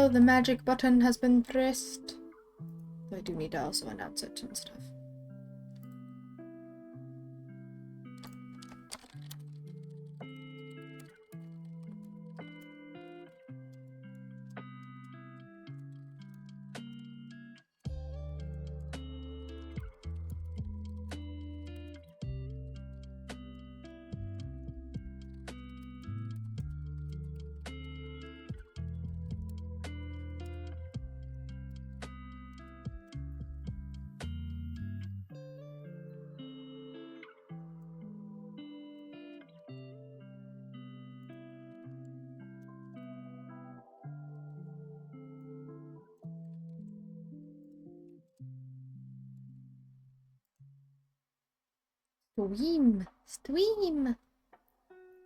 Hello, the magic button has been pressed. I do need to also announce it and stuff. Stream! Stream!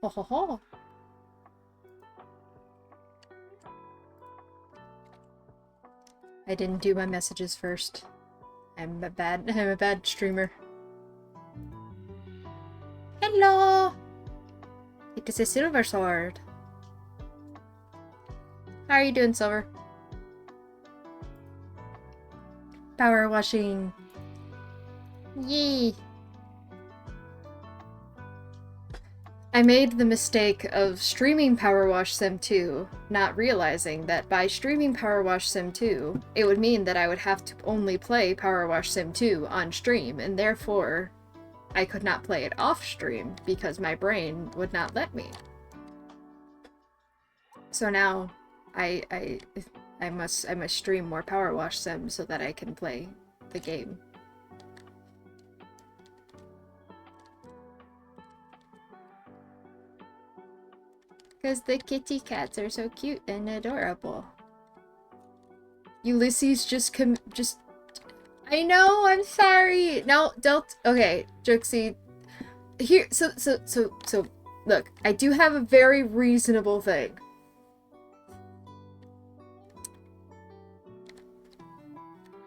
Ho ho ho! I didn't do my messages first. I'm a bad streamer. Hello! It is a silver sword. How are you doing, Silver? Power washing. Yee! I made the mistake of streaming Powerwash Sim 2, not realizing that by streaming Powerwash Sim 2, it would mean that I would have to only play Powerwash Sim 2 on stream, and therefore I could not play it off stream because my brain would not let me. So now I must stream more Powerwash Sim so that I can play the game. Because the kitty cats are so cute and adorable. Ulysses just I know, I'm sorry. No, okay, Jooksy. Here, so, look, I do have a very reasonable thing.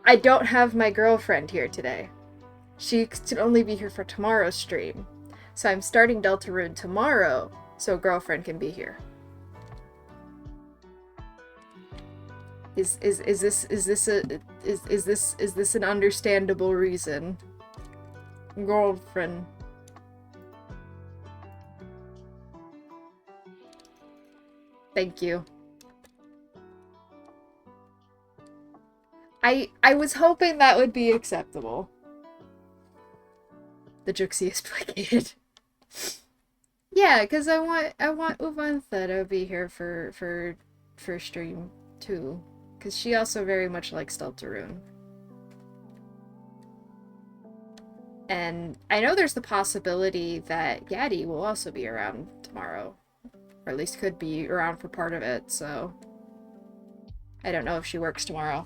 I don't have my girlfriend here today. She can only be here for tomorrow's stream. So I'm starting Deltarune tomorrow, so girlfriend can be here. Is this an understandable reason? Girlfriend. Thank you. I was hoping that would be acceptable. The Jooksy is placated. Yeah, because I want Uvantha to be here for stream too, because she also very much likes Deltarune. And I know there's the possibility that Yaddy will also be around tomorrow, or at least could be around for part of it. So I don't know if she works tomorrow.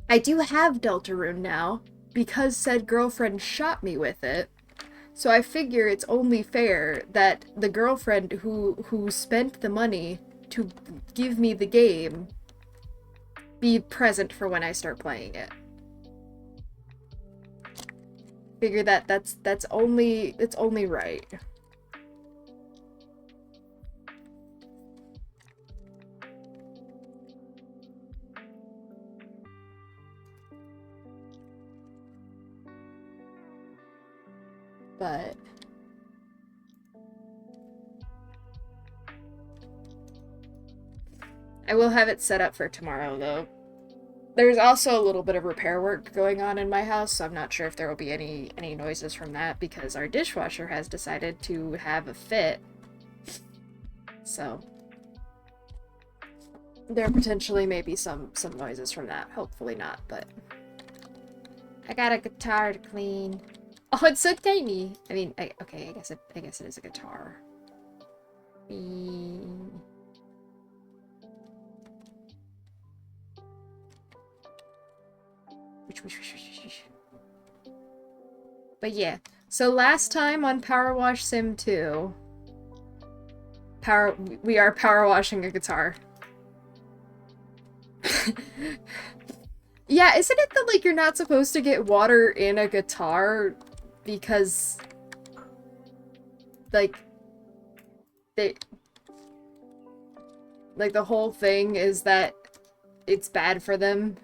I do have Deltarune now because said girlfriend shot me with it. So I figure it's only fair that the girlfriend who spent the money to give me the game be present for when I start playing it. Figure it's only right. But I will have it set up for tomorrow, though. There's also a little bit of repair work going on in my house, so I'm not sure if there will be any noises from that, because our dishwasher has decided to have a fit. So there potentially may be some noises from that. Hopefully not, but I got a guitar to clean. Oh, it's so tiny. I mean, okay, I guess it is a guitar. But yeah, so last time on Powerwash Sim 2, we are power washing a guitar. Yeah, isn't it that, like, you're not supposed to get water in a guitar because, like, Like, the whole thing is that it's bad for them.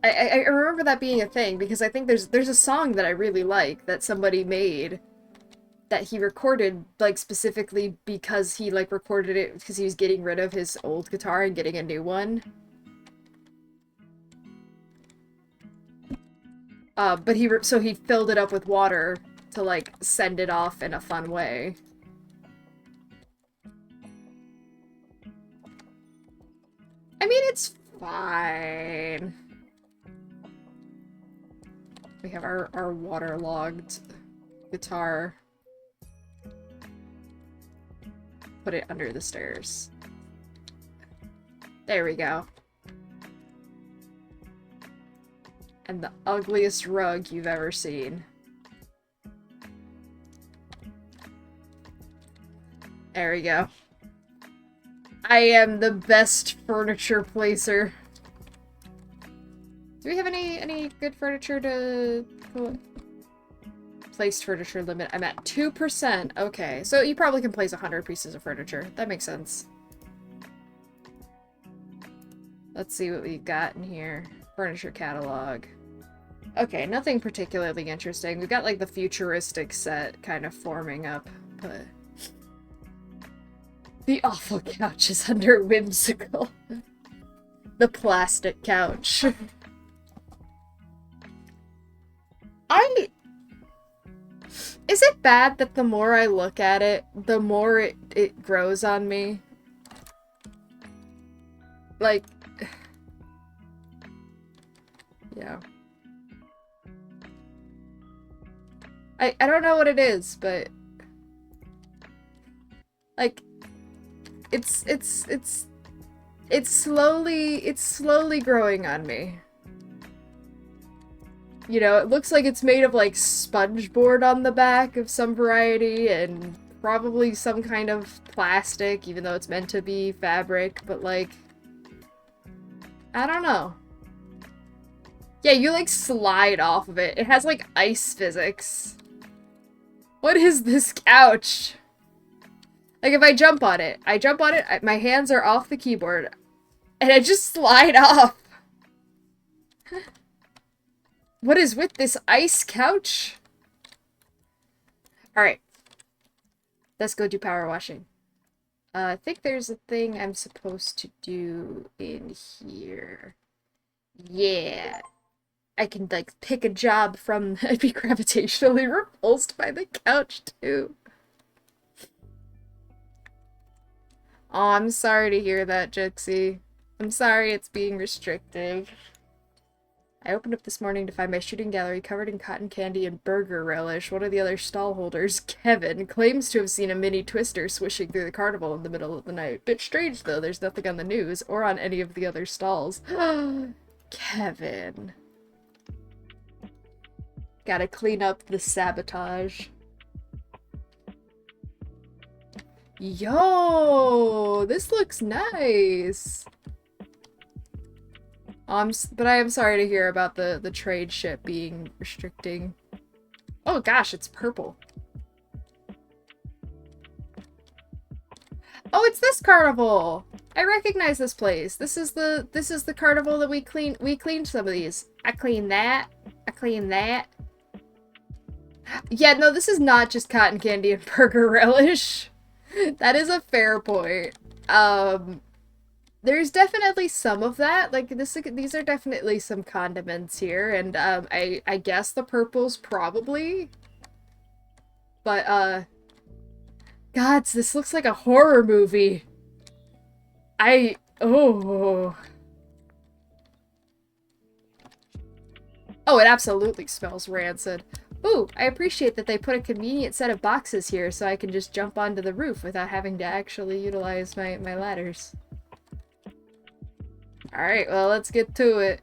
I remember that being a thing, because I think there's a song that I really like that somebody made that he recorded, like, specifically because he, like, recorded it because he was getting rid of his old guitar and getting a new one. But so he filled it up with water to, like, send it off in a fun way. I mean, it's fine. We have our waterlogged guitar. Put it under the stairs. There we go. And the ugliest rug you've ever seen. There we go. I am the best furniture placer. Do we have any good furniture to... Placed furniture limit. I'm at 2%. Okay, so you probably can place 100 pieces of furniture. That makes sense. Let's see what we've got in here. Furniture catalog. Okay, nothing particularly interesting. We've got, like, the futuristic set kind of forming up, but... The awful couch is under whimsical. The plastic couch. Is it bad that the more I look at it, the more it grows on me? Like... Yeah. I don't know what it is, but... Like... It's slowly growing on me. You know, it looks like it's made of, like, sponge board on the back of some variety, and probably some kind of plastic, even though it's meant to be fabric, but, like... I don't know. Yeah, you, like, slide off of it. It has, like, ice physics. What is this couch? Like, if I jump on it, my hands are off the keyboard, and I just slide off. What is with this ice couch? Alright. Let's go do power washing. I think there's a thing I'm supposed to do in here. Yeah. I can, like, pick a job from... I'd be gravitationally repulsed by the couch, too. Oh, I'm sorry to hear that, Jixie. I'm sorry it's being restrictive. I opened up this morning to find my shooting gallery covered in cotton candy and burger relish. One of the other stall holders, Kevin, claims to have seen a mini twister swishing through the carnival in the middle of the night. Bit strange, though. There's nothing on the news or on any of the other stalls. Kevin. Gotta clean up the sabotage. Yo, this looks nice. But I am sorry to hear about the trade ship being restricting. Oh gosh, it's purple. Oh, it's this carnival. I recognize this place. This is the carnival that we cleaned some of these. I cleaned that. I cleaned that. Yeah, no, this is not just cotton candy and burger relish. That is a fair point. There's definitely some of that. Like, these are definitely some condiments here, and, I guess the purple's probably. But, gods, this looks like a horror movie. Oh. Oh, it absolutely smells rancid. Ooh, I appreciate that they put a convenient set of boxes here so I can just jump onto the roof without having to actually utilize my ladders. Alright, well, let's get to it.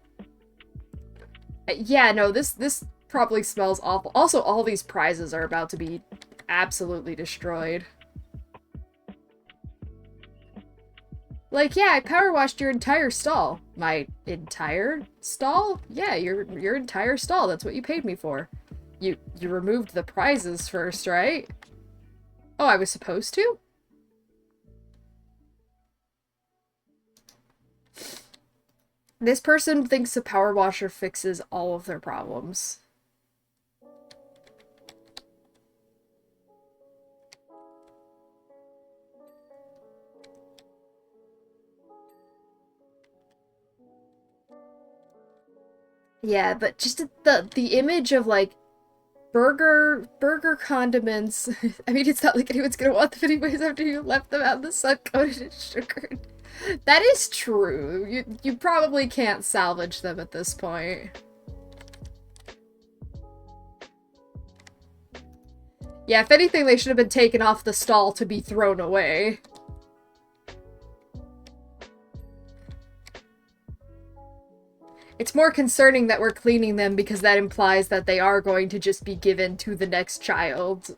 Yeah, no, this probably smells awful. Also, all these prizes are about to be absolutely destroyed. Like, yeah, I power washed your entire stall. My entire stall? Yeah, your entire stall. That's what you paid me for. You removed the prizes first, right? Oh, I was supposed to? This person thinks a power washer fixes all of their problems. Yeah, but just the image of like burger condiments. I mean, it's not like anyone's gonna want them anyways after you left them out in the sun coated in sugar. That is true. You probably can't salvage them at this point. Yeah, if anything, they should have been taken off the stall to be thrown away. It's more concerning that we're cleaning them because that implies that they are going to just be given to the next child.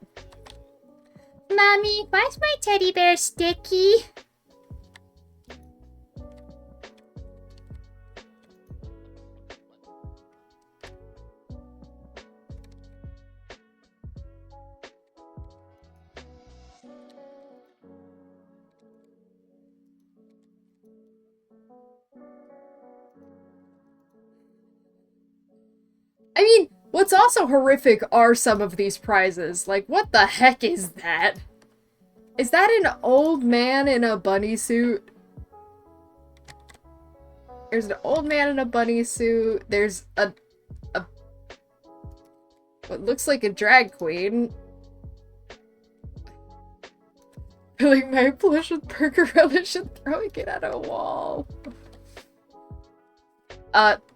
Mommy, why's my teddy bear sticky? I mean, what's also horrific are some of these prizes. Like, what the heck is that? Is that an old man in a bunny suit? There's an old man in a bunny suit. There's a what looks like a drag queen. Filling my plush with burger relish and throwing it at a wall.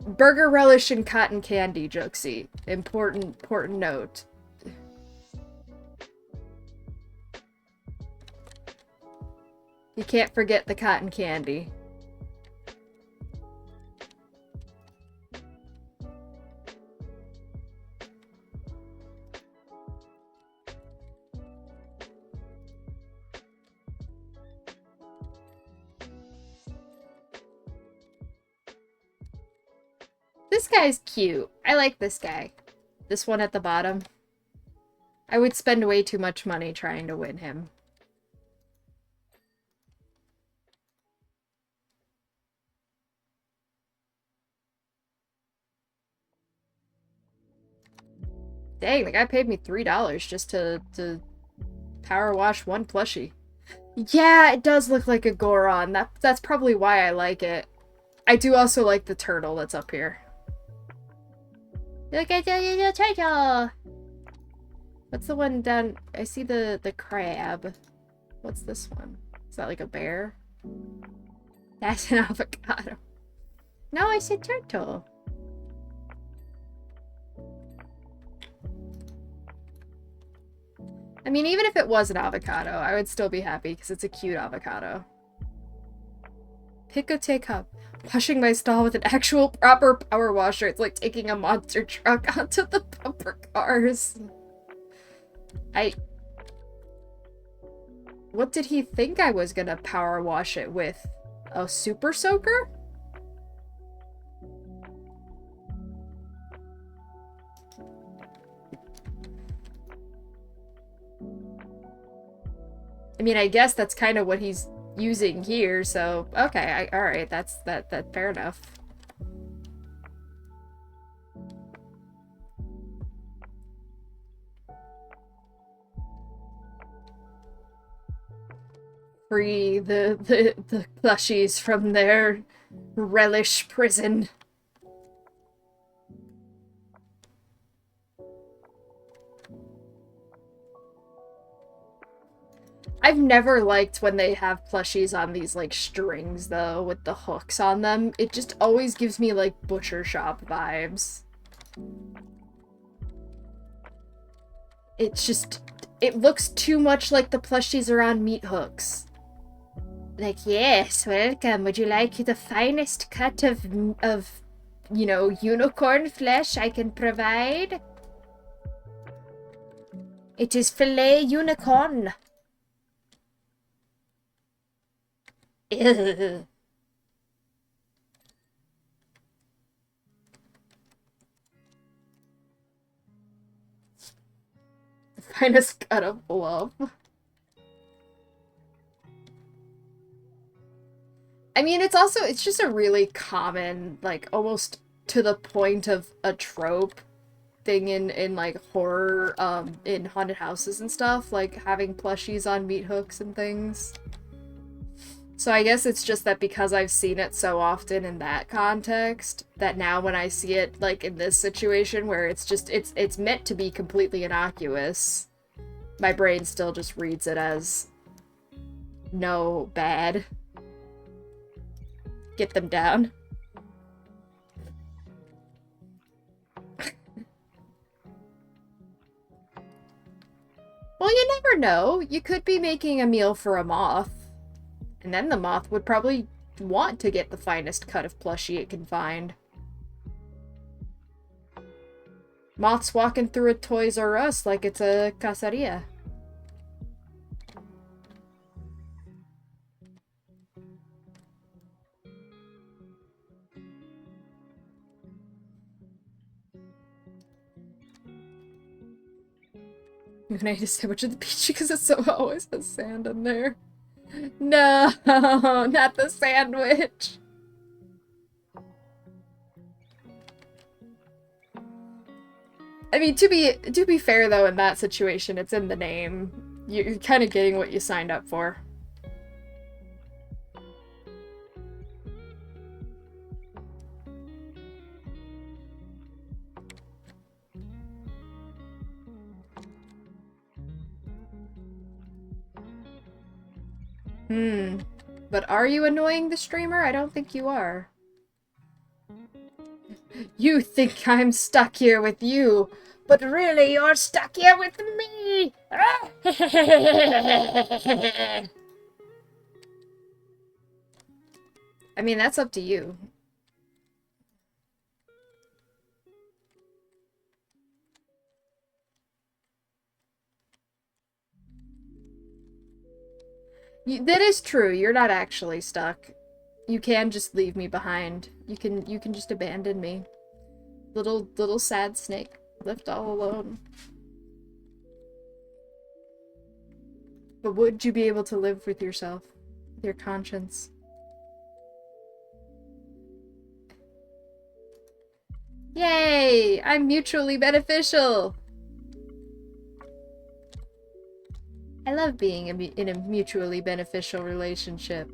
Burger relish and cotton candy, Jooksy. Important note. You can't forget the cotton candy. This guy's cute. I like this guy. This one at the bottom. I would spend way too much money trying to win him. Dang, the guy paid me $3 just to power wash one plushie. Yeah, it does look like a Goron. That's probably why I like it. I do also like the turtle that's up here. Look at the little turtle! What's the one down? I see the crab. What's this one? Is that like a bear? That's an avocado. No, I said turtle. I mean, even if it was an avocado, I would still be happy because it's a cute avocado. Picote cup. Washing my stall with an actual proper power washer. It's like taking a monster truck onto the bumper cars. What did he think I was gonna power wash it with? A super soaker? I mean, I guess that's kind of what he's using here, so okay, alright, that's fair enough. Free the plushies from their relish prison. I've never liked when they have plushies on these, like, strings, though, with the hooks on them. It just always gives me, like, butcher shop vibes. It's just... It looks too much like the plushies are on meat hooks. Like, yes, welcome. Would you like the finest cut of you know, unicorn flesh I can provide? It is filet unicorn. Ew. Finest cut of love. I mean, it's just a really common, like, almost to the point of a trope thing in like horror, in haunted houses and stuff, like having plushies on meat hooks and things. So I guess it's just that because I've seen it so often in that context, that now when I see it like in this situation where it's just it's meant to be completely innocuous, my brain still just reads it as no, bad. Get them down. Well, you never know. You could be making a meal for a moth. And then the moth would probably want to get the finest cut of plushie it can find. Moth's walking through a Toys R Us like it's a caceria. I'm gonna eat a sandwich at the beach because it so always has sand in there. No, not the sandwich. I mean, to be fair though, in that situation, it's in the name. You're kind of getting what you signed up for. But are you annoying the streamer? I don't think you are. You think I'm stuck here with you, but really you're stuck here with me! I mean, that's up to you. That is true. You're not actually stuck. You can just leave me behind. You can just abandon me. Little sad snake left all alone. But would you be able to live with yourself? With your conscience? Yay! I'm mutually beneficial! I love being in a mutually beneficial relationship.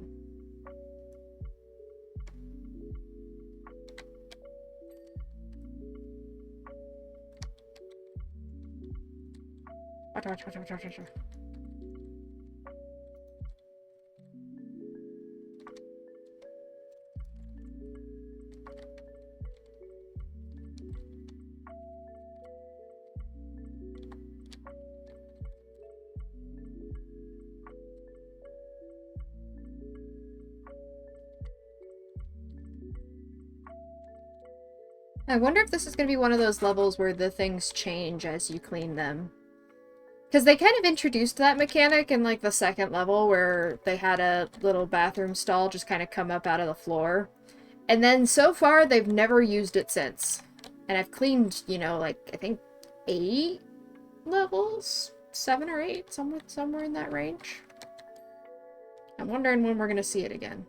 I wonder if this is going to be one of those levels where the things change as you clean them. Because they kind of introduced that mechanic in, like, the second level, where they had a little bathroom stall just kind of come up out of the floor. And then, so far, they've never used it since. And I've cleaned, you know, like, I think 8 levels? 7 or 8? Somewhere in that range. I'm wondering when we're going to see it again.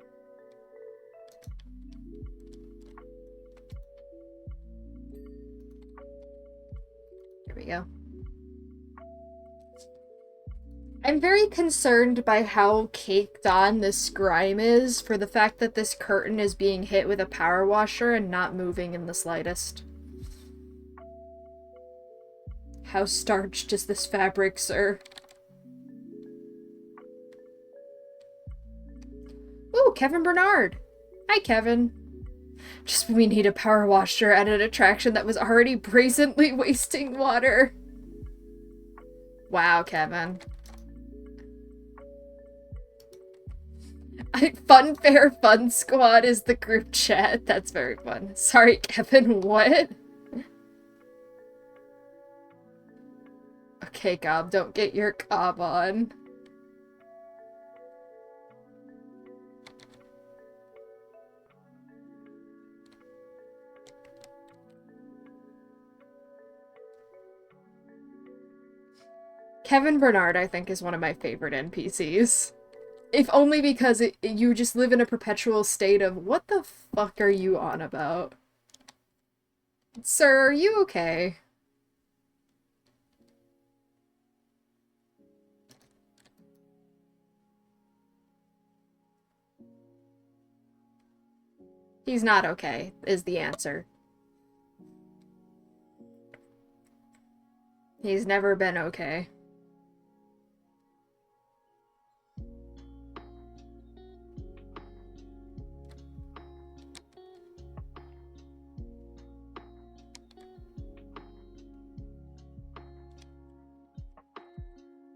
Here we go. I'm very concerned by how caked on this grime is for the fact that this curtain is being hit with a power washer and not moving in the slightest. How starched is this fabric, sir? Ooh, Kevin Bernard! Hi, Kevin. Just when we need a power washer at an attraction that was already brazenly wasting water. Wow, Kevin. Funfair Fun Squad is the group chat. That's very fun. Sorry, Kevin, what? Okay, Gob, don't get your Gob on. Kevin Bernard, I think, is one of my favorite NPCs. If only because you just live in a perpetual state of, what the fuck are you on about? Sir, are you okay? He's not okay, is the answer. He's never been okay.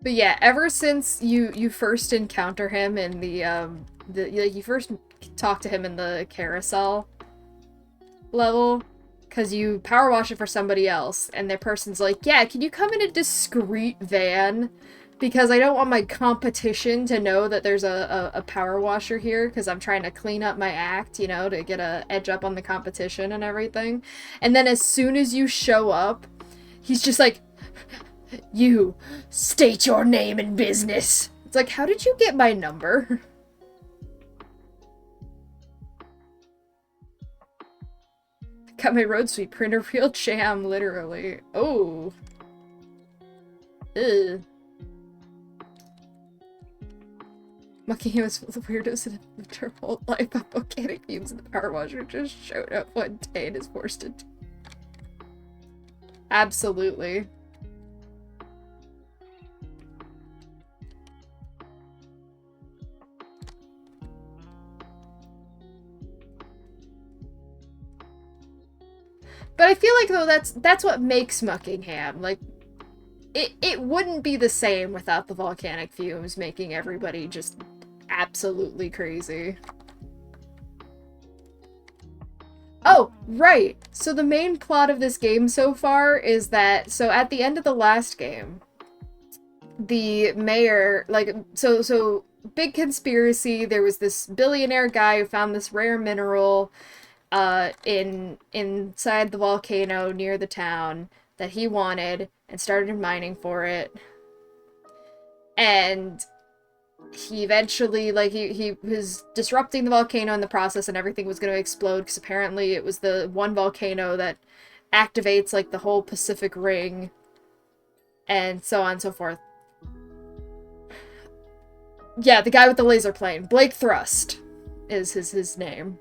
But yeah, ever since you first encounter him in you first talk to him in the carousel level, because you power wash it for somebody else, and their person's like, yeah, can you come in a discreet van? Because I don't want my competition to know that there's a power washer here, because I'm trying to clean up my act, you know, to get a edge up on the competition and everything. And then as soon as you show up, he's just like, you, state your name and business. It's like, how did you get my number? Got my road sweep printer, real jam, literally. Oh. Ugh. Mucking was full of weirdos that have lived her whole life, but volcanic fumes in the power washer just showed up one day and is forced to. Absolutely. But I feel like, though, that's what makes Muckingham. Like, it wouldn't be the same without the volcanic fumes making everybody just absolutely crazy. Oh, right! So the main plot of this game so far is that, so at the end of the last game, the mayor, like, so big conspiracy, there was this billionaire guy who found this rare mineral inside the volcano near the town that he wanted and started mining for it. And he eventually, like, he was disrupting the volcano in the process, and everything was going to explode because apparently it was the one volcano that activates, like, the whole Pacific Ring and so on and so forth. Yeah, the guy with the laser plane. Blake Thrust is his name.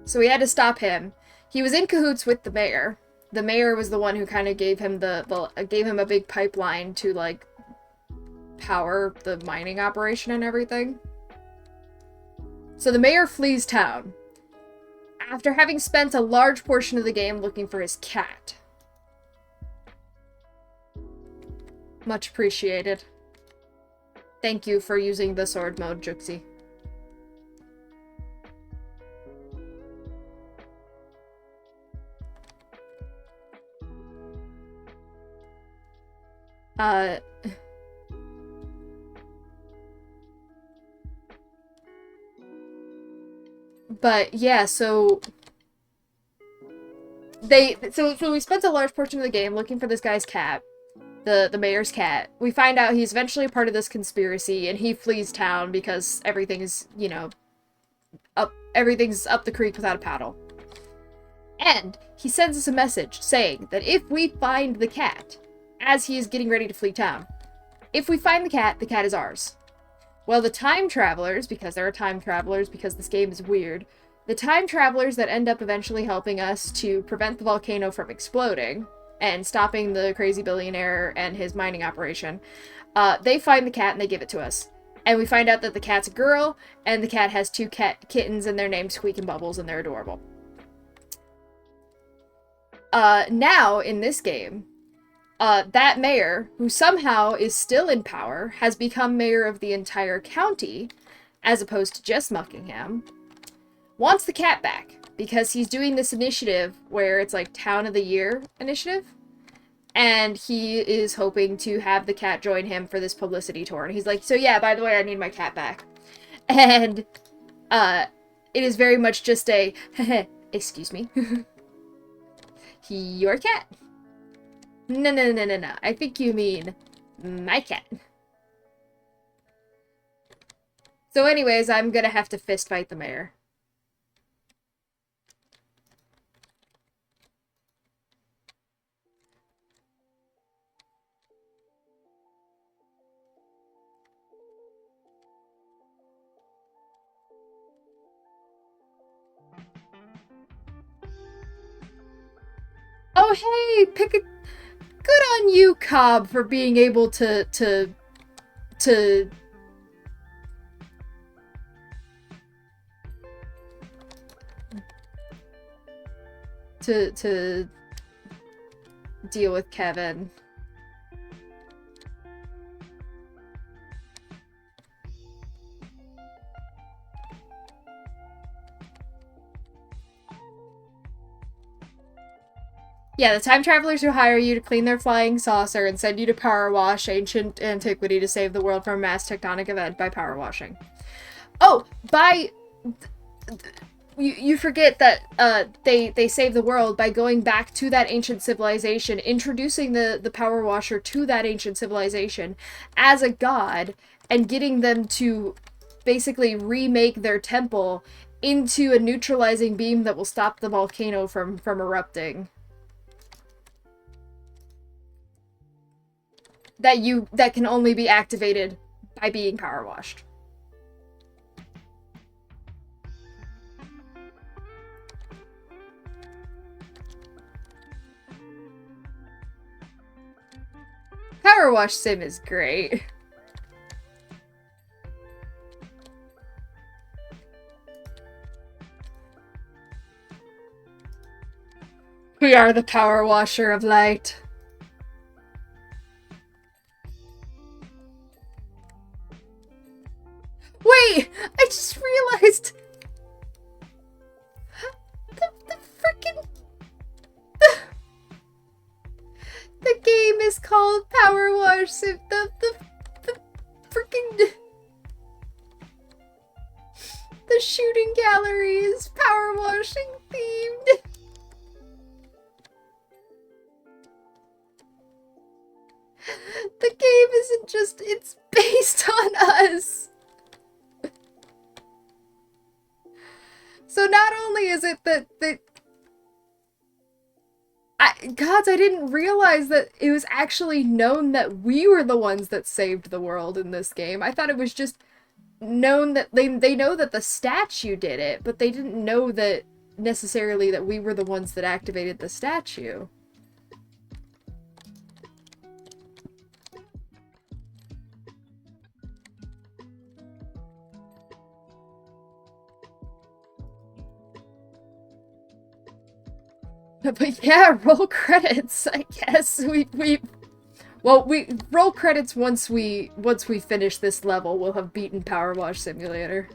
So we had to stop him. He was in cahoots with the mayor. The mayor was the one who kind of gave him gave him a big pipeline to, like, power the mining operation and everything. So the mayor flees town after having spent a large portion of the game looking for his cat. Much appreciated. Thank you for using the sword mode, Juxie. But yeah, so we spent a large portion of the game looking for this guy's cat, the mayor's cat. We find out he's eventually a part of this conspiracy, and he flees town because everything's, you know, everything's up the creek without a paddle. And he sends us a message saying that if we find the cat, as he is getting ready to flee town, if we find the cat is ours. Well, the time travelers, because there are time travelers, because this game is weird, the time travelers that end up eventually helping us to prevent the volcano from exploding and stopping the crazy billionaire and his mining operation, they find the cat and they give it to us. And we find out that the cat's a girl, and the cat has two kittens, and they're named Squeak and Bubbles, and they're adorable. Now, in this game, that mayor, who somehow is still in power, has become mayor of the entire county, as opposed to just Muckingham, wants the cat back, because he's doing this initiative where it's like Town of the Year initiative, and he is hoping to have the cat join him for this publicity tour, and he's like, so yeah, by the way, I need my cat back. And, it is very much just a, excuse me, your cat. No. I think you mean my cat. So anyways, I'm gonna have to fist fight the mayor. Oh hey, pick a good on you, Cobb, for being able to to deal with Kevin. Yeah, the time travelers who hire you to clean their flying saucer and send you to power wash ancient antiquity to save the world from a mass tectonic event by power washing. Oh, by you forget that they save the world by going back to that ancient civilization, introducing the power washer to that ancient civilization as a god, and getting them to basically remake their temple into a neutralizing beam that will stop the volcano from erupting. That can only be activated by being power washed. Powerwash Sim is great. We are the power washer of light. Wait! I just realized the frickin' the game is called Powerwash Sim. The frickin' the shooting gallery is power washing themed. The game isn't just, it's based on us. So not only is it that gods, I didn't realize that it was actually known that we were the ones that saved the world in this game. I thought it was just known that they know that the statue did it, but they didn't know that necessarily that we were the ones that activated the statue. But yeah, roll credits, I guess. We roll credits once we finish this level. We'll have beaten Power Wash Simulator.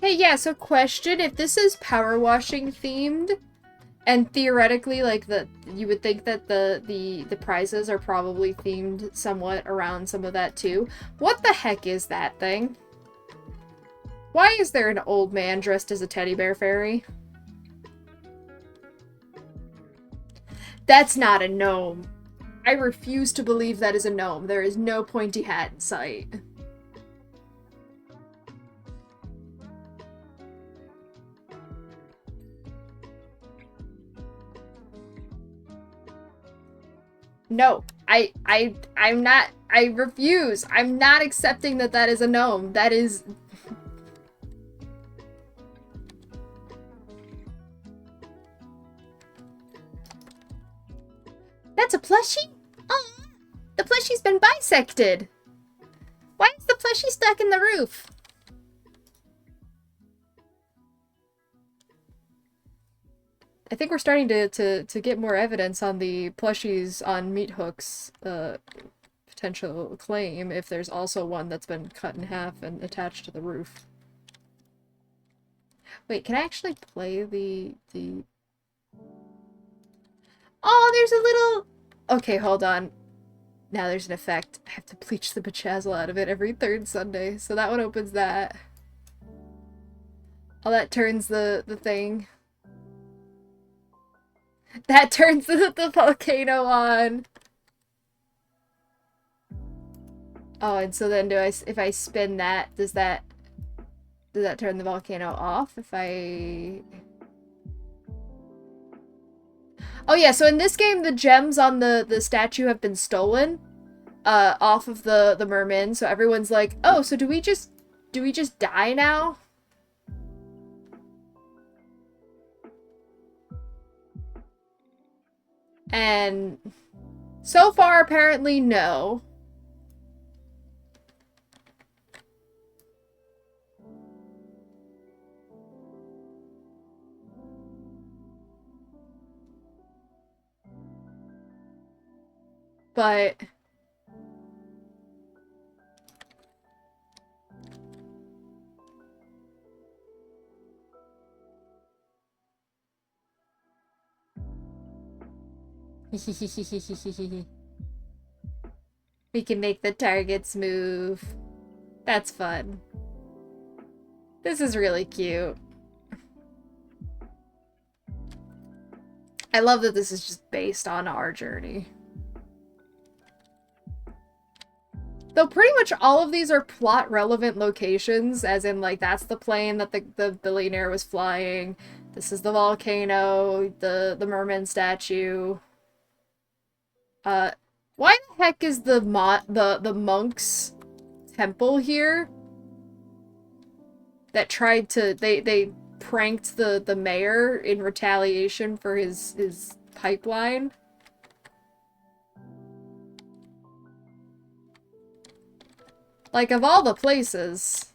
Hey, yeah, so question, if this is power washing themed, and theoretically, like, you would think that the prizes are probably themed somewhat around some of that too. What the heck is that thing? Why is there an old man dressed as a teddy bear fairy? That's not a gnome. I refuse to believe that is a gnome. There is no pointy hat in sight. No, I'm not, I refuse. I'm not accepting that that is a gnome. That is... That's a plushie? Oh, the plushie's been bisected. Why is the plushie stuck in the roof? I think we're starting to get more evidence on the plushies on meat hooks potential claim if there's also one that's been cut in half and attached to the roof. Wait, can I actually play the... Oh, there's a little... Okay, hold on. Now there's an effect. I have to bleach the bechazzle out of it every third Sunday, so that one opens that. Oh, that turns the thing. That turns the volcano on. Oh, and so then if I spin that, does that turn the volcano off? If I... Oh yeah, so in this game, the gems on the statue have been stolen, off of the merman, so everyone's like, oh, so do we just die now? And so far, apparently, no. But... we can make the targets move. That's fun. This is really cute. I love that this is just based on our journey. Though pretty much all of these are plot-relevant locations, as in, like, that's the plane that the billionaire was flying. This is the volcano, the merman statue. Why the heck is the monk's temple here? That tried to... They pranked the mayor in retaliation for his pipeline. Like, of all the places.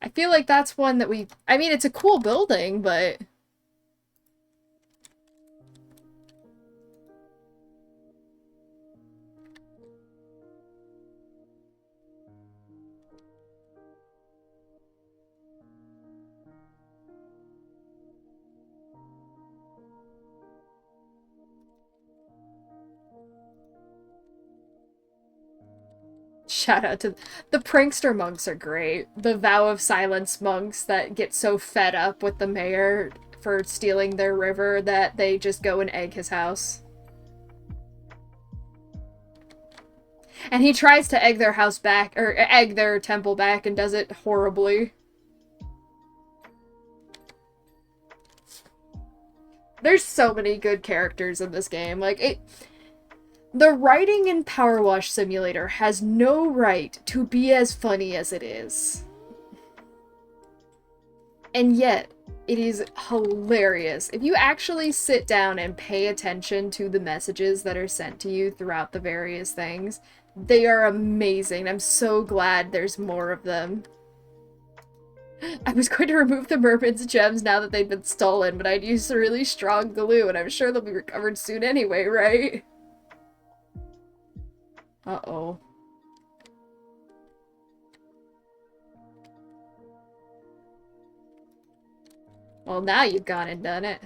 I feel like that's one that we... I mean, it's a cool building, but... Shout out to... The prankster monks are great. The Vow of Silence monks that get so fed up with the mayor for stealing their river that they just go and egg his house. And he tries to egg their house back, or egg their temple back, and does it horribly. There's so many good characters in this game. Like, the writing in Powerwash Simulator has no right to be as funny as it is. And yet, it is hilarious. If you actually sit down and pay attention to the messages that are sent to you throughout the various things, they are amazing. I'm so glad there's more of them. I was going to remove the mermaid's gems now that they've been stolen, but I'd used a really strong glue, and I'm sure they'll be recovered soon anyway, right? Uh-oh. Well, now you've gone and done it.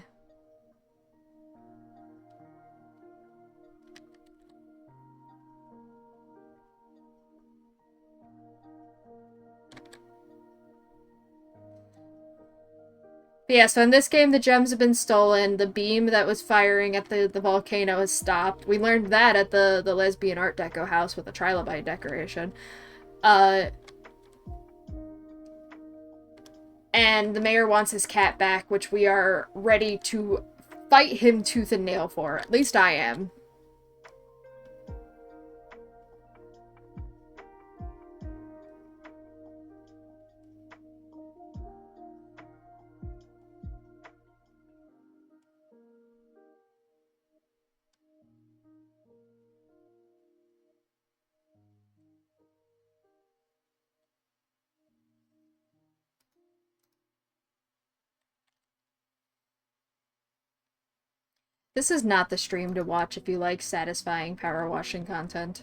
But yeah, so in this game, the gems have been stolen. The beam that was firing at the volcano has stopped. We learned that at the lesbian art deco house with the trilobite decoration. And the mayor wants his cat back, which we are ready to fight him tooth and nail for. At least I am. This is not the stream to watch if you like satisfying power washing content.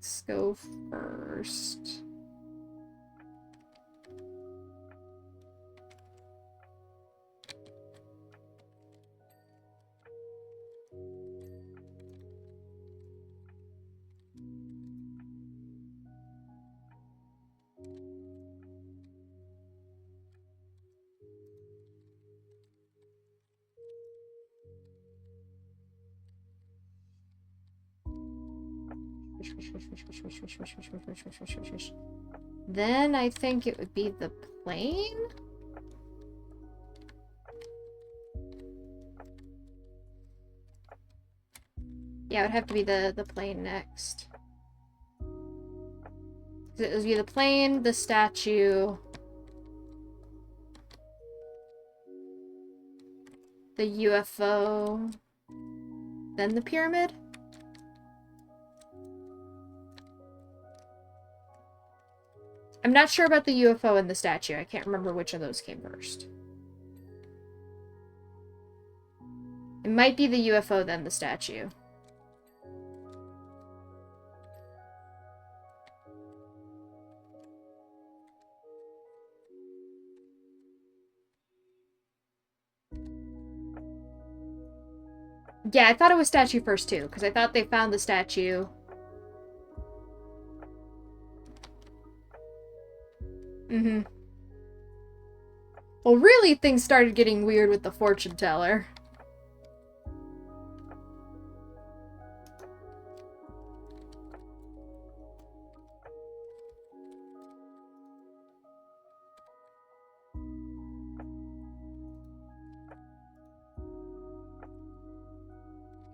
Let's go first. Then I think it would be the plane? Yeah, it would have to be the plane next. It would be the plane, the statue, the UFO, then the pyramid? I'm not sure about the UFO and the statue. I can't remember which of those came first. It might be the UFO, then the statue. Yeah, I thought it was statue first, too, because I thought they found the statue. Mm-hmm. Well, really, things started getting weird with the fortune teller.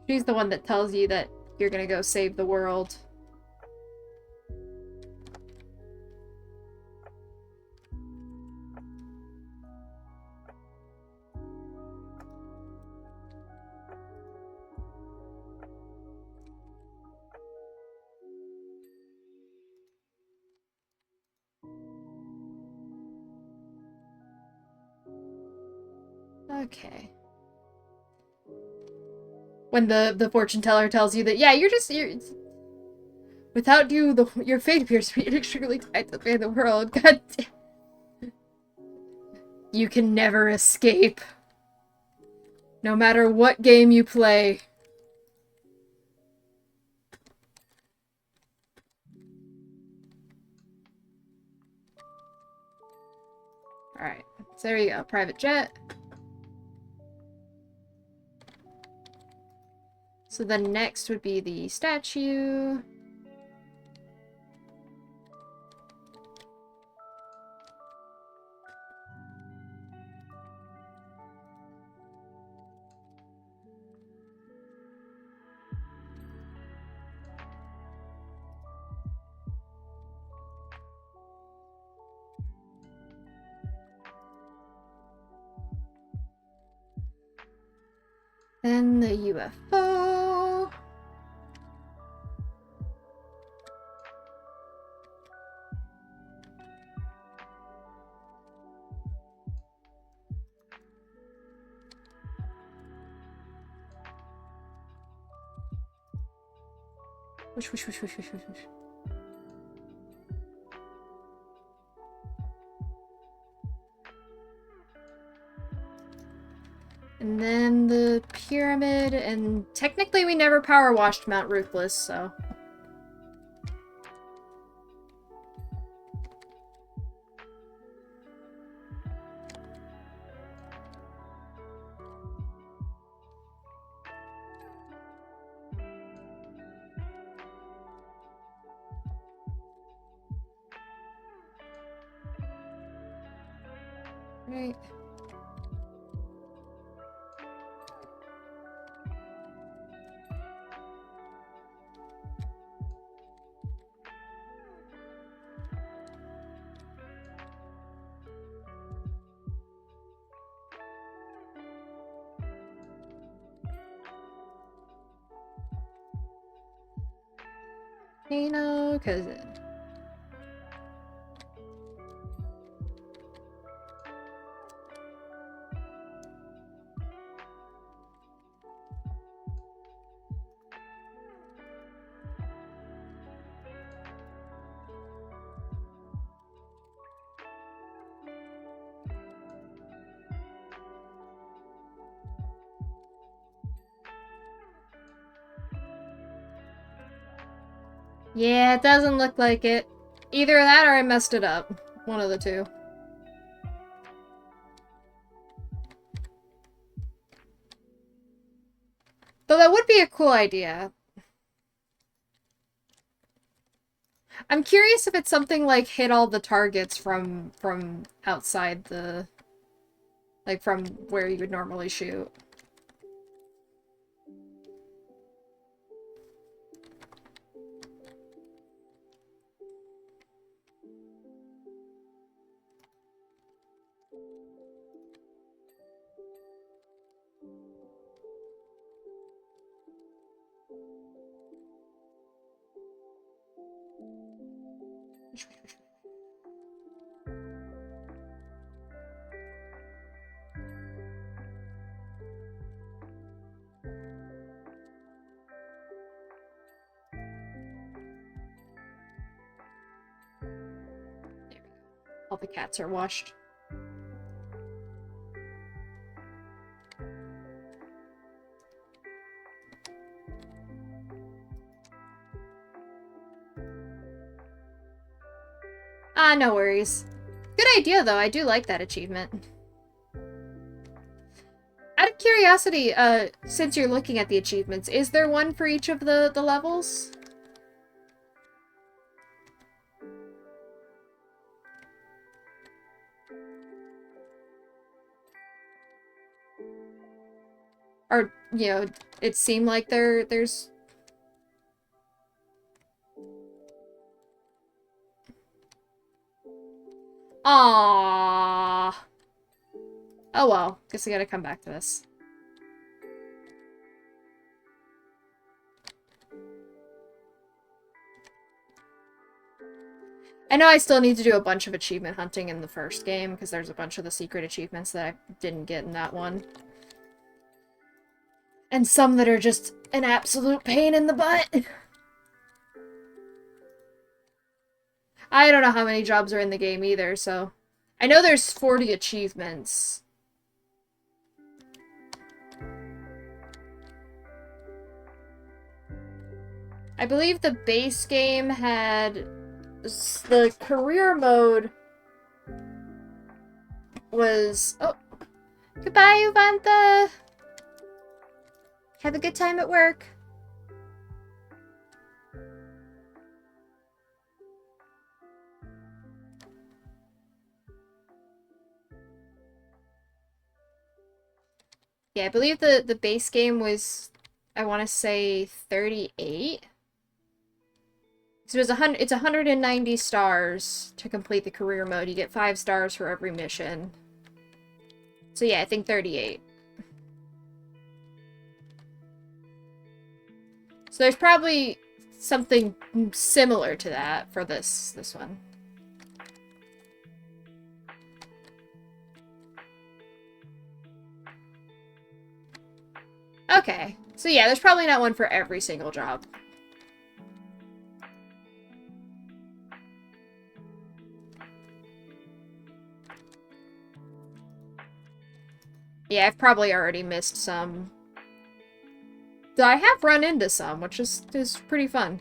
She's the one that tells you that you're gonna go save the world. Okay. When the fortune teller tells you that, yeah, you're without you, your fate appears to be inextricably tied to the fate of the world. God damn. You can never escape. No matter what game you play. Alright, so there you go. Private jet. So then next would be the statue. Then the UFO. Whoosh, whoosh, whoosh, whoosh, whoosh, whoosh. And then the pyramid, and technically we never power washed Mount Ruthless, so. Right. Volcano, cause Yeah, it doesn't look like it. Either that or I messed it up. One of the two. Though that would be a cool idea. I'm curious if it's something like hit all the targets from outside the... like from where you would normally shoot. All the cats are washed. Ah, no worries. Good idea, though. I do like that achievement. Out of curiosity, since you're looking at the achievements, is there one for each of the levels? Or, you know, it seemed like there's... Aww. Oh well, guess I gotta come back to this. I know I still need to do a bunch of achievement hunting in the first game, because there's a bunch of the secret achievements that I didn't get in that one. And some that are just an absolute pain in the butt. I don't know how many jobs are in the game either, so... I know there's 40 achievements. I believe the base game had... the career mode was... Oh! Goodbye, Uvantha! Have a good time at work. Yeah, I believe the base game was, I want to say 38. So it's 190 stars to complete the career mode. You get 5 stars for every mission. So yeah, I think 38. So there's probably something similar to that for this one. Okay. So yeah, there's probably not one for every single job. Yeah, I've probably already missed some. I have run into some, which is pretty fun.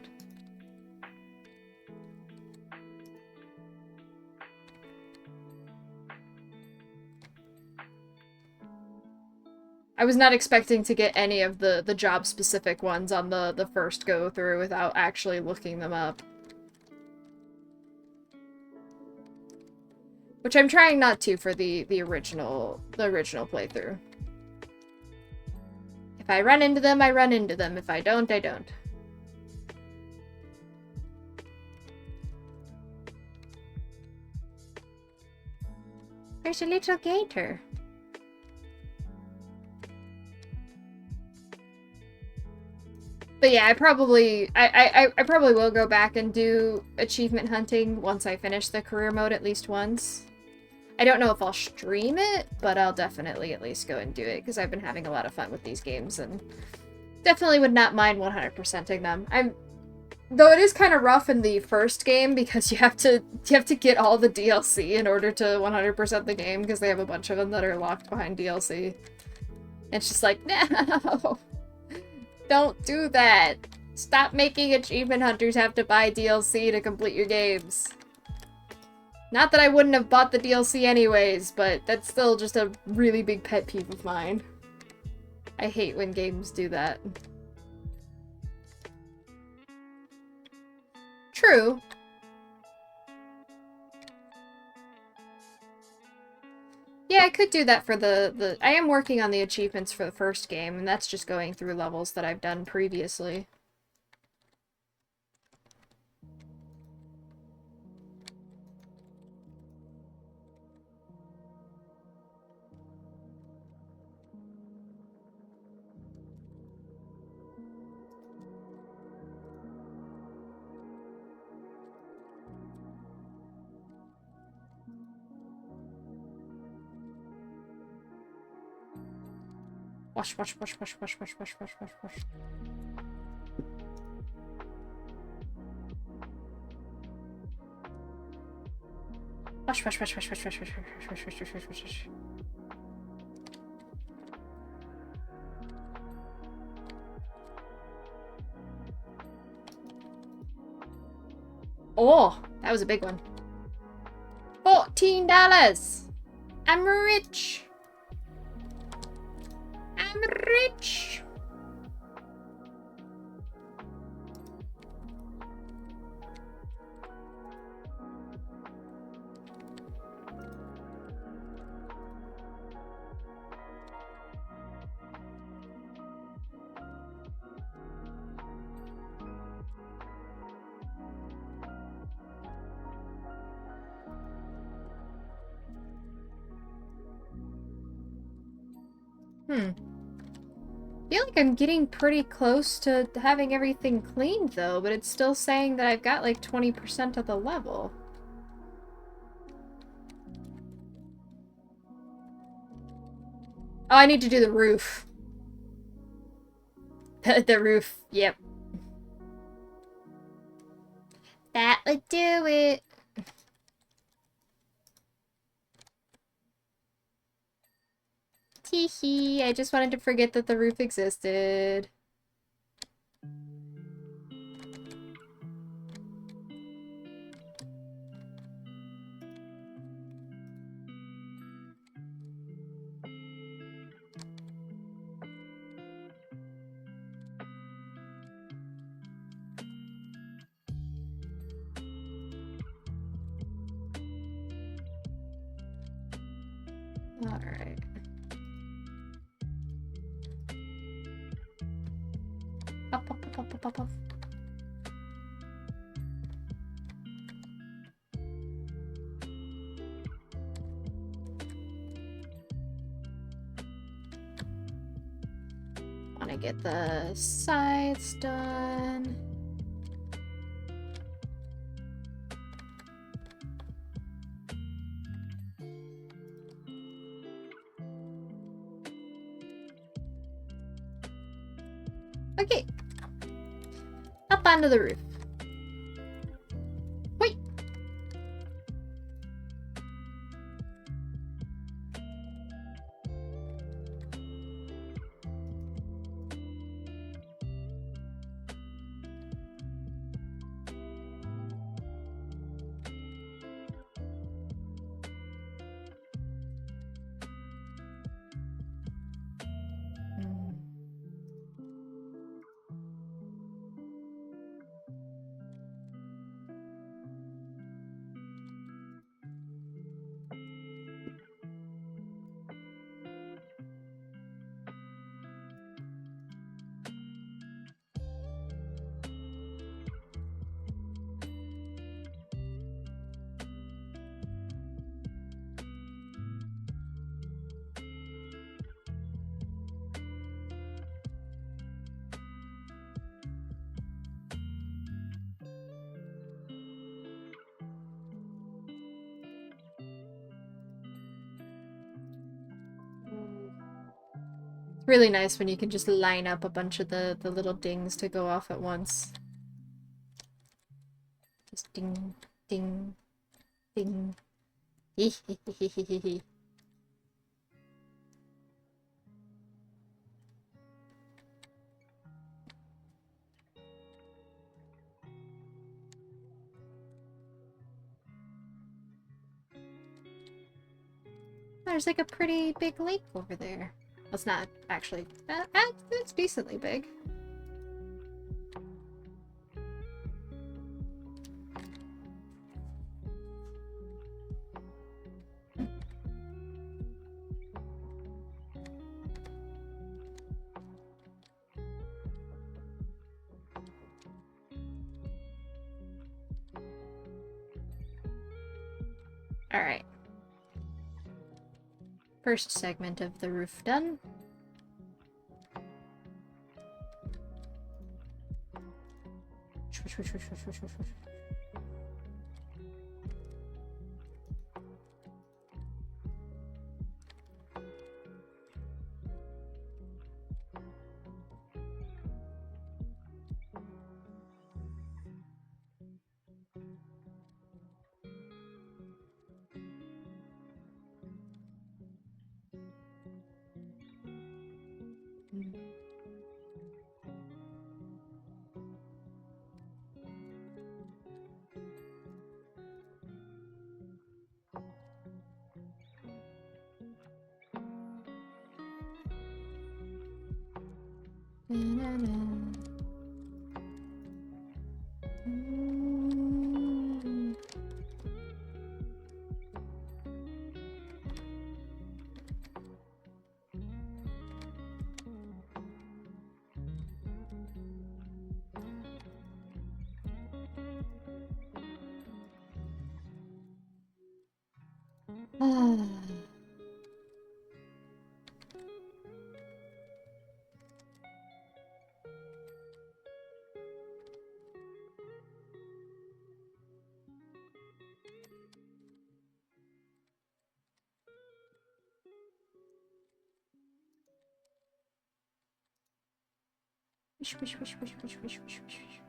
I was not expecting to get any of the job-specific ones on the first go-through without actually looking them up. Which I'm trying not to for the original playthrough. If I run into them, I run into them. If I don't, I don't. There's a little gator. But yeah, I probably will go back and do achievement hunting once I finish the career mode at least once. I don't know if I'll stream it, but I'll definitely at least go and do it, because I've been having a lot of fun with these games, and definitely would not mind 100%ing them. Though it is kind of rough in the first game, because you have to get all the DLC in order to 100% the game, because they have a bunch of them that are locked behind DLC. And it's just like, no! Don't do that! Stop making achievement hunters have to buy DLC to complete your games. Not that I wouldn't have bought the DLC anyways, but that's still just a really big pet peeve of mine. I hate when games do that. True. Yeah, I could do that for the... I am working on the achievements for the first game, and that's just going through levels that I've done previously. Wash, wash, wash, wash, wash, wash, wash, wash, wash, wash. Wash, wash, wash, wash, wash, wash, wash, wash, wash, wash, wash, wash, wash. Oh, that was a big one. $14! I'm rich! I'm rich! I feel like I'm getting pretty close to having everything cleaned, though, but it's still saying that I've got, like, 20% of the level. Oh, I need to do the roof. The roof, yep. That would do it. Teehee, I just wanted to forget that the roof existed. Alright. Up, up, up, up, up, up, up. Wanna get the sides done. Okay. Up onto the roof. Wait. Really nice when you can just line up a bunch of the little dings to go off at once. Just ding, ding, ding. there's like a pretty big lake over there. Well, it's not actually. It's decently big. Alright. First segment of the roof done. Wish, wish, wish, wish, wish, wish, wish, wish, wish.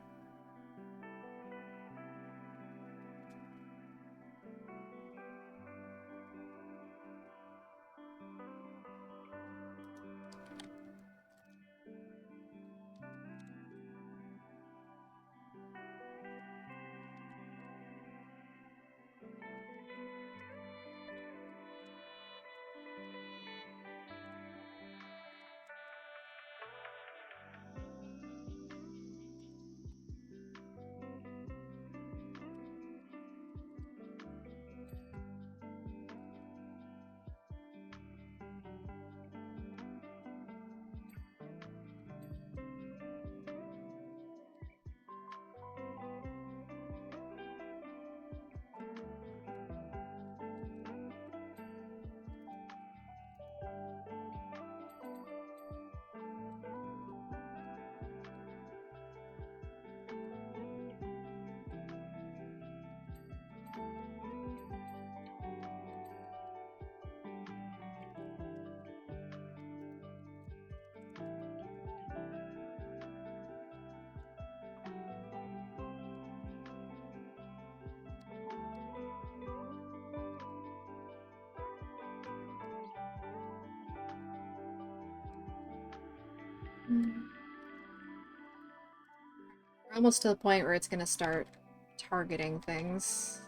We're almost to the point where it's gonna start targeting things,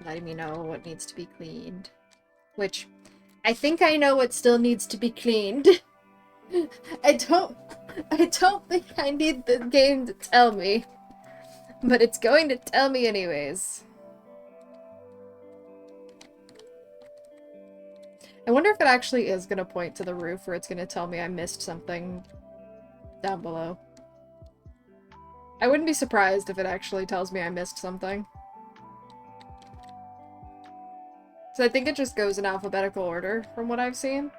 letting me know what needs to be cleaned. Which, I think I know what still needs to be cleaned. I don't think I need the game to tell me. But it's going to tell me anyways. I wonder if it actually is gonna point to the roof or it's gonna tell me I missed something down below. I wouldn't be surprised if it actually tells me I missed something. So I think it just goes in alphabetical order from what I've seen.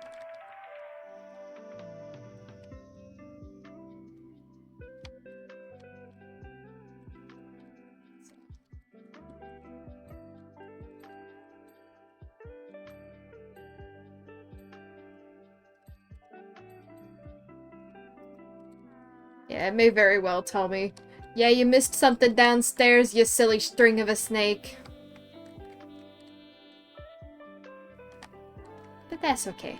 Yeah, it may very well tell me, yeah, you missed something downstairs, you silly string of a snake. But that's okay.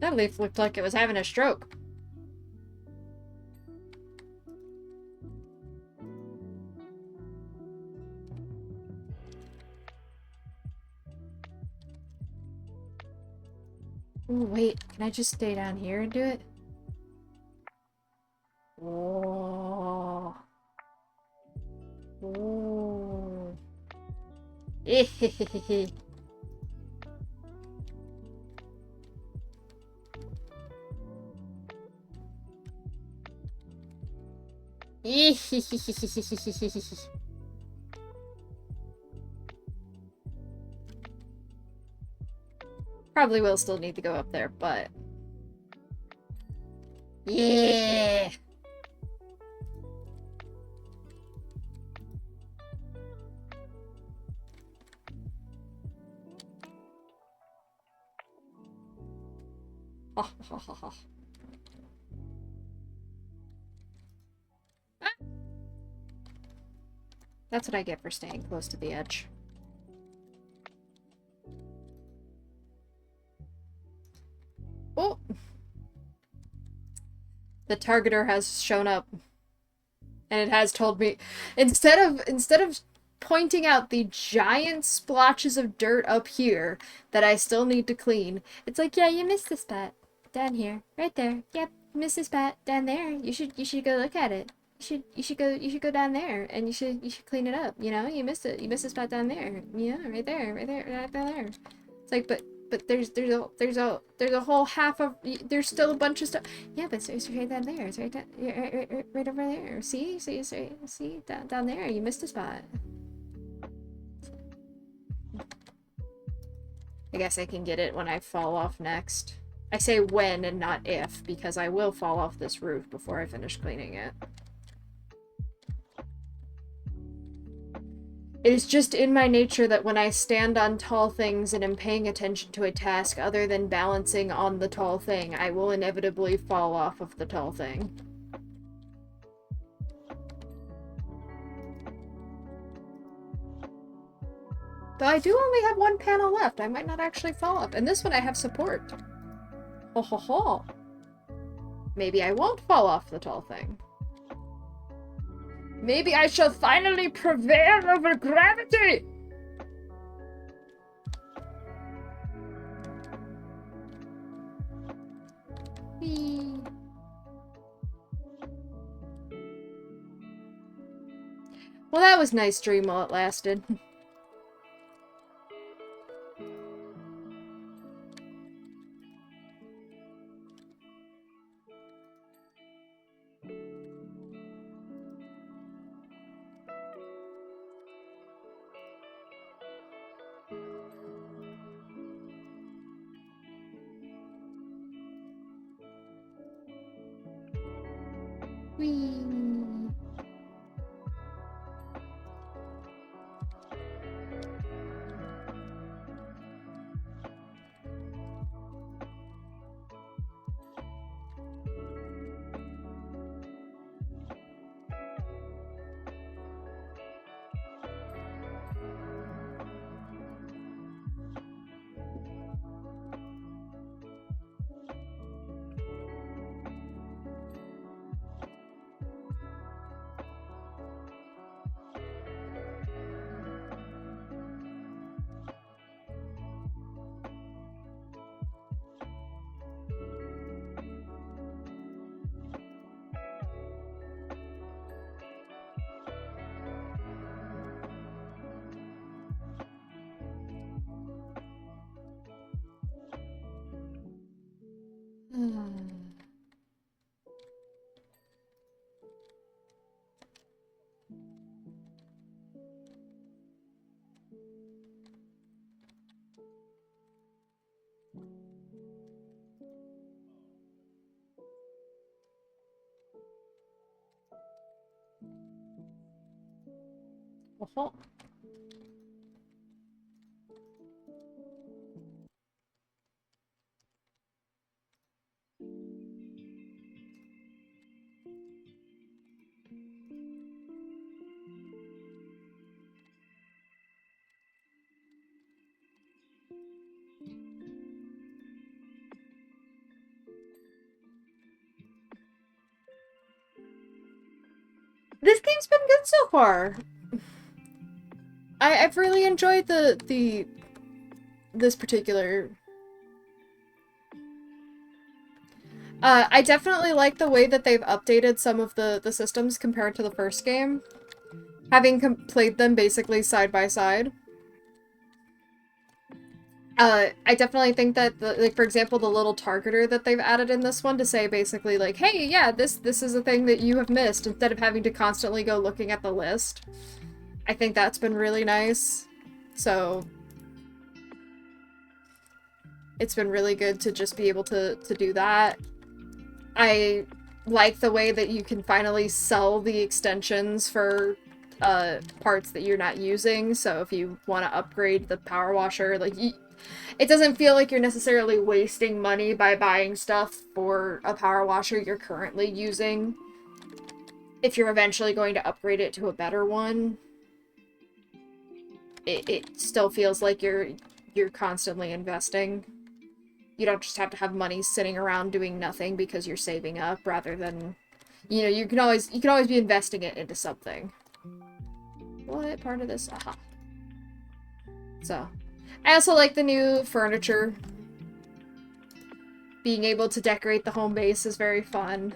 That leaf looked like it was having a stroke. Ooh, wait, can I just stay down here and do it? Whoa. Ooh. Probably will still need to go up there, but... Yeah! That's what I get for staying close to the edge. Oh! The targeter has shown up. And it has told me, instead of pointing out the giant splotches of dirt up here that I still need to clean, it's like, yeah, you missed the spot. Down here. Right there. Yep, you missed the spot. Down there. You should go look at it. You should go down there and you should clean it up, you know? You missed it. You missed the spot down there. Yeah, right there, right down there. It's like, but there's a whole half of, there's still a bunch of stuff. Yeah, but it's right down there. It's right down, right over there. See, down there. You missed a spot. I guess I can get it when I fall off next. I say when and not if, because I will fall off this roof before I finish cleaning it. It is just in my nature that when I stand on tall things and am paying attention to a task other than balancing on the tall thing, I will inevitably fall off of the tall thing. Though I do only have one panel left, I might not actually fall off. And this one I have support. Ho ho ho. Maybe I won't fall off the tall thing. Maybe I shall finally prevail over gravity! Whee. Well, that was nice dream while it lasted. Whee. Oh. This game's been good so far. I've really enjoyed this particular. I definitely like the way that they've updated some of the systems compared to the first game, having played them basically side by side. I definitely think that, like, for example, the little targeter that they've added in this one to say basically, like, hey, yeah, this is a thing that you have missed, instead of having to constantly go looking at the list. I think that's been really nice. So, it's been really good to just be able to do that. I like the way that you can finally sell the extensions for parts that you're not using, so if you want to upgrade the power washer, like, it doesn't feel like you're necessarily wasting money by buying stuff for a power washer you're currently using. If you're eventually going to upgrade it to a better one, it still feels like you're constantly investing. You don't just have to have money sitting around doing nothing because you're saving up, rather than, you know, you can always be investing it into something. What part of this? Aha. So, I also like the new furniture. Being able to decorate the home base is very fun.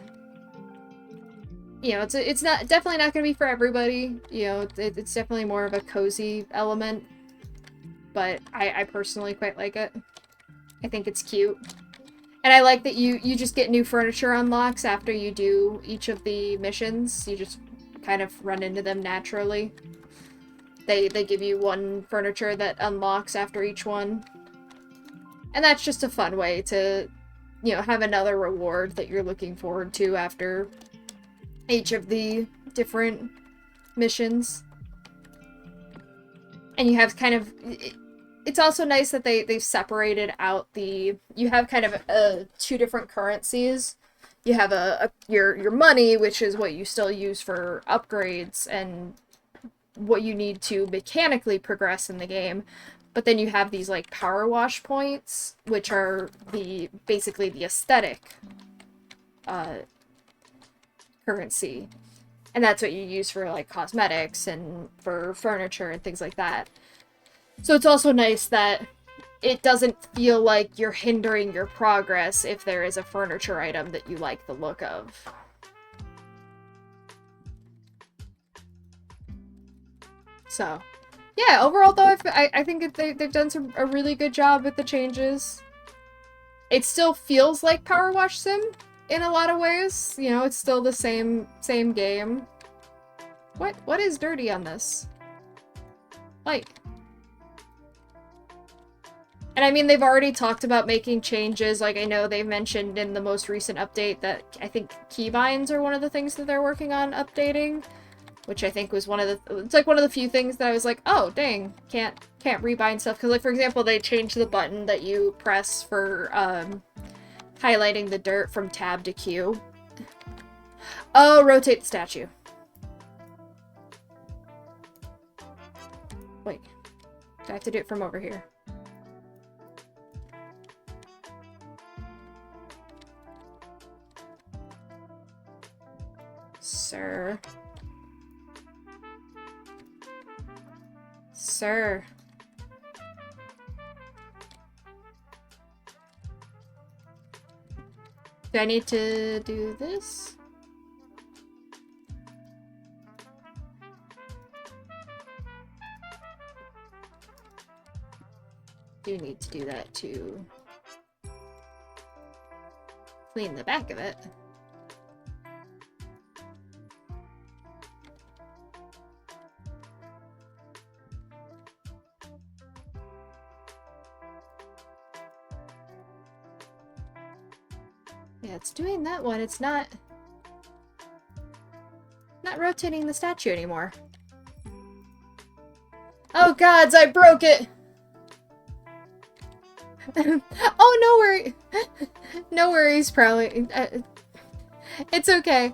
You know, it's not definitely not going to be for everybody. You know, it's definitely more of a cozy element, but I personally quite like it. I think it's cute. And I like that you just get new furniture unlocks after you do each of the missions. You just kind of run into them naturally. They give you one furniture that unlocks after each one. And that's just a fun way to, you know, have another reward that you're looking forward to after each of the different missions. And you have kind of... It's also nice that they've separated out the... You have kind of two different currencies. You have your money, which is what you still use for upgrades and what you need to mechanically progress in the game. But then you have these, like, power wash points, which are basically the aesthetic currency. And that's what you use for, like, cosmetics and for furniture and things like that. So it's also nice that it doesn't feel like you're hindering your progress if there is a furniture item that you like the look of. So, yeah, overall though, I think they've done a really good job with the changes. It still feels like Powerwash Sim in a lot of ways. You know, it's still the same game. What is dirty on this? Like... And I mean, they've already talked about making changes. Like, I know they've mentioned in the most recent update that I think keybinds are one of the things that they're working on updating, which I think was it's like one of the few things that I was like, oh, dang, can't rebind stuff. Because, like, for example, they changed the button that you press for highlighting the dirt from tab to Q. Oh, rotate the statue. Wait, do I have to do it from over here? Sir. Sir. Do I need to do this? Do need to do that to clean the back of it. Yeah, it's doing that one. It's not rotating the statue anymore. Oh gods, I broke it! Oh, no worry. No worries, probably. It's okay.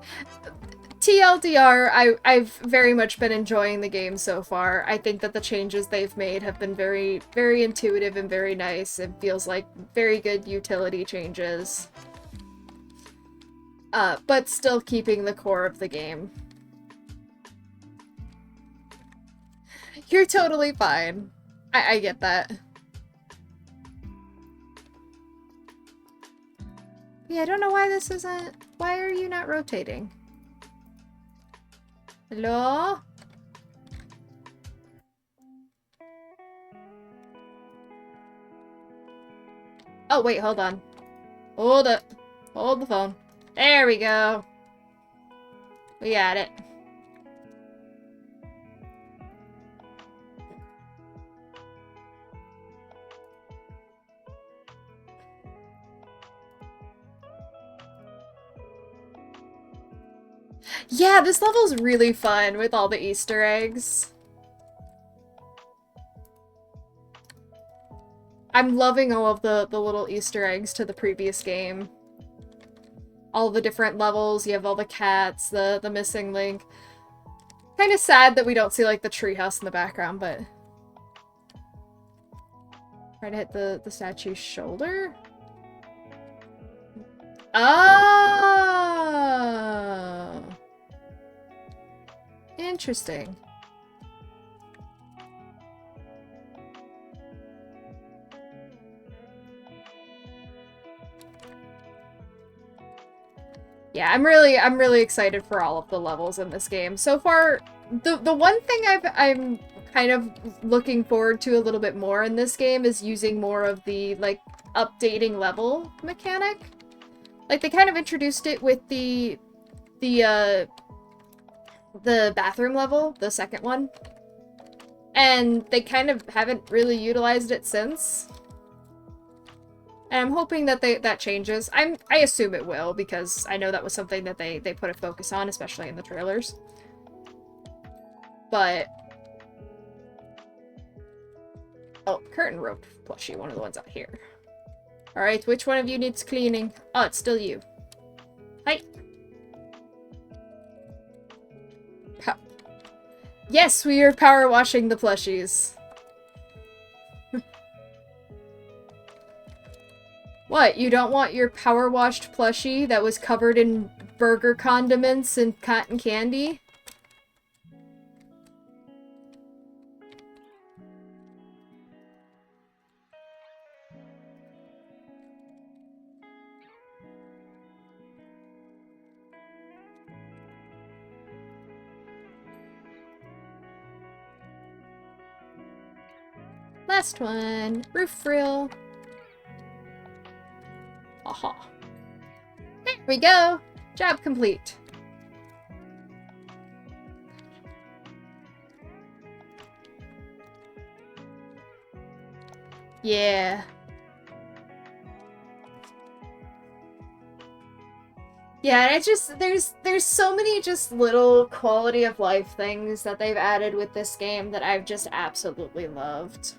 TLDR, I've very much been enjoying the game so far. I think that the changes they've made have been very, very intuitive and very nice. It feels like very good utility changes. But still keeping the core of the game. You're totally fine. I get that. Yeah, I don't know why this isn't... Why are you not rotating? Hello? Oh, wait, hold on. Hold it. Hold the phone. There we go. We got it. Yeah, this level's really fun with all the Easter eggs. I'm loving all of the little Easter eggs to the previous game. All the different levels, you have all the cats, the missing link. Kind of sad that we don't see, like, the treehouse in the background, but... Try to hit the statue's shoulder? Oh! Interesting. Yeah, I'm really excited for all of the levels in this game. So far, the one thing I'm kind of looking forward to a little bit more in this game is using more of the, like, updating level mechanic. Like, they kind of introduced it with the bathroom level, the second one. And they kind of haven't really utilized it since. And I'm hoping that that changes. I assume it will, because I know that was something that they put a focus on, especially in the trailers. But... Oh, curtain rope plushie, one of the ones out here. Alright, which one of you needs cleaning? Oh, it's still you. Hi! Yes, we are power washing the plushies. What, you don't want your power washed plushie that was covered in burger condiments and cotton candy? Last one. Roof frill. Aha. There we go! Job complete. Yeah. Yeah, and it's just, there's so many just little quality of life things that they've added with this game that I've just absolutely loved.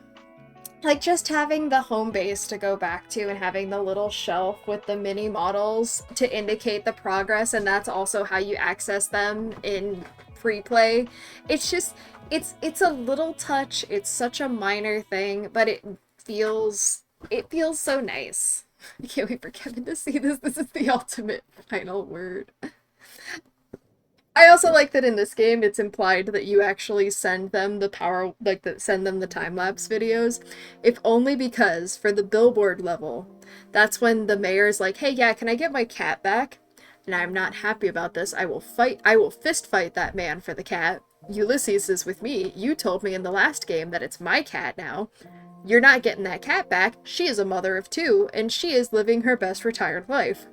Like, just having the home base to go back to and having the little shelf with the mini models to indicate the progress, and that's also how you access them in free-play. It's just, it's a little touch, it's such a minor thing, but it feels so nice. I can't wait for Kevin to see this. This is the ultimate final word. I also like that in this game it's implied that you actually send them the send them the time-lapse videos, if only because for the billboard level, that's when the mayor's like, hey, yeah, can I get my cat back? And I'm not happy about this. I will fist fight that man for the cat. Ulysses is with me. You told me in the last game that it's my cat now. You're not getting that cat back. She is a mother of 2, and she is living her best retired life.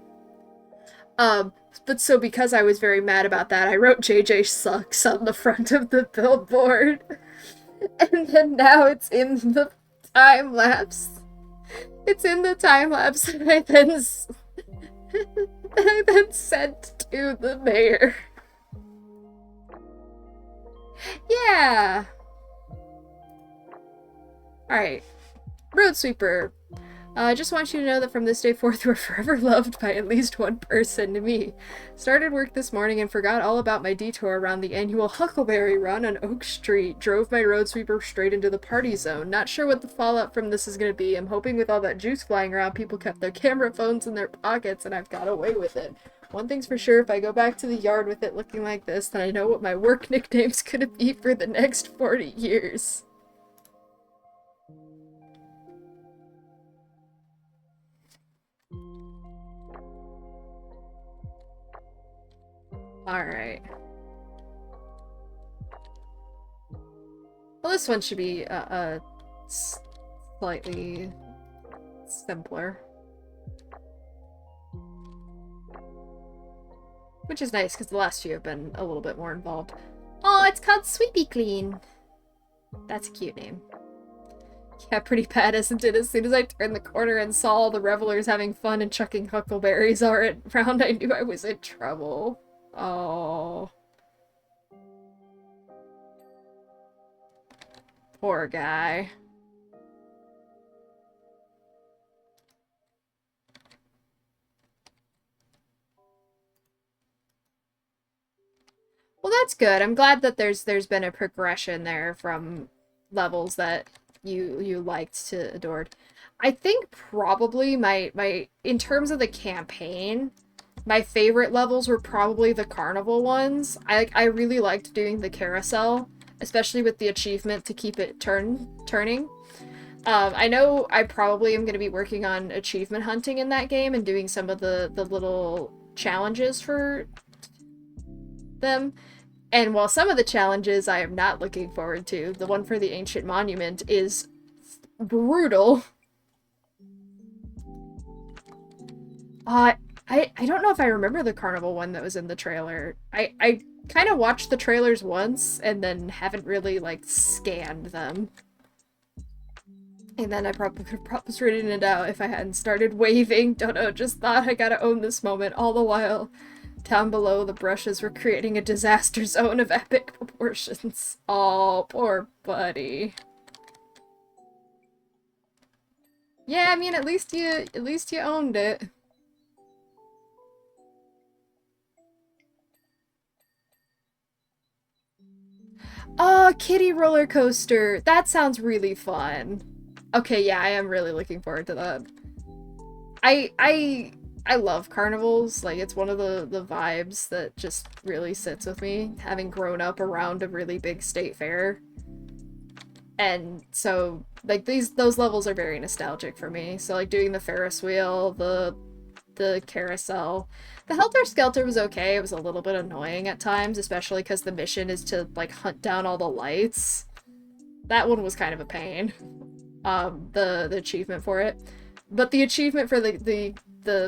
But so because I was very mad about that, I wrote JJ sucks on the front of the billboard. And then now it's in the time-lapse. It's in the time-lapse that I then sent to the mayor. Yeah! Alright. Road sweeper. I just want you to know that from this day forth, you are forever loved by at least one person, me. Started work this morning and forgot all about my detour around the annual Huckleberry Run on Oak Street. Drove my road sweeper straight into the party zone. Not sure what the fallout from this is going to be. I'm hoping with all that juice flying around, people kept their camera phones in their pockets and I've got away with it. One thing's for sure, if I go back to the yard with it looking like this, then I know what my work nickname's gonna be for the next 40 years. Alright. Well, this one should be, slightly simpler. Which is nice, because the last few have been a little bit more involved. Oh, it's called Sweepy Clean. That's a cute name. Yeah, pretty bad, isn't it? As soon as I turned the corner and saw all the revelers having fun and chucking huckleberries around, I knew I was in trouble. Oh. Poor guy. Well, that's good. I'm glad that there's been a progression there from levels that you liked to adored. I think probably my in terms of the campaign, my favorite levels were probably the carnival ones. I really liked doing the carousel, especially with the achievement to keep it turning. I know I probably am going to be working on achievement hunting in that game and doing some of the little challenges for them. And while some of the challenges I am not looking forward to, the one for the ancient monument is brutal. I don't know if I remember the carnival one that was in the trailer. I kind of watched the trailers once and then haven't really, like, scanned them. And then I probably could have just written it out if I hadn't started waving. Don't know, just thought I gotta own this moment. All the while, down below, the brushes were creating a disaster zone of epic proportions. Oh, poor buddy. Yeah, I mean, at least you owned it. Oh, kitty roller coaster. That sounds really fun. Okay, yeah, I am really looking forward to that. I love carnivals. Like, it's one of the vibes that just really sits with me, having grown up around a really big state fair. And so, like, those levels are very nostalgic for me. So, like, doing the Ferris wheel, the carousel. The Helter Skelter was okay. It was a little bit annoying at times, especially because the mission is to, like, hunt down all the lights. That one was kind of a pain. The achievement for it. But the achievement for the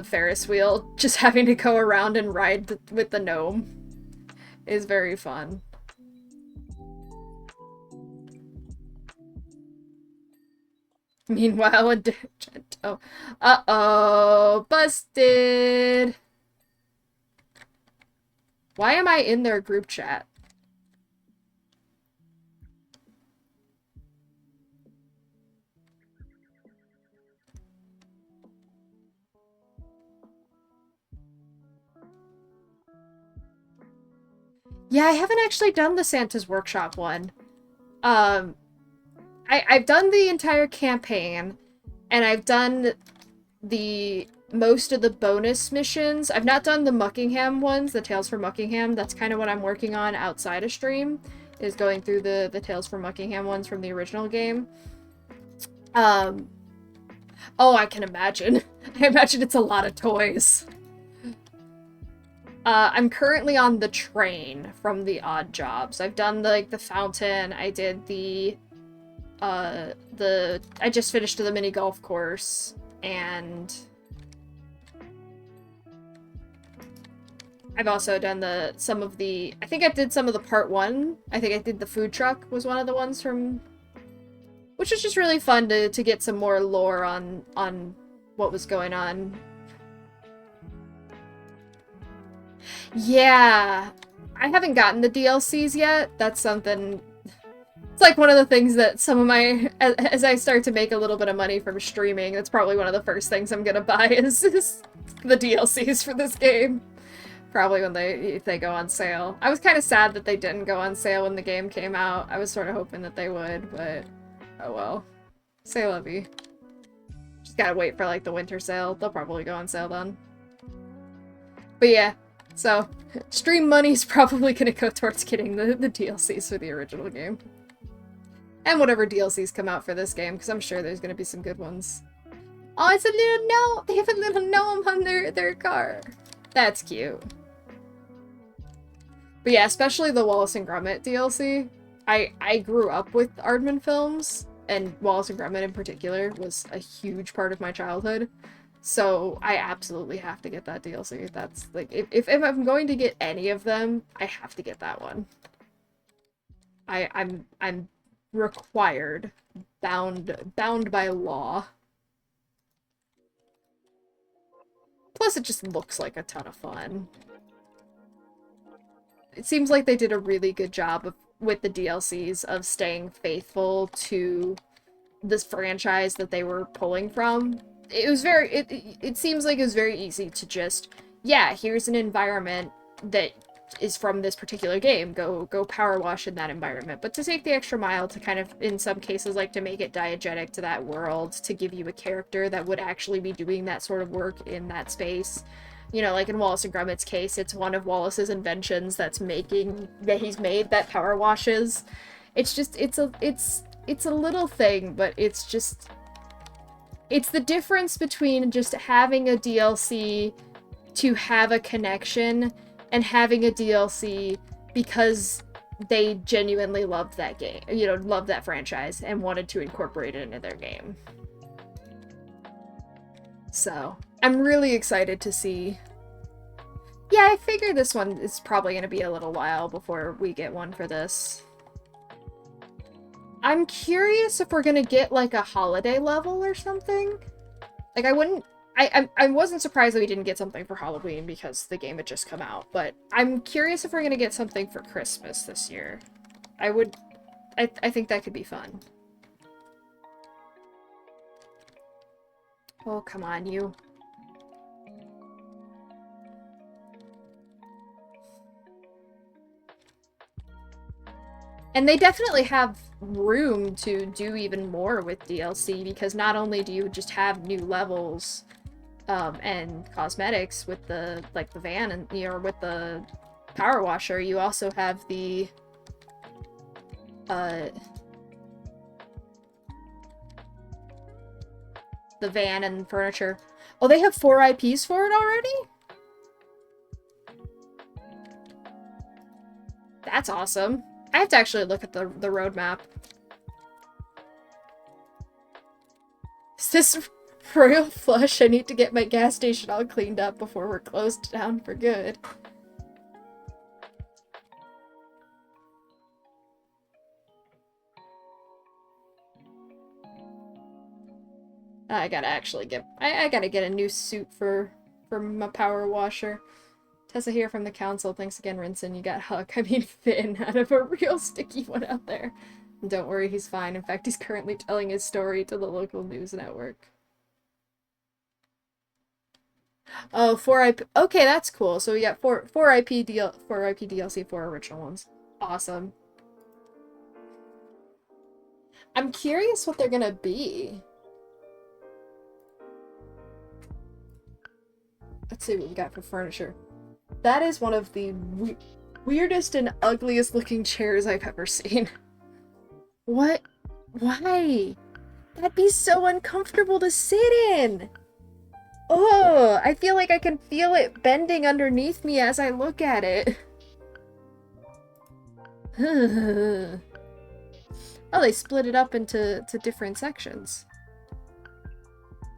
Ferris wheel, just having to go around and ride with the gnome, is very fun. Meanwhile, in Argento. Uh-oh! Busted! Why am I in their group chat? Yeah, I haven't actually done the Santa's Workshop one. I've done the entire campaign, and I've done most of the bonus missions. I've not done the Muckingham ones, the Tales from Muckingham. That's kind of what I'm working on outside of stream, is going through the Tales from Muckingham ones from the original game. Oh, I can imagine. I imagine it's a lot of toys. I'm currently on the train from the odd jobs. I've done the fountain. I did I just finished the mini golf course, and I've also done I think I did some of the part 1. I think I did the food truck was one of the ones from, which was just really fun to get some more lore on what was going on. Yeah, I haven't gotten the DLCs yet. That's something. It's like one of the things that some of my, as I start to make a little bit of money from streaming, that's probably one of the first things I'm gonna buy is the DLCs for this game. Probably when if they go on sale. I was kind of sad that they didn't go on sale when the game came out. I was sort of hoping that they would, but oh well. C'est la vie. Just gotta wait for like the winter sale. They'll probably go on sale then. But yeah, so stream money's probably gonna go towards getting the DLCs for the original game. And whatever DLCs come out for this game, because I'm sure there's gonna be some good ones. Oh, it's a little gnome! They have a little gnome on their car. That's cute. But yeah, especially the Wallace and Gromit DLC. I grew up with Aardman films, and Wallace and Gromit in particular was a huge part of my childhood. So I absolutely have to get that DLC. That's like, if I'm going to get any of them, I have to get that one. I'm required, bound by law. Plus, it just looks like a ton of fun. It seems like they did a really good job with the DLCs of staying faithful to this franchise that they were pulling from. It was very, it seems like it was very easy to just, yeah, here's an environment that is from this particular game. Go power wash in that environment. But to take the extra mile to kind of, in some cases, like to make it diegetic to that world, to give you a character that would actually be doing that sort of work in that space. You know, like in Wallace and Gromit's case, it's one of Wallace's inventions that he's made that power washes. It's just, it's a little thing, but it's just, it's the difference between just having a DLC to have a connection and having a DLC because they genuinely loved that game, you know, loved that franchise and wanted to incorporate it into their game. So, I'm really excited to see. Yeah, I figure this one is probably going to be a little while before we get one for this. I'm curious if we're going to get, like, a holiday level or something. Like, I wasn't surprised that we didn't get something for Halloween because the game had just come out, but I'm curious if we're going to get something for Christmas this year. I think that could be fun. Oh, come on, you. And they definitely have room to do even more with DLC, because not only do you just have new levels and cosmetics with the, like, the van and, you know, with the power washer, you also have the van and furniture. Oh, they have 4 IPs for it already? That's awesome. I have to actually look at the roadmap. Is this Royal Flush? I need to get my gas station all cleaned up before we're closed down for good. I gotta actually get, I gotta get a new suit for my power washer. Tessa here from the council. Thanks again, Rinson. You got Finn out of a real sticky one out there. And don't worry, he's fine. In fact, he's currently telling his story to the local news network. Oh, 4 IP. Okay, that's cool. So we got 4 IP DLC, 4 original ones. Awesome. I'm curious what they're gonna be. Let's see what we got for furniture. That is one of the weirdest and ugliest looking chairs I've ever seen. What? Why? That'd be so uncomfortable to sit in! Oh, I feel like I can feel it bending underneath me as I look at it. Oh, they split it up into different sections.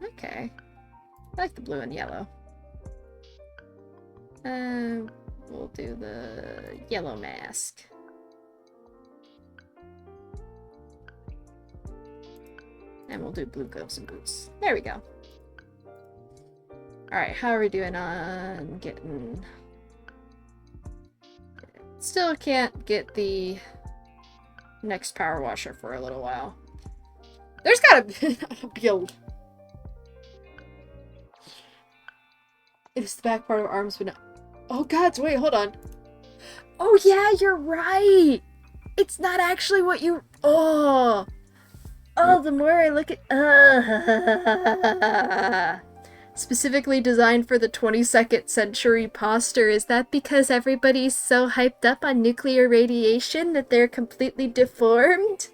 Okay. I like the blue and yellow. We'll do the yellow mask. And we'll do blue gloves and boots. There we go. Alright, how are we doing on getting... Still can't get the next power washer for a little while. There's gotta be a... It's the back part of arms, but no... Oh god, wait, hold on. Oh yeah, you're right! It's not actually what you... Oh! Oh, the more I look at... Specifically designed for the 22nd century poster. Is that because everybody's so hyped up on nuclear radiation that they're completely deformed?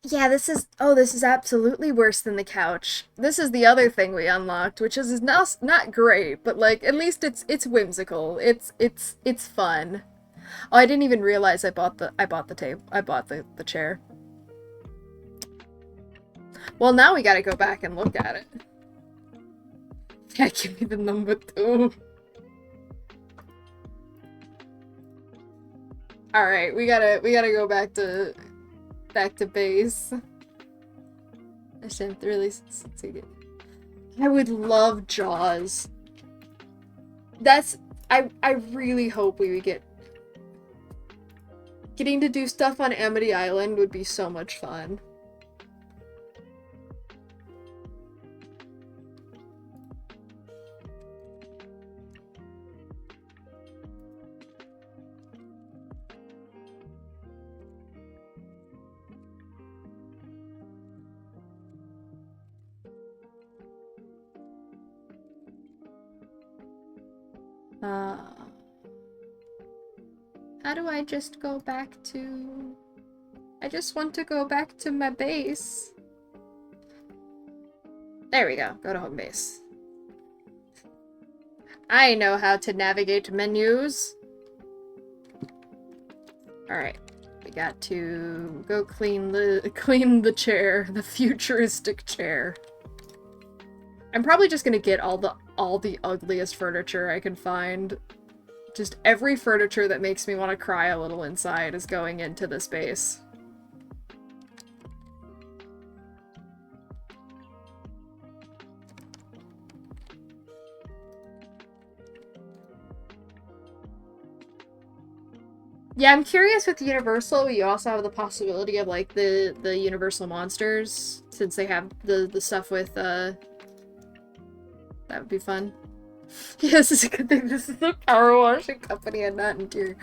Yeah, this is absolutely worse than the couch. This is the other thing we unlocked, which is not great, but like at least it's whimsical. It's fun. Oh, I didn't even realize I bought the table. I bought the chair. Well, now we gotta go back and look at it. Yeah, give me the number 2. Alright, we gotta go back to base. I shouldn't really succeed. I would love Jaws. I really hope we would getting to do stuff on Amity Island would be so much fun. How do I just go back to... I just want to go back to my base. There we go. Go to home base. I know how to navigate menus. Alright. We got to go clean the chair. The futuristic chair. I'm probably just gonna get all the ugliest furniture I can find. Just every furniture that makes me want to cry a little inside is going into this base. Yeah, I'm curious with Universal, you also have the possibility of like the Universal monsters, since they have the stuff with that would be fun. Yes, it's a good thing this is a power washing company and not interior.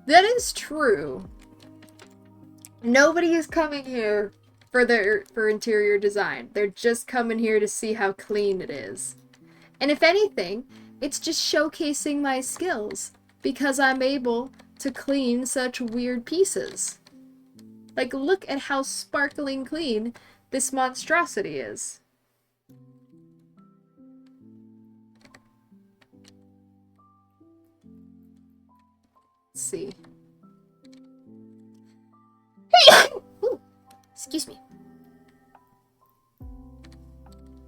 That is true. Nobody is coming here for interior design. They're just coming here to see how clean it is. And if anything, it's just showcasing my skills because I'm able to clean such weird pieces. Like, look at how sparkling clean this monstrosity is. Let's see. Ooh, excuse me.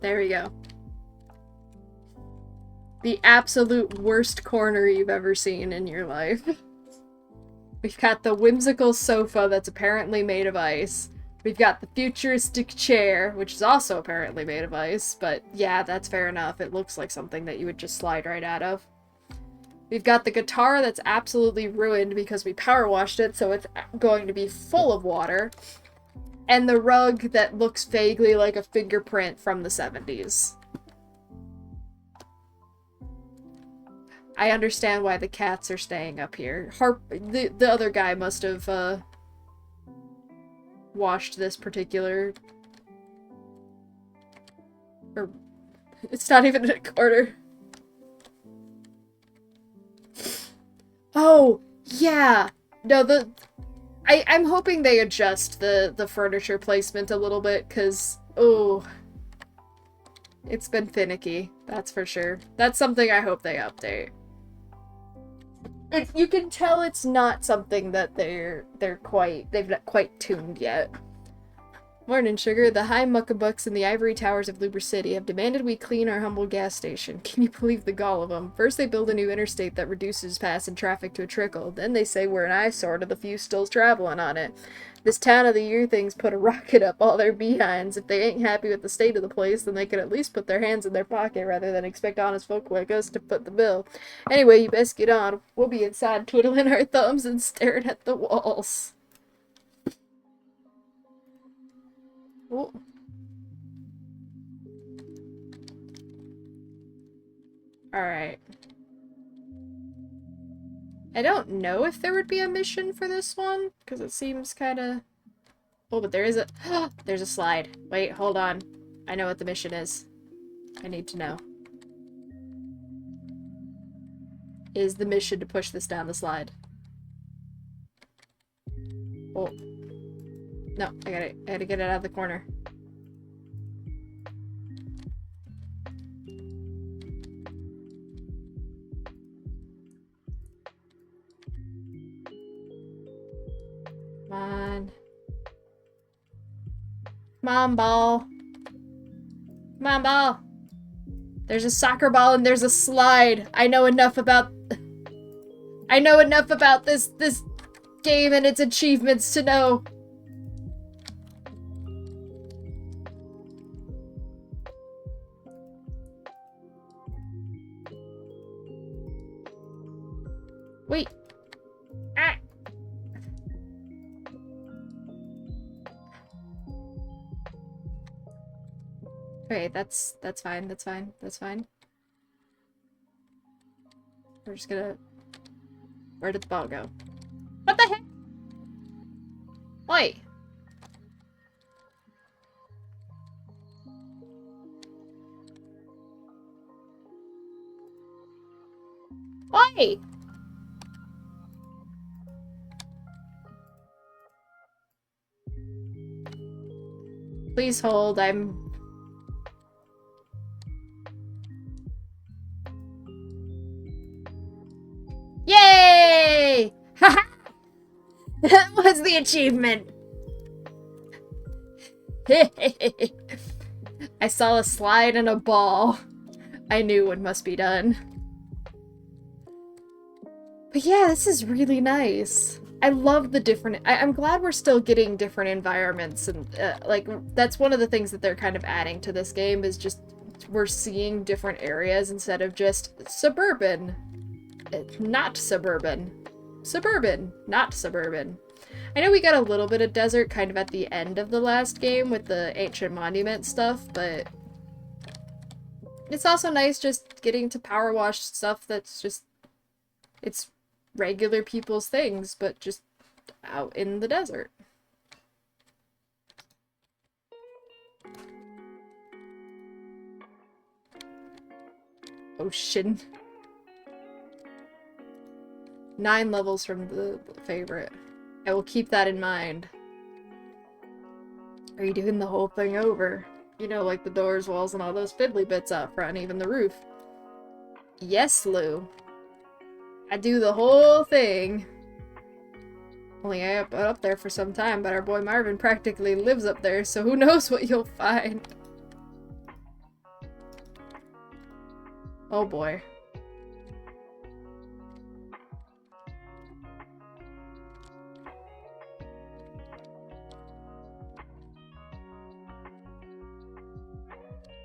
There we go. The absolute worst corner you've ever seen in your life. We've got the whimsical sofa that's apparently made of ice. We've got the futuristic chair, which is also apparently made of ice, but yeah, that's fair enough. It looks like something that you would just slide right out of. We've got the guitar that's absolutely ruined because we power washed it, so it's going to be full of water. And the rug that looks vaguely like a fingerprint from the 70s. I understand why the cats are staying up here. The other guy must have washed this particular... Or it's not even in a corner. Oh, yeah. No, I'm hoping they adjust the furniture placement a little bit, because, oh, it's been finicky, that's for sure. That's something I hope they update. You can tell it's not something that they've not quite tuned yet. Morning, sugar. The high muckabucks in the ivory towers of Luber City have demanded we clean our humble gas station. Can you believe the gall of them? First they build a new interstate that reduces passing traffic to a trickle. Then they say we're an eyesore to the few still traveling on it. This town of the year thing's put a rocket up all their behinds. If they ain't happy with the state of the place, then they can at least put their hands in their pocket rather than expect honest folk like us to foot the bill. Anyway, you best get on. We'll be inside twiddling our thumbs and staring at the walls. Ooh. Alright. I don't know if there would be a mission for this one, because it seems kind of... Oh, but there is a... there's a slide. Wait, hold on. I know what the mission is. I need to know. Is the mission to push this down the slide? Oh. No, I gotta get it out of the corner. Come on. Come on, ball. Come on, ball. There's a soccer ball and there's a slide. I know enough about this game and its achievements to know. Wait. Ah. Okay, that's fine, that's fine, that's fine. We're just gonna... Where did the ball go? What the heck? Oi! Oi! Please hold, I'm... Yay! Haha! That was the achievement! I saw a slide and a ball. I knew what must be done. But yeah, this is really nice. I love the different... I'm glad we're still getting different environments, and like, that's one of the things that they're kind of adding to this game, is just we're seeing different areas instead of just suburban. Not suburban. Suburban, not suburban. I know we got a little bit of desert kind of at the end of the last game with the ancient monument stuff, but it's also nice just getting to power wash stuff that's just... It's regular people's things, but just out in the desert. Ocean. 9 levels from the favorite. I will keep that in mind. Are you doing the whole thing over? You know, like the doors, walls, and all those fiddly bits out front, even the roof. Yes, Lou. I do the whole thing. Only I been up there for some time, but our boy Marvin practically lives up there, so who knows what you'll find. Oh boy.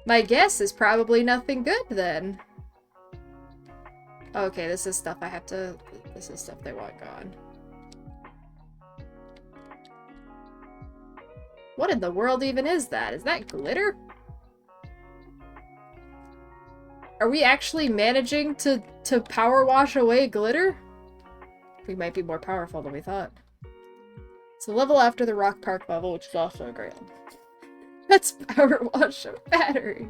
My guess is probably nothing good, then. Okay, this is stuff I have to... This is stuff they want gone. What in the world even is that? Is that glitter? Are we actually managing to power wash away glitter? We might be more powerful than we thought. It's the level after the Rock Park level, which is also a great one. Let's power wash a battery.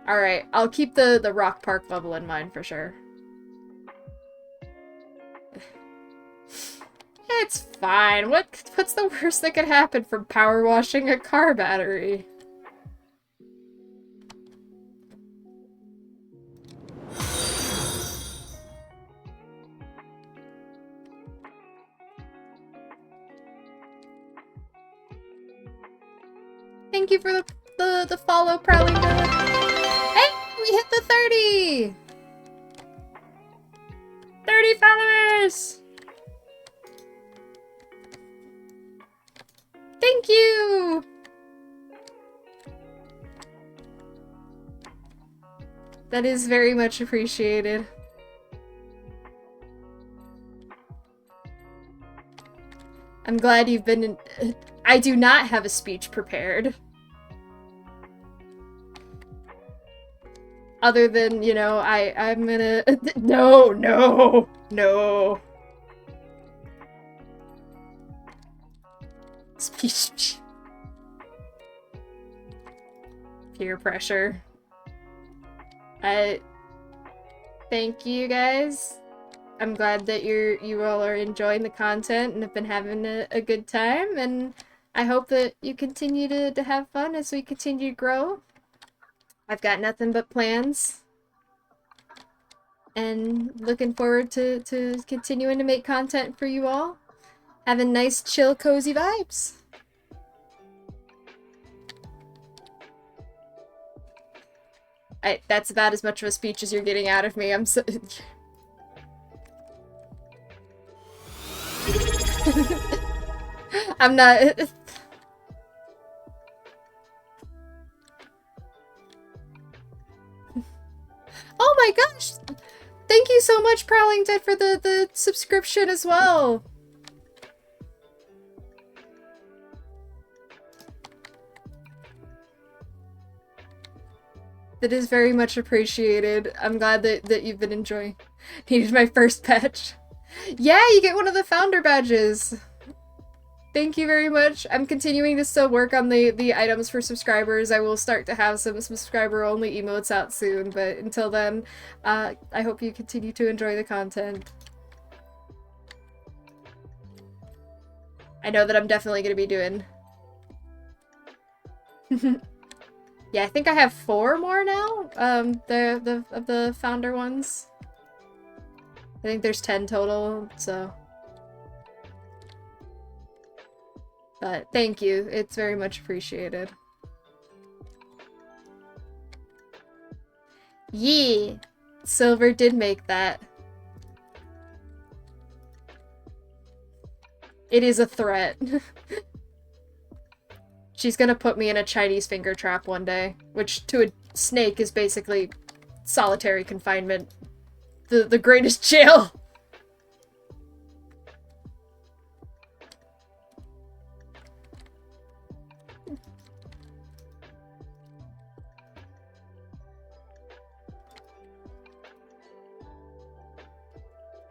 Alright, I'll keep the Rock Park level in mind for sure. It's fine. What's the worst that could happen from power washing a car battery? Thank you for the follow, Prowling Dog. Hey, we hit the 30! 30 followers! Thank you! That is very much appreciated. I'm glad you've been in... I do not have a speech prepared. Other than, you know, I'm gonna... No. Speech. Peer pressure. Thank you guys. I'm glad that you all are enjoying the content and have been having a good time, and I hope that you continue to have fun as we continue to grow. I've got nothing but plans, and looking forward to continuing to make content for you all. Having nice, chill, cozy vibes. That's about as much of a speech as you're getting out of me. I'm so... I'm not... Oh my gosh! Thank you so much, Prowling Dead, for the subscription as well! That is very much appreciated. I'm glad that you've been enjoying. Needed my first patch. Yeah, you get one of the founder badges! Thank you very much. I'm continuing to still work on the items for subscribers. I will start to have some subscriber-only emotes out soon, but until then, I hope you continue to enjoy the content. I know that I'm definitely going to be doing... Yeah, I think I have 4 more now, of the founder ones. I think there's 10 total, so... But thank you, it's very much appreciated. Yee! Silver did make that. It is a threat. She's gonna put me in a Chinese finger trap one day, which to a snake is basically solitary confinement. The greatest jail!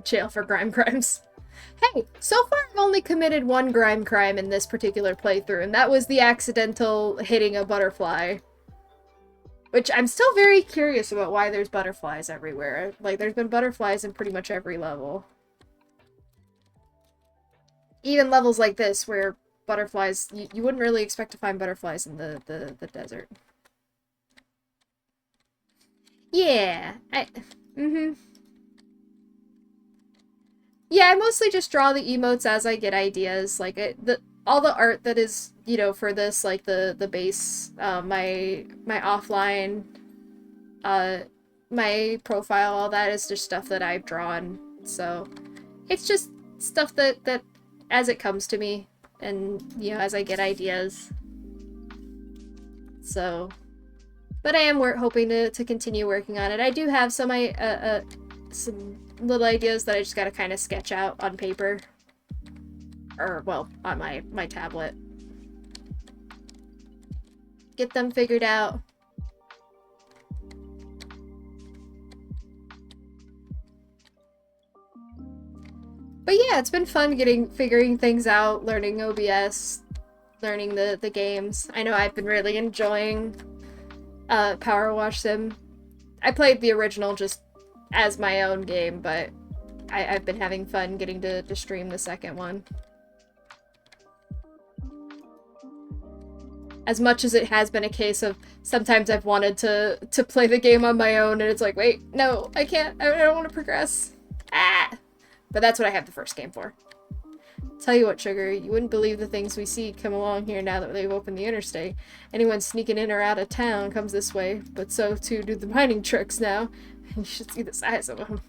Jail for grime crimes. Hey, so far I've only committed 1 grime crime in this particular playthrough, and that was the accidental hitting a butterfly. Which I'm still very curious about why there's butterflies everywhere. Like, there's been butterflies in pretty much every level. Even levels like this, where butterflies... You wouldn't really expect to find butterflies in the desert. Yeah, Yeah, I mostly just draw the emotes as I get ideas. Like, all the art that is, you know, for this, like, the base, my offline, my profile, all that is just stuff that I've drawn. So, it's just stuff that as it comes to me, and, you know, as I get ideas. So, but I am hoping to continue working on it. I do have some little ideas that I just gotta kind of sketch out on paper. Or, well, on my tablet. Get them figured out. But yeah, it's been fun figuring things out, learning OBS, learning the games. I know I've been really enjoying Powerwash Sim. I played the original just as my own game, but I've been having fun getting to stream the second one. As much as it has been a case of sometimes I've wanted to play the game on my own, and it's like, wait, no, I can't, I don't want to progress. Ah! But that's what I have the first game for. Tell you what, Sugar, you wouldn't believe the things we see come along here now that they've opened the interstate. Anyone sneaking in or out of town comes this way, but so too do the mining trucks now. You should see the size of them.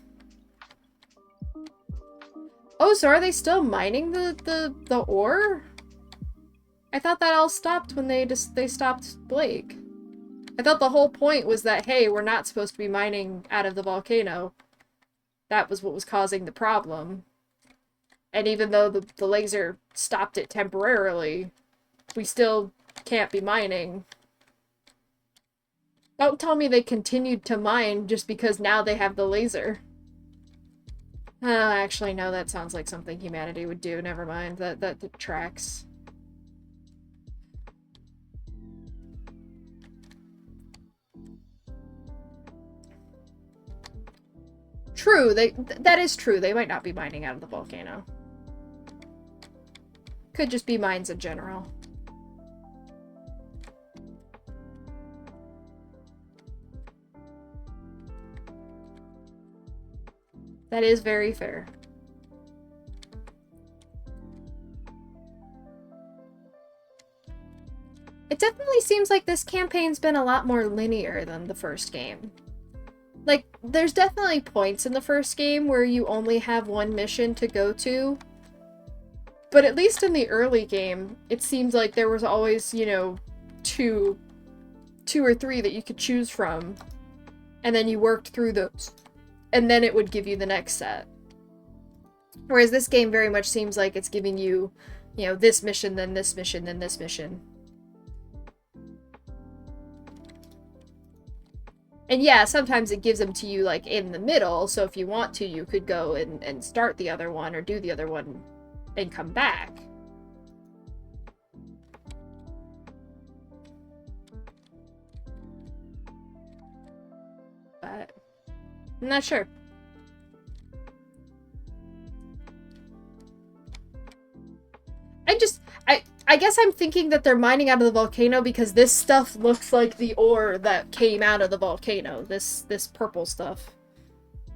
Oh, so are they still mining the ore? I thought that all stopped when they stopped Blake. I thought the whole point was that, hey, we're not supposed to be mining out of the volcano. That was what was causing the problem. And even though the laser stopped it temporarily, we still can't be mining. Don't tell me they continued to mine just because now they have the laser. Actually, no, that sounds like something humanity would do. Never mind. That tracks. True, that is true. They might not be mining out of the volcano. Could just be mines in general. That is very fair. It definitely seems like this campaign's been a lot more linear than the first game. Like, there's definitely points in the first game where you only have one mission to go to, but at least in the early game, it seems like there was always, you know, two or three that you could choose from, and then you worked through those, and then it would give you the next set. Whereas this game very much seems like it's giving you, you know, this mission, then this mission, then this mission. And yeah, sometimes it gives them to you, like, in the middle, so if you want to, you could go and start the other one, or do the other one, and come back. But I'm not sure. I guess I'm thinking that they're mining out of the volcano because this stuff looks like the ore that came out of the volcano. This purple stuff.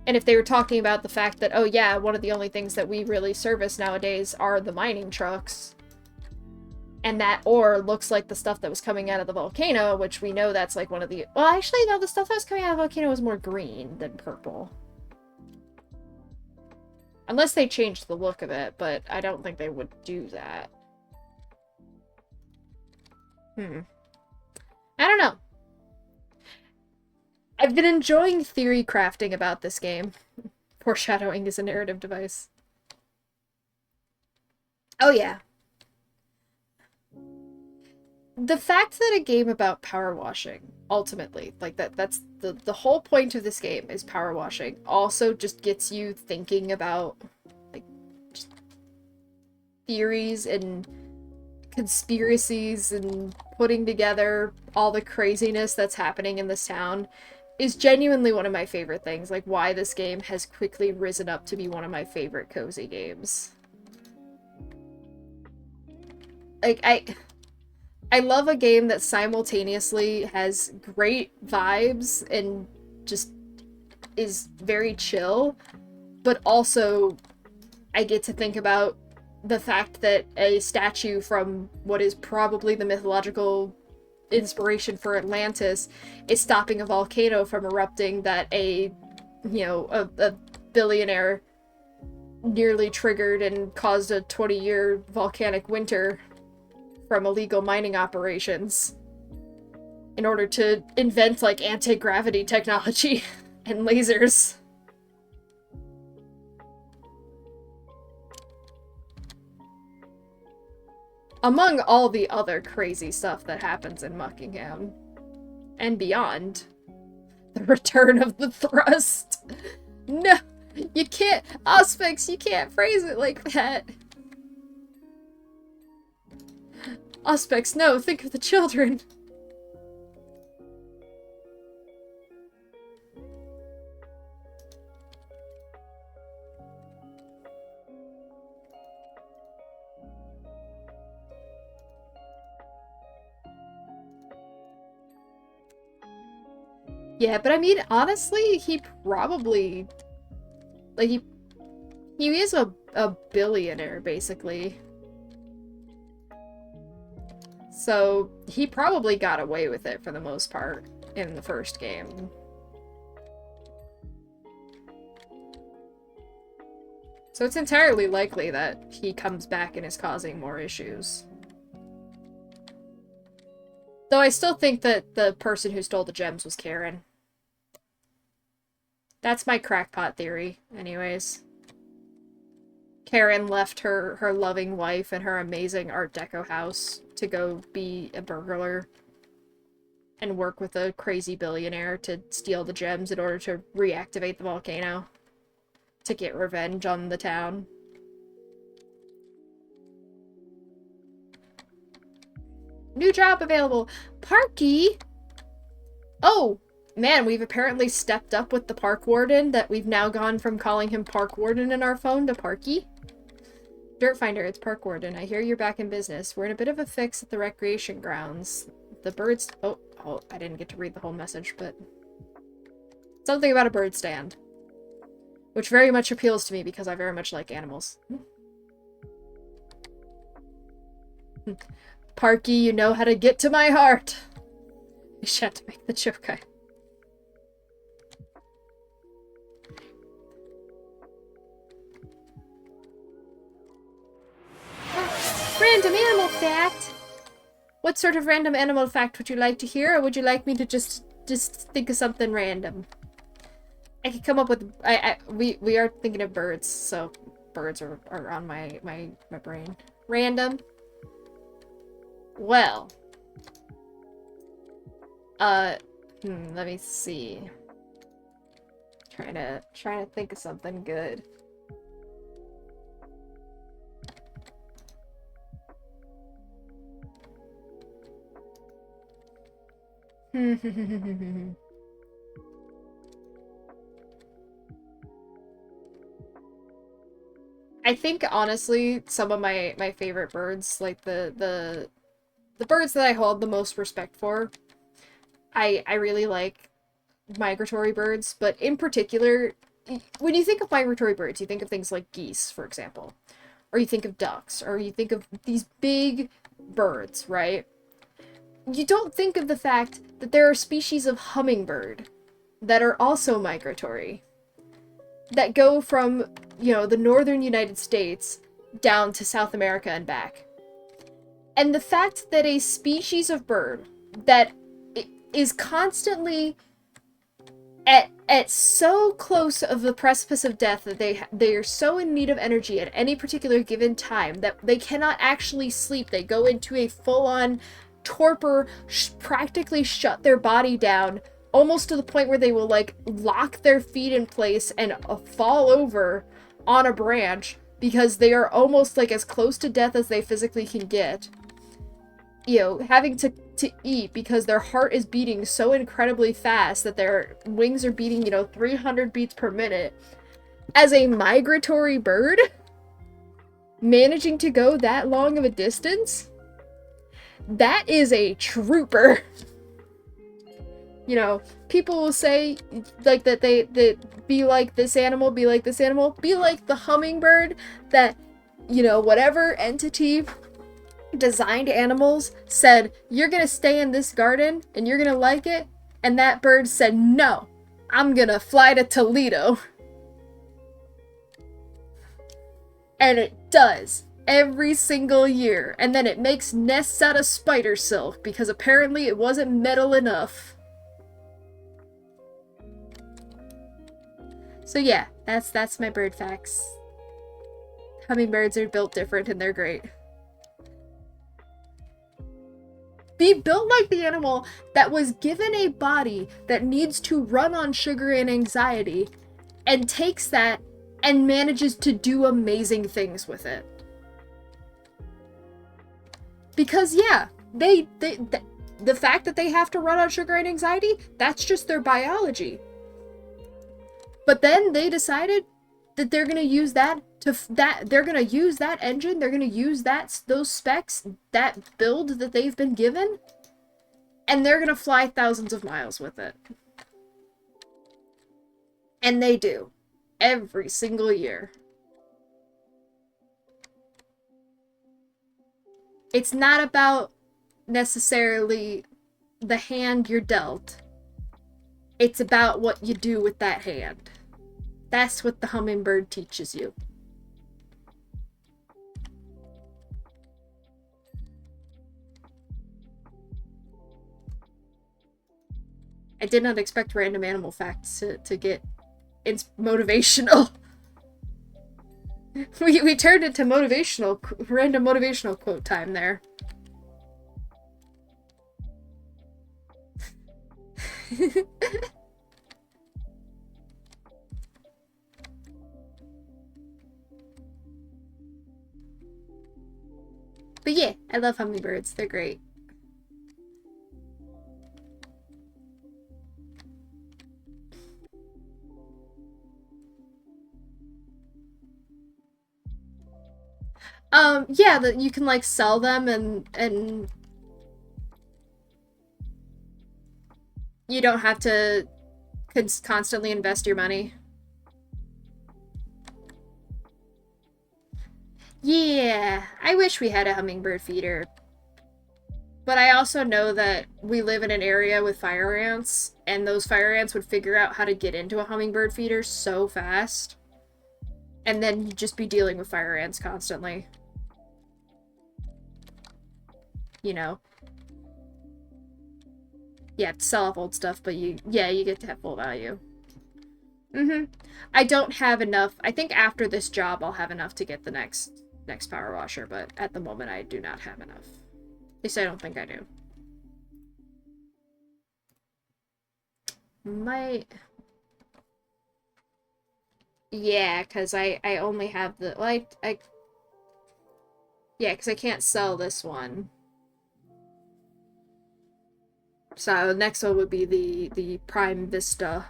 And if they were talking about the fact that, oh yeah, one of the only things that we really service nowadays are the mining trucks, and that ore looks like the stuff that was coming out of the volcano, which we know that's like one of the... Well, actually, no, the stuff that was coming out of the volcano was more green than purple. Unless they changed the look of it, but I don't think they would do that. I don't know. I've been enjoying theory crafting about this game. Foreshadowing is a narrative device. Oh yeah. The fact that a game about power washing, ultimately, like that's the whole point of this game is power washing, also just gets you thinking about, like, just theories and conspiracies and putting together all the craziness that's happening in this town is genuinely one of my favorite things. Like, why this game has quickly risen up to be one of my favorite cozy games. Like, I love a game that simultaneously has great vibes and just is very chill, but also I get to think about the fact that a statue from what is probably the mythological inspiration for Atlantis is stopping a volcano from erupting that a billionaire nearly triggered and caused a 20-year volcanic winter from illegal mining operations in order to invent, like, anti-gravity technology and lasers. Among all the other crazy stuff that happens in Muckingham. And beyond. The return of the thrust. No! You can't- Auspex, you can't phrase it like that! Auspex, no, think of the children! Yeah, but I mean, honestly, he probably... Like, he is a billionaire, basically. So, he probably got away with it for the most part in the first game. So it's entirely likely that he comes back and is causing more issues. Though I still think that the person who stole the gems was Karen. That's my crackpot theory, anyways. Karen left her loving wife and her amazing Art Deco house to go be a burglar and work with a crazy billionaire to steal the gems in order to reactivate the volcano to get revenge on the town. New job available. Parky! Oh! man, we've apparently stepped up with the park warden, that we've now gone from calling him park warden in our phone to Parky. Dirt Finder, it's park warden. I hear you're back in business. We're in a bit of a fix at the recreation grounds. The birds... Oh, I didn't get to read the whole message, but... Something about a bird stand. Which very much appeals to me because I very much like animals. Parky, you know how to get to my heart. I should have to make the joke. Random animal fact! What sort of random animal fact would you like to hear, or would you like me to just think of something random? I could come up with... we are thinking of birds, so birds are on my brain. Random? Well... let me see. Trying to think of something good. I think honestly some of my favorite birds, like the birds that I hold the most respect for, I really like migratory birds, but in particular, when you think of migratory birds, you think of things like geese, for example, or you think of ducks, or you think of these big birds, right? You don't think of the fact that there are species of hummingbird that are also migratory, that go from, you know, the northern United States down to South America and back. And the fact that a species of bird that is constantly at so close of the precipice of death that they are so in need of energy at any particular given time that they cannot actually sleep. They go into a full-on torpor, practically shut their body down, almost to the point where they will, like, lock their feet in place and fall over on a branch because they are almost, like, as close to death as they physically can get. You know, having to eat because their heart is beating so incredibly fast that their wings are beating, you know, 300 beats per minute. As a migratory bird, managing to go that long of a distance, that is a trooper. You know, people will say, like, that be like this animal, be like this animal, be like the hummingbird that, you know, whatever entity designed animals said, you're gonna stay in this garden and you're gonna like it, and that bird said, no, I'm gonna fly to Toledo. And it does. Every single year. And then it makes nests out of spider silk because apparently it wasn't metal enough. So yeah, that's my bird facts. Hummingbirds are built different and they're great. Be built like the animal that was given a body that needs to run on sugar and anxiety and takes that and manages to do amazing things with it. Because yeah, the fact that they have to run on sugar and anxiety, that's just their biology. But then they decided that they're gonna use that they're gonna use that engine, they're gonna use those specs, that build that they've been given, and they're gonna fly thousands of miles with it. And they do. Every single year. It's not about necessarily the hand you're dealt. It's about what you do with that hand. That's what the hummingbird teaches you. I did not expect random animal facts to get motivational. We turned into random motivational quote time there. But yeah, I love hummingbirds. They're great. Yeah, that you can like sell them and you don't have to constantly invest your money. Yeah, I wish we had a hummingbird feeder. But I also know that we live in an area with fire ants, and those fire ants would figure out how to get into a hummingbird feeder so fast. And then you'd just be dealing with fire ants constantly. You know. You have to sell off old stuff, but you get to have full value. Mm-hmm. I don't have enough. I think after this job I'll have enough to get the next power washer, but at the moment I do not have enough. At least I don't think I do. Might. Yeah, because I only have the like yeah, because I can't sell this one. So the next one would be the Prime Vista.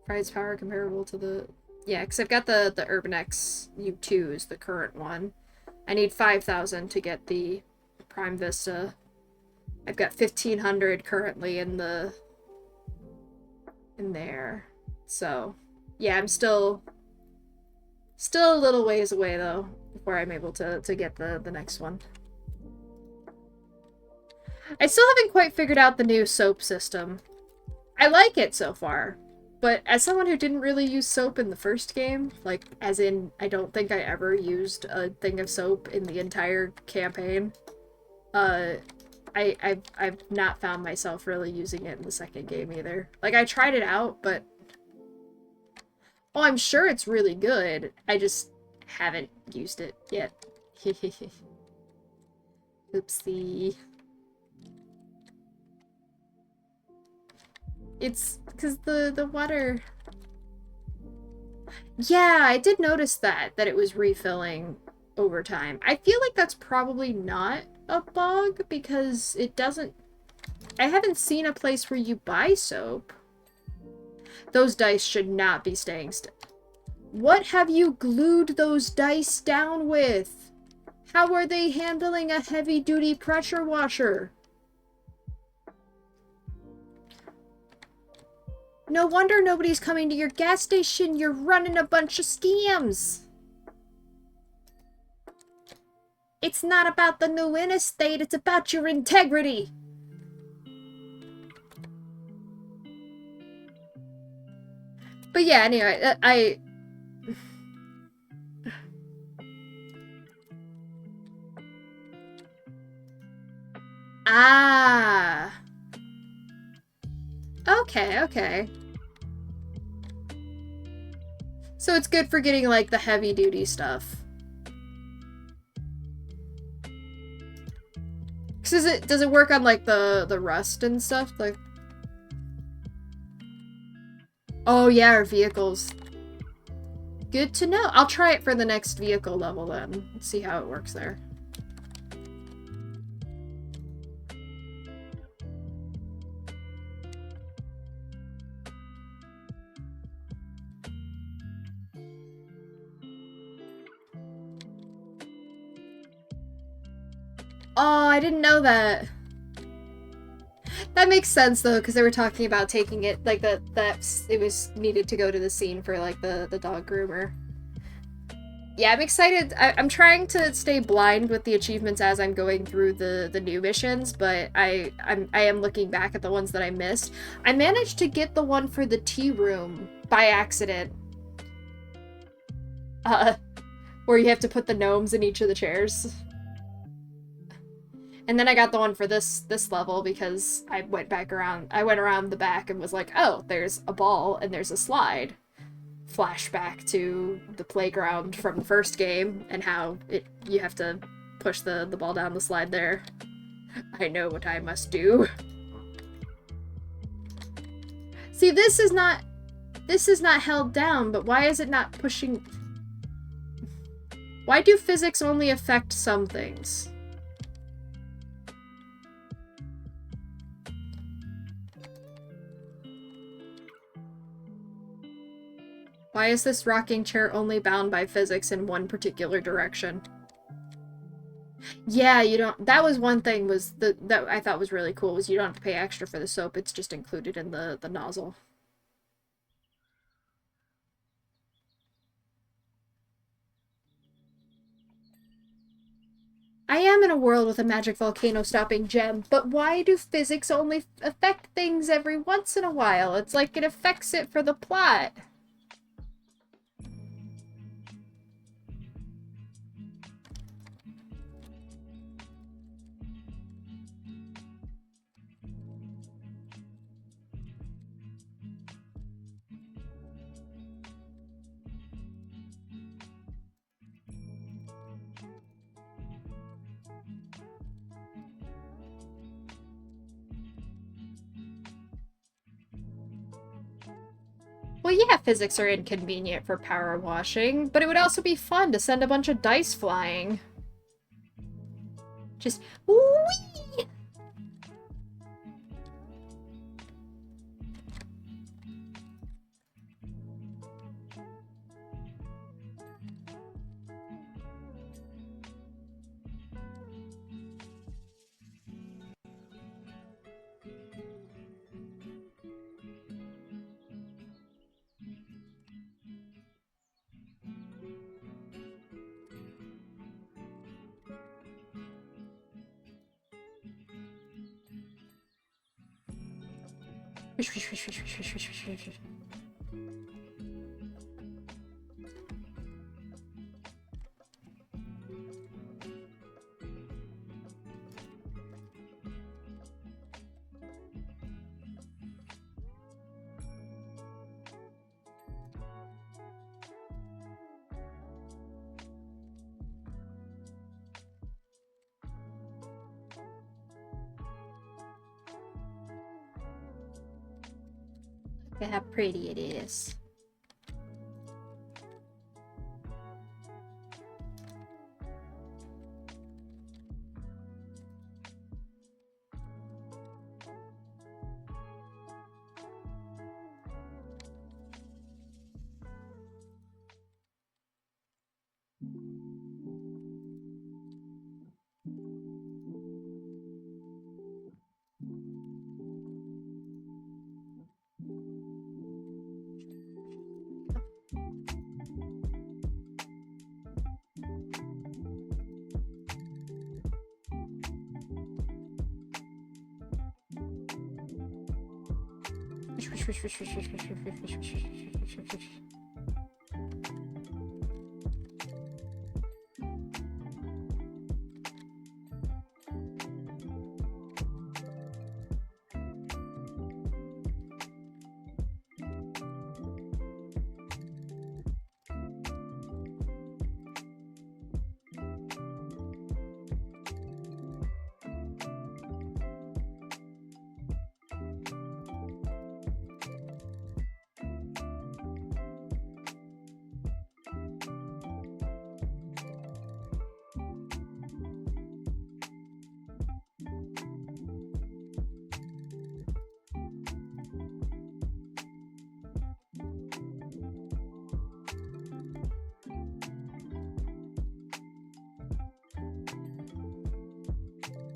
Price power comparable to the yeah, because I've got the Urban X U2 is the current one. I need 5,000 to get the Prime Vista. I've got 1,500 currently in there. So yeah, I'm still a little ways away though before I'm able to get the next one. I still haven't quite figured out the new soap system. I like it so far, but as someone who didn't really use soap in the first game, like, as in, I don't think I ever used a thing of soap in the entire campaign, I've not found myself really using it in the second game either. Like, I tried it out, but... Oh, I'm sure it's really good. I just haven't used it yet. Oopsie. It's because the water... Yeah, I did notice that it was refilling over time. I feel like that's probably not a bug because it doesn't... I haven't seen a place where you buy soap. Those dice should not be staying still. What have you glued those dice down with? How are they handling a heavy-duty pressure washer? No wonder nobody's coming to your gas station. You're running a bunch of scams. It's not about the new interstate, it's about your integrity. But yeah, anyway, Ah. Okay, okay. So it's good for getting, like, the heavy-duty stuff. Does it work on, like, the rust and stuff? Like... Oh, yeah, our vehicles. Good to know. I'll try it for the next vehicle level, then. Let's see how it works there. Oh, I didn't know that. That makes sense though, because they were talking about taking it like that it was needed to go to the scene for like the dog groomer. Yeah, I'm excited. I'm trying to stay blind with the achievements as I'm going through the new missions, but I am looking back at the ones that I missed. I managed to get the one for the tea room by accident. Where you have to put the gnomes in each of the chairs. And then I got the one for this level because I went around the back and was like, oh, there's a ball and there's a slide. Flashback to the playground from the first game and how you have to push the ball down the slide there. I know what I must do. See, this is not held down, but why is it not pushing? Why do physics only affect some things? Why is this rocking chair only bound by physics in one particular direction? Yeah, you don't. That was one thing was that I thought was really cool was you don't have to pay extra for the soap. It's just included in the nozzle. I am in a world with a magic volcano stopping gem, but why do physics only affect things every once in a while? It's like it affects it for the plot. Well, yeah, physics are inconvenient for power washing, but it would also be fun to send a bunch of dice flying. Just whee! Look at how pretty it is.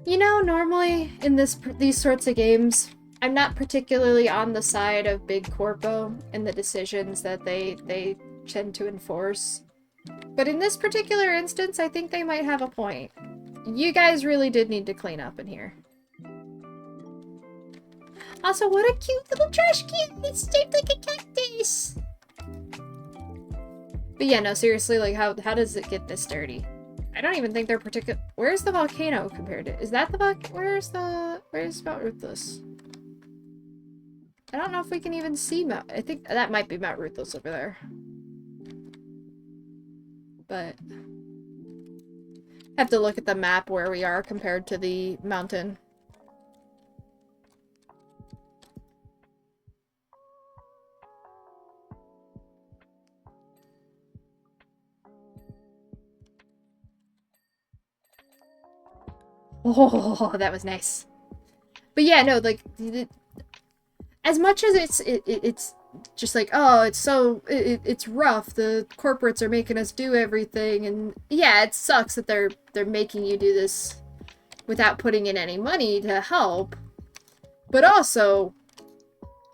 You know, normally in these sorts of games, I'm not particularly on the side of Big Corpo and the decisions that they tend to enforce. But in this particular instance, I think they might have a point. You guys really did need to clean up in here. Also, what a cute little trash can! It's shaped like a cactus! But yeah, no, seriously, like, how does it get this dirty? I don't even think they're particular. Where's the volcano compared to? Is that the where's Mount Ruthless? I don't know if we can even see Mount. I think that might be Mount Ruthless over there. But I have to look at the map where we are compared to the mountain. Oh, that was nice. But yeah, no, like, as much as it's just like, oh, it's so it's rough. The corporates are making us do everything, and yeah, it sucks that they're making you do this without putting in any money to help. But also,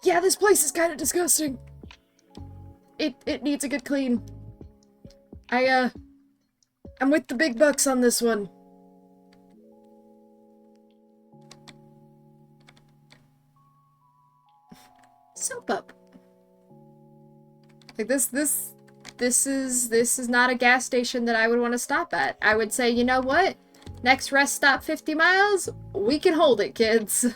yeah, this place is kind of disgusting. It needs a good clean. I'm with the big bucks on this one. Soap up. Like this is not a gas station that I would want to stop at. I would say, you know what? Next rest stop 50 miles, we can hold it, kids.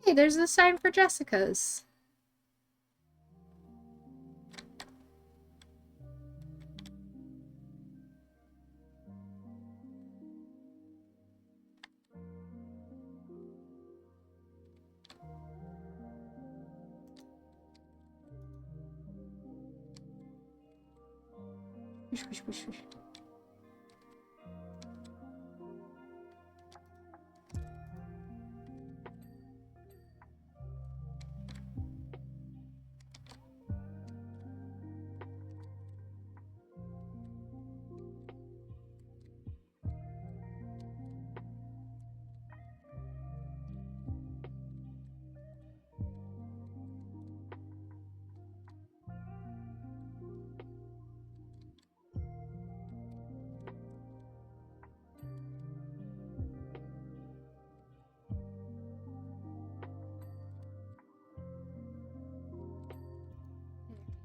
Hey, there's the sign for Jessica's.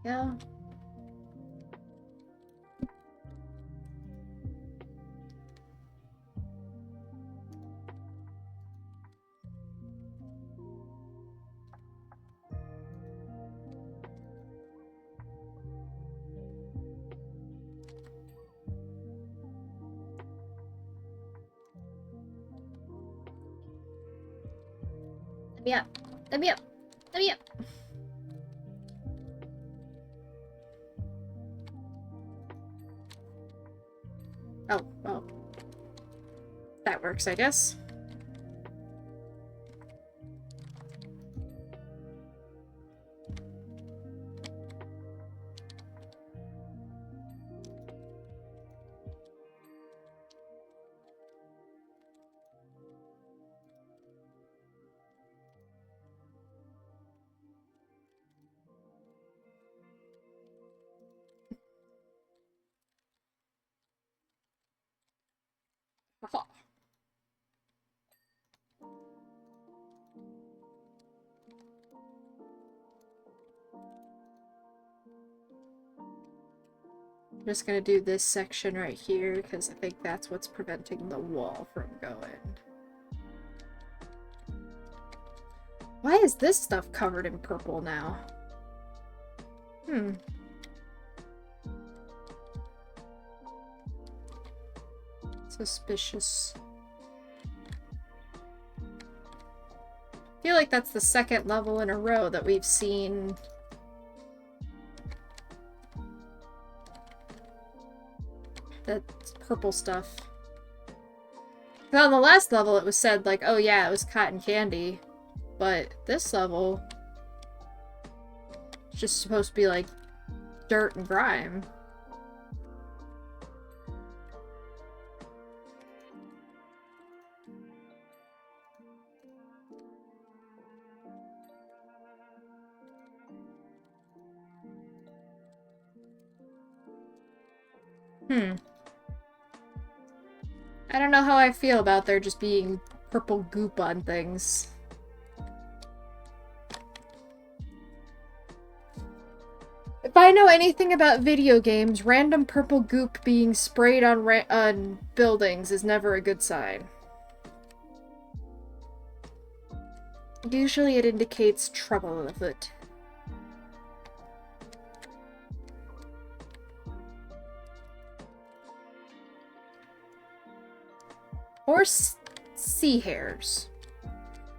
Yeah. Let me up. Let me up. Let me up. Oh, well. That works, I guess. I'm just gonna do this section right here because I think that's what's preventing the wall from going. Why is this stuff covered in purple now? Suspicious. I feel like that's the second level in a row that we've seen that purple stuff. Well, on the last level it was said like, oh yeah, it was cotton candy. But this level, it's just supposed to be like dirt and grime. I don't know how I feel about there just being purple goop on things. If I know anything about video games, random purple goop being sprayed on buildings is never a good sign. Usually it indicates trouble afoot. Or sea hares.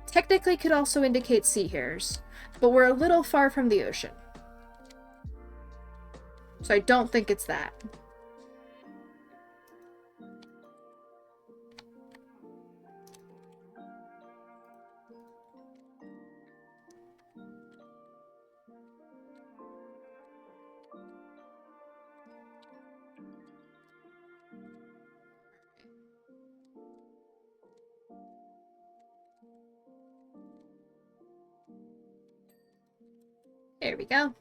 Technically could also indicate sea hares, but we're a little far from the ocean. So I don't think it's that. There we go.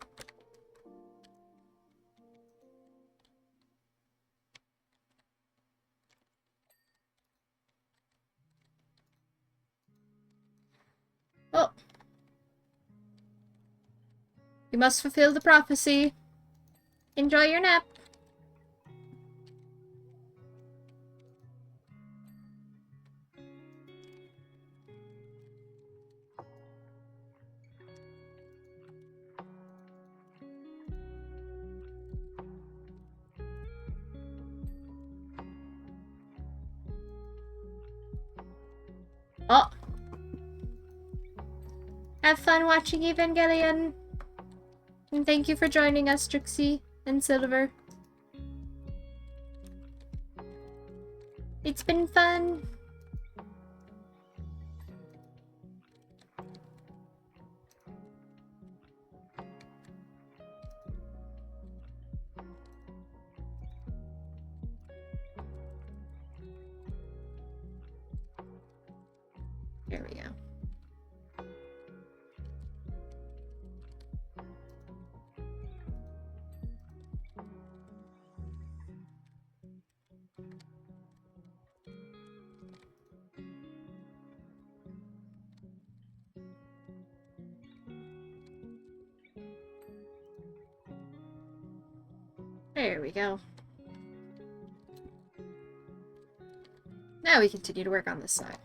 Oh. You must fulfill the prophecy. Enjoy your nap. Oh. Have fun watching Evangelion. And thank you for joining us, Trixie and Silver. It's been fun. There we go. There we go. Now we continue to work on this side.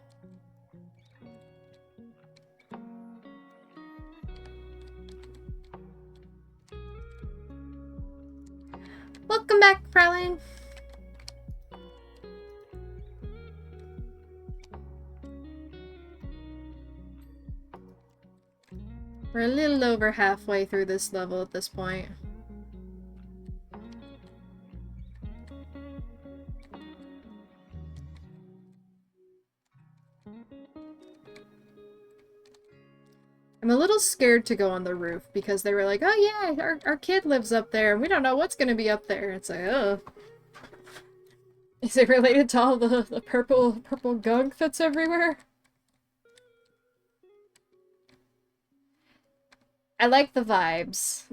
Welcome back, Praline. We're a little over halfway through this level at this point. I'm a little scared to go on the roof because they were like, oh yeah, our kid lives up there and we don't know what's gonna be up there. It's like, oh. Is it related to all the purple gunk that's everywhere? I like the vibes.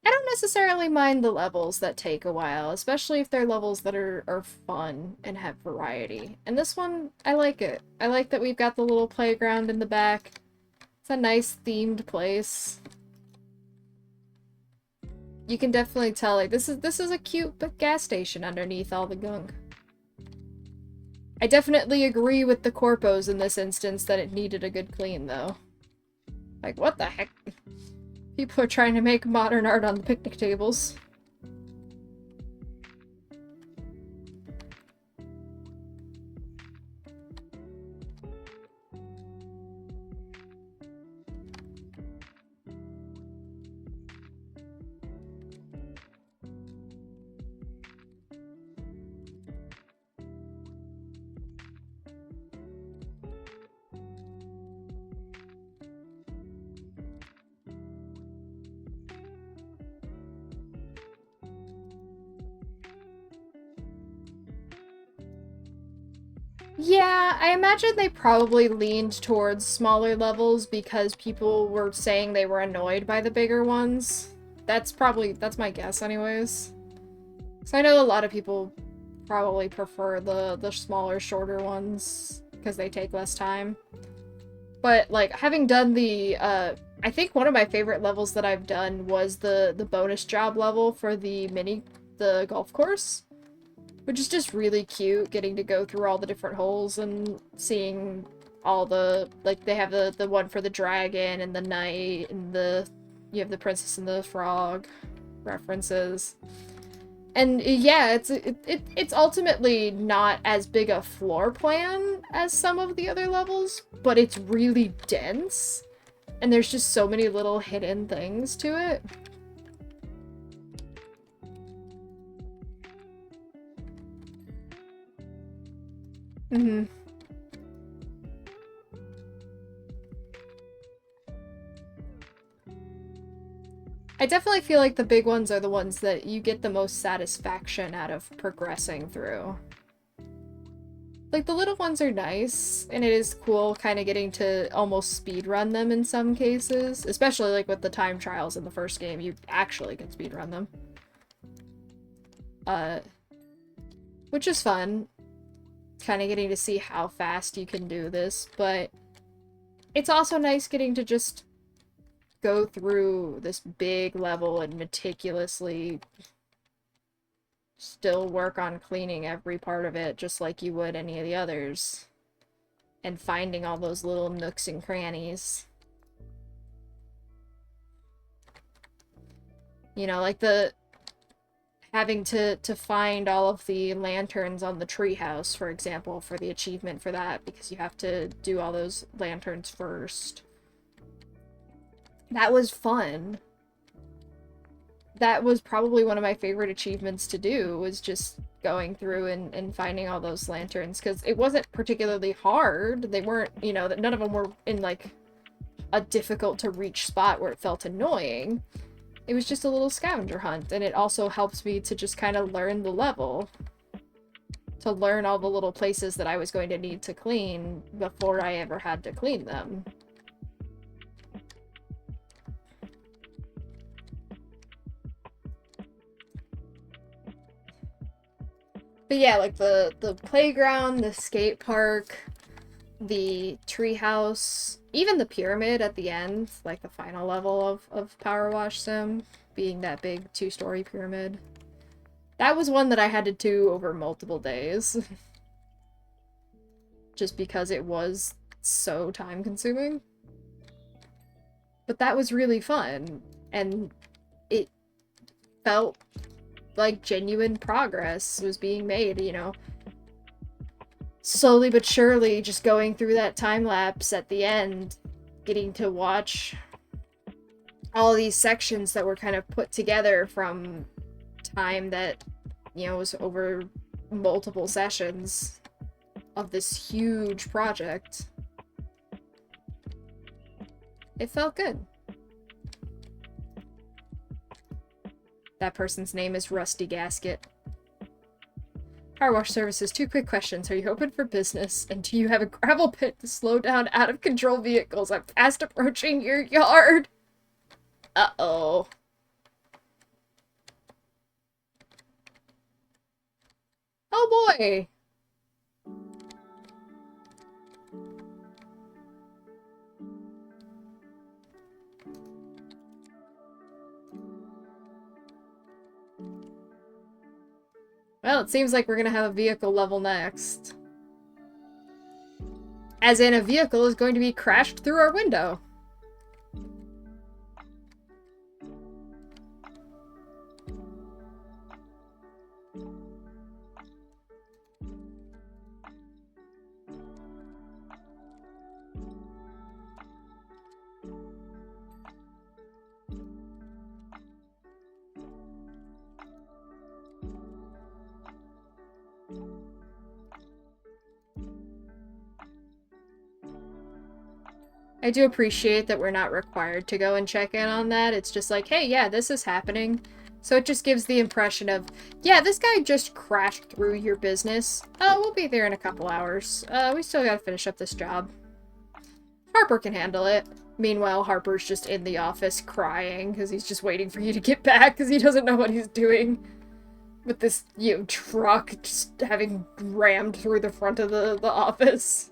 I don't necessarily mind the levels that take a while, especially if they're levels that are fun and have variety. And this one, I like it. I like that we've got the little playground in the back. It's a nice themed place. You can definitely tell, like, this is a cute gas station underneath all the gunk. I definitely agree with the corpos in this instance that it needed a good clean, though. Like, what the heck? People are trying to make modern art on the picnic tables. Yeah, I imagine they probably leaned towards smaller levels because people were saying they were annoyed by the bigger ones. That's my guess anyways. So I know a lot of people probably prefer the smaller, shorter ones because they take less time. But, like, having done the, I think one of my favorite levels that I've done was the bonus job level for the golf course. Which is just really cute, getting to go through all the different holes and seeing all the, like, they have the one for the dragon and the knight and you have the princess and the frog references. And yeah, it's ultimately not as big a floor plan as some of the other levels, but it's really dense, and there's just so many little hidden things to it. Mm-hmm. I definitely feel like the big ones are the ones that you get the most satisfaction out of progressing through. Like, the little ones are nice, and it is cool kind of getting to almost speedrun them in some cases. Especially, like, with the time trials in the first game, you actually can speedrun them. Which is fun. Kind of getting to see how fast you can do this, but it's also nice getting to just go through this big level and meticulously still work on cleaning every part of it just like you would any of the others. And finding all those little nooks and crannies. You know, like having to find all of the lanterns on the treehouse, for example, for the achievement for that, because you have to do all those lanterns first. That was fun. That was probably one of my favorite achievements to do, was just going through and finding all those lanterns, because it wasn't particularly hard. They weren't, you know, none of them were in, like, a difficult to reach spot where it felt annoying. It was just a little scavenger hunt, and it also helps me to just kind of learn the level. To learn all the little places that I was going to need to clean before I ever had to clean them. But yeah, like the playground, the skate park, the treehouse, even the pyramid at the end, like the final level of Powerwash Sim, being that big 2-story pyramid. That was one that I had to do over multiple days. Just because it was so time-consuming. But that was really fun, and it felt like genuine progress was being made, you know. Slowly but surely, just going through that time lapse at the end, getting to watch all these sections that were kind of put together from time that, you know, was over multiple sessions of this huge project. It felt good. That person's name is Rusty Gasket. Car wash services, 2 quick questions. Are you open for business? And do you have a gravel pit to slow down out-of-control vehicles? I'm fast approaching your yard. Uh-oh. Oh boy! Well, it seems like we're gonna have a vehicle level next. As in, a vehicle is going to be crashed through our window. I do appreciate that we're not required to go and check in on that. It's just like, hey, yeah, this is happening. So it just gives the impression of, yeah, this guy just crashed through your business. We'll be there in a couple hours. We still gotta finish up this job. Harper can handle it. Meanwhile, Harper's just in the office crying because he's just waiting for you to get back because he doesn't know what he's doing. With this, you know, truck just having rammed through the front of the office.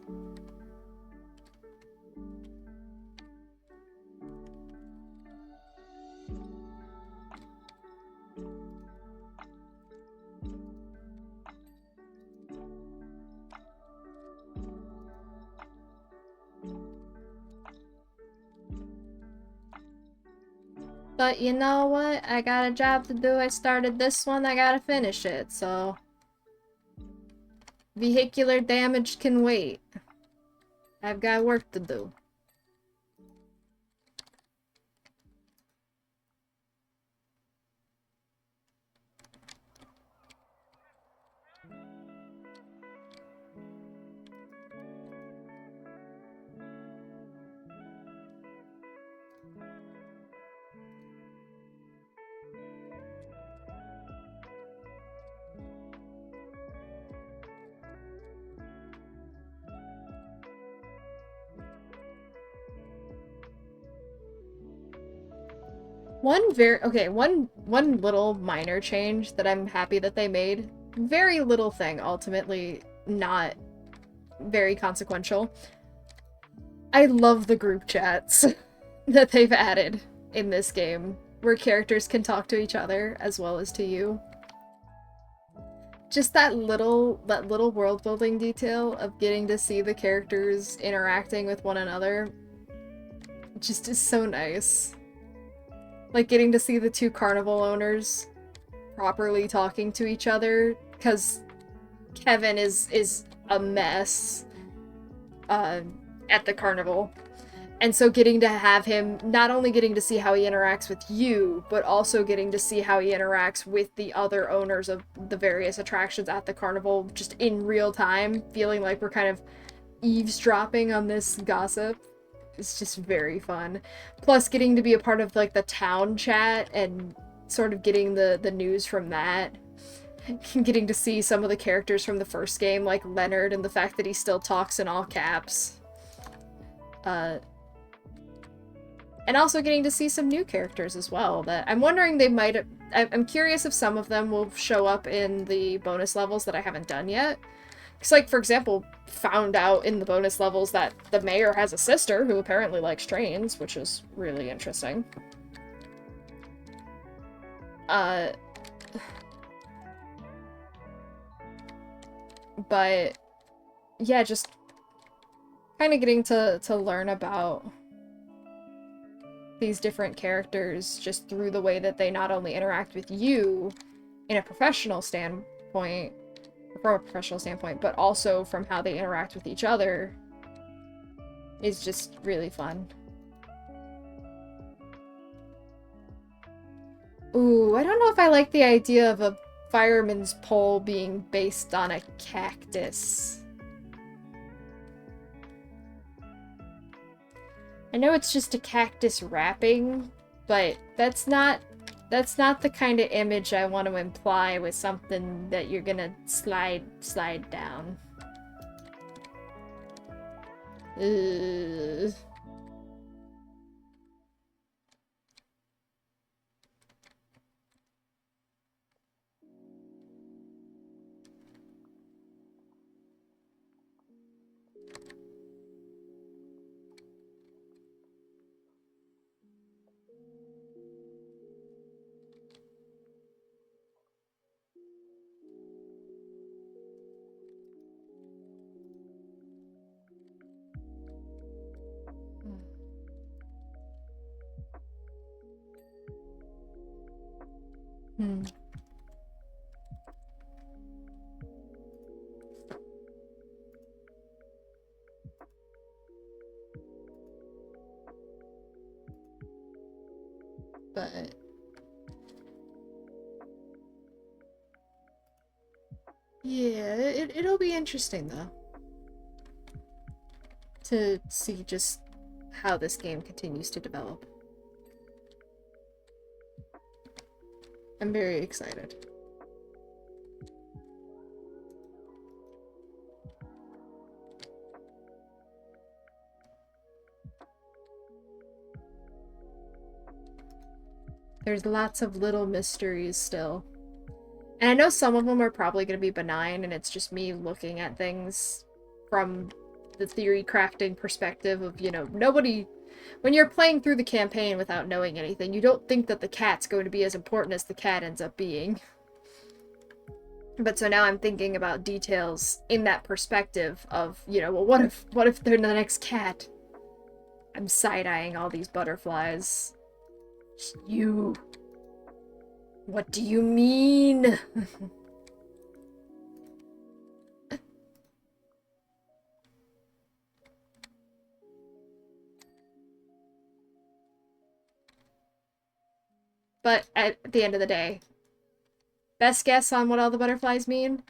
But you know what? I got a job to do. I started this one, I gotta finish it, so... Vehicular damage can wait. I've got work to do. One little minor change that I'm happy that they made. Very little thing, ultimately not very consequential. I love the group chats that they've added in this game, where characters can talk to each other as well as to you. Just that little world building detail of getting to see the characters interacting with one another just is so nice. Like getting to see the two carnival owners properly talking to each other, because Kevin is a mess at the carnival. And so getting to have him, not only getting to see how he interacts with you, but also getting to see how he interacts with the other owners of the various attractions at the carnival, just in real time, feeling like we're kind of eavesdropping on this gossip. It's just very fun. Plus getting to be a part of like the town chat and sort of getting the news from that. Getting to see some of the characters from the first game, like Leonard, and the fact that he still talks in all caps. And also getting to see some new characters as well that I'm wondering they might... I'm curious if some of them will show up in the bonus levels that I haven't done yet. Because, like, for example, found out in the bonus levels that the mayor has a sister who apparently likes trains, which is really interesting. But, yeah, just kind of getting to learn about these different characters just through the way that they not only interact with you in a professional standpoint, from a professional standpoint, but also from how they interact with each other is just really fun. Ooh, I don't know if I like the idea of a fireman's pole being based on a cactus. I know it's just a cactus wrapping, but that's not the kind of image I want to imply with something that you're gonna slide down. Ugh. Hmm. But yeah, it'll be interesting though to see just how this game continues to develop. I'm very excited. There's lots of little mysteries still. And I know some of them are probably going to be benign, and it's just me looking at things from the theory crafting perspective of, you know, nobody... When you're playing through the campaign without knowing anything, you don't think that the cat's going to be as important as the cat ends up being. But so now I'm thinking about details in that perspective of, you know, well, what if they're the next cat? I'm side-eyeing all these butterflies You. What do you mean? But at the end of the day, best guess on what all the butterflies mean?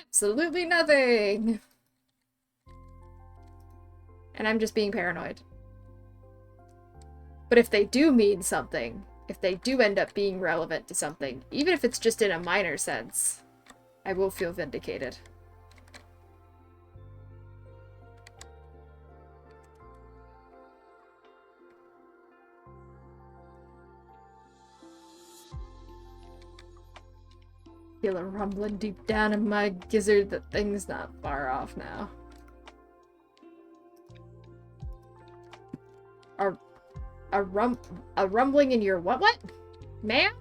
Absolutely nothing! And I'm just being paranoid. But if they do mean something, if they do end up being relevant to something, even if it's just in a minor sense, I will feel vindicated. Feel a rumbling deep down in my gizzard that things not far off now. A rumbling in your what? Ma'am?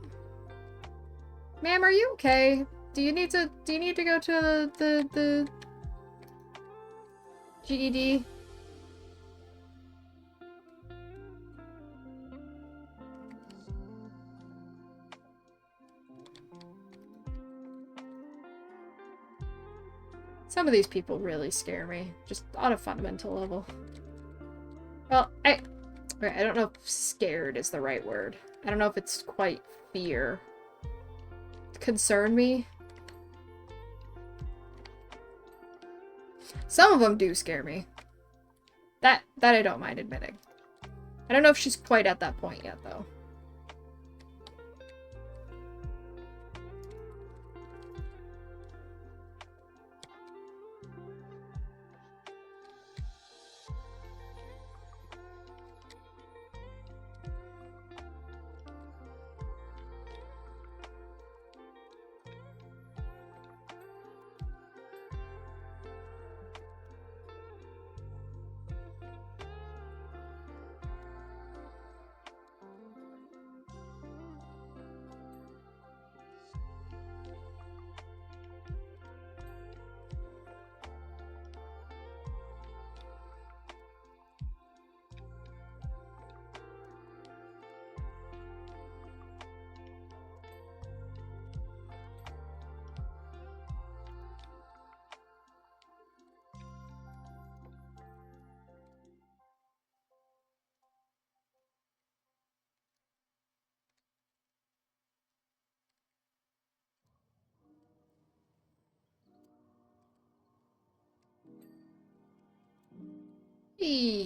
Ma'am, are you okay? Do you need to go to the GED? Some of these people really scare me, just on a fundamental level. Well, I don't know if scared is the right word. I don't know if it's quite fear. Concern me? Some of them do scare me. That I don't mind admitting. I don't know if she's quite at that point yet, though.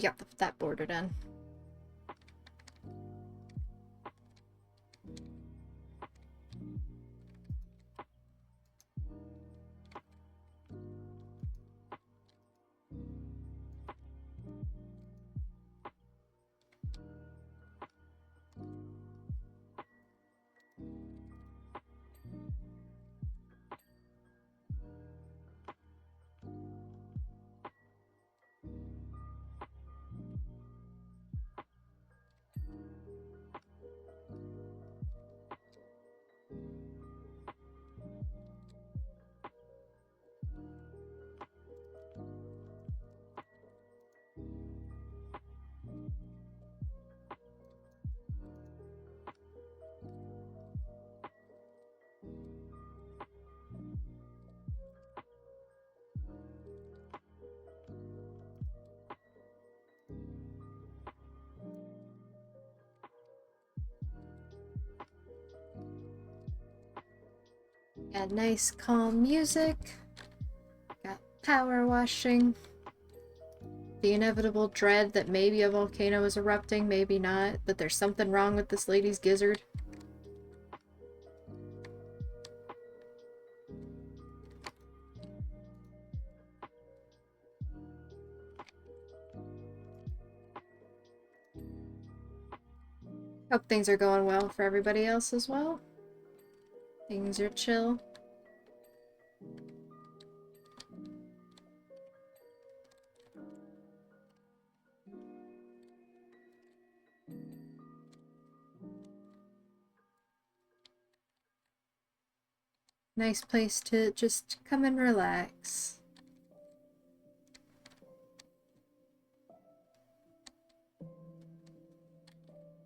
Got that border done. Got nice calm music. Got power washing. The inevitable dread that maybe a volcano is erupting, maybe not, that there's something wrong with this lady's gizzard. Hope things are going well for everybody else as well. Things are chill. Nice place to just come and relax.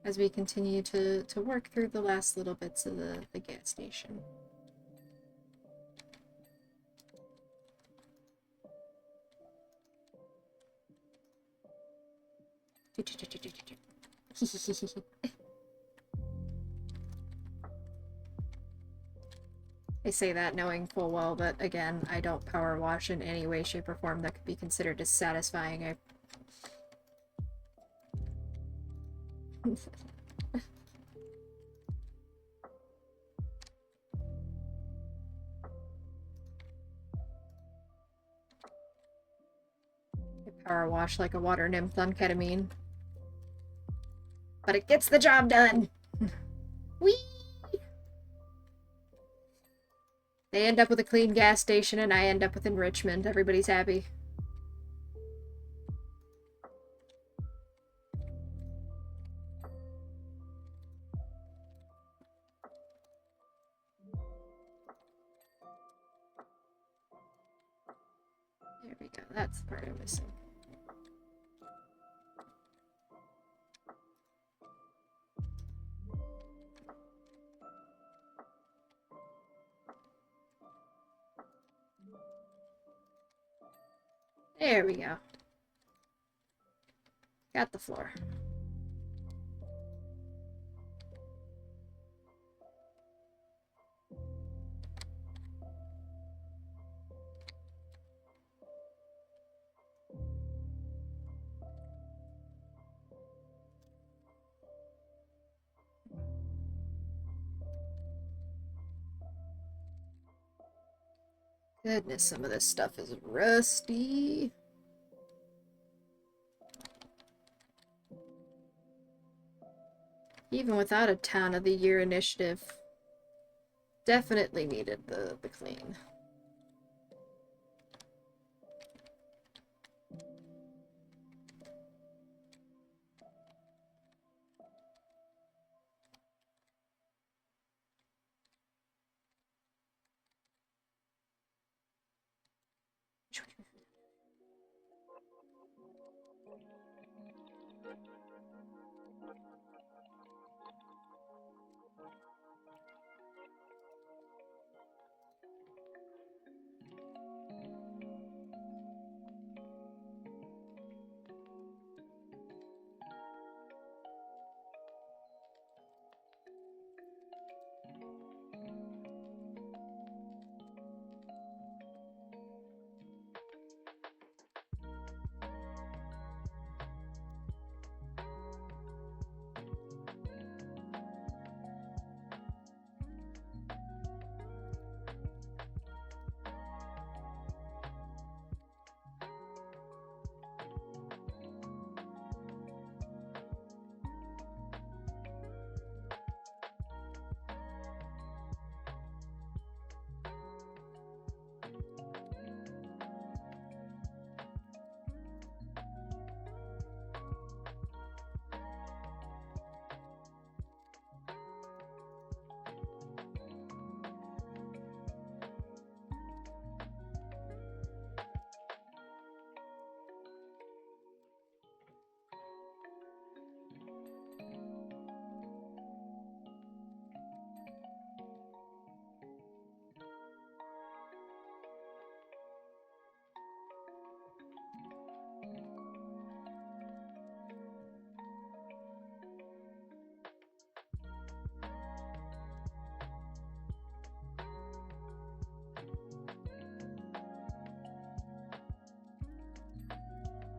as we continue to work through the last little bits of the gas station. I say that knowing full well that, again, I don't power wash in any way, shape, or form that could be considered as satisfying. I power wash like a water nymph on ketamine. But it gets the job done! Whee! They end up with a clean gas station and I end up with enrichment. Everybody's happy. There we go. That's the part I'm missing. There we go. Got the floor. Goodness, some of this stuff is rusty. Even without a Town of the Year initiative, definitely needed the clean.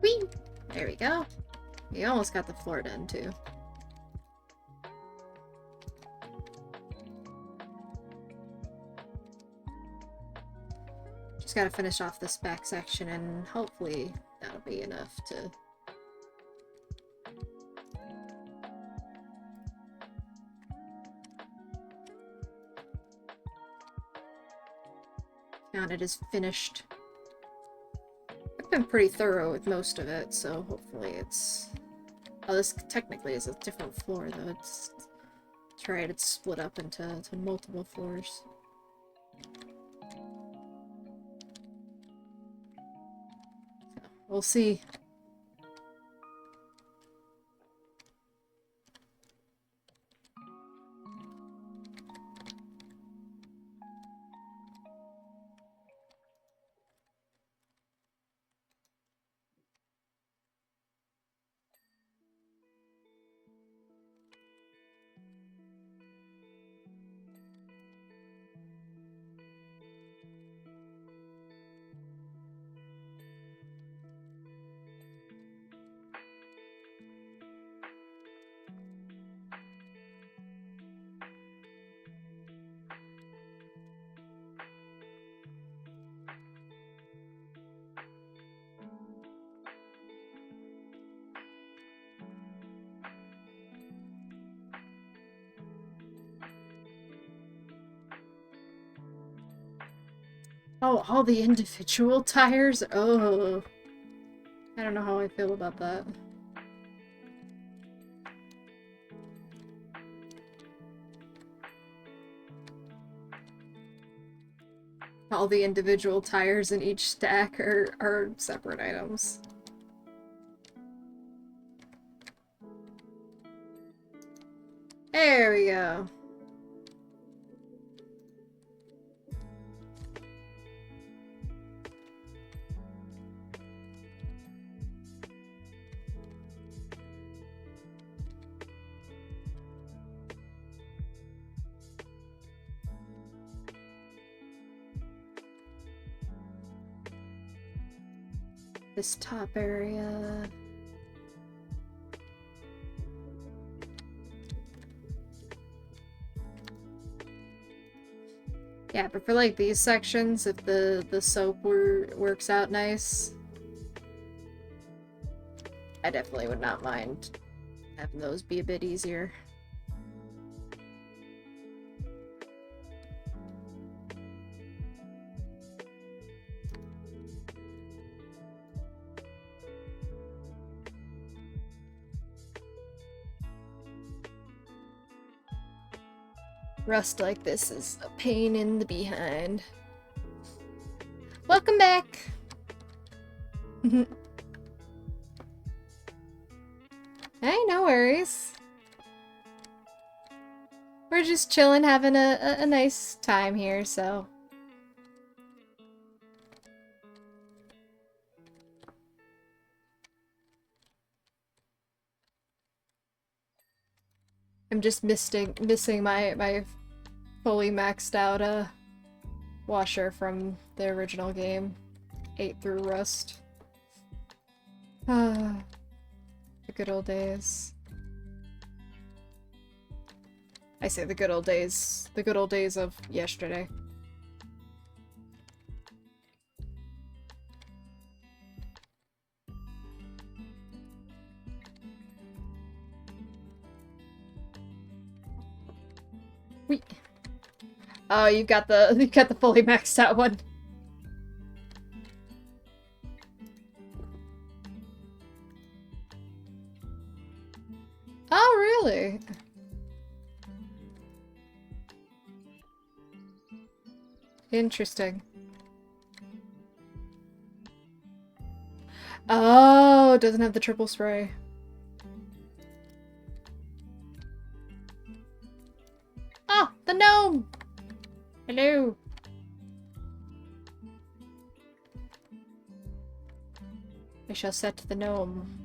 Whee! There we go. We almost got the floor done, too. Just gotta finish off this back section, and hopefully that'll be enough to... count it as finished. I've been pretty thorough with most of it, so hopefully it's... Oh, this technically is a different floor, though. It's... That's right, it's split up into multiple floors. So, we'll see. Oh, all the individual tires? Oh. I don't know how I feel about that. All the individual tires in each stack are separate items. There we go. This top area. Yeah, but for like these sections, if the soap works out nice, I definitely would not mind having those be a bit easier. Rust like this is a pain in the behind. Welcome back! Hey, no worries. We're just chilling, having a nice time here, so... I'm just missing my fully maxed out washer from the original game. 8 through Rust. Ah, the good old days. I say the good old days of yesterday. Oh, you got the fully maxed out one. Oh, really? Interesting. Oh, it doesn't have the triple spray. Oh, the gnome! Hello. I shall set the gnome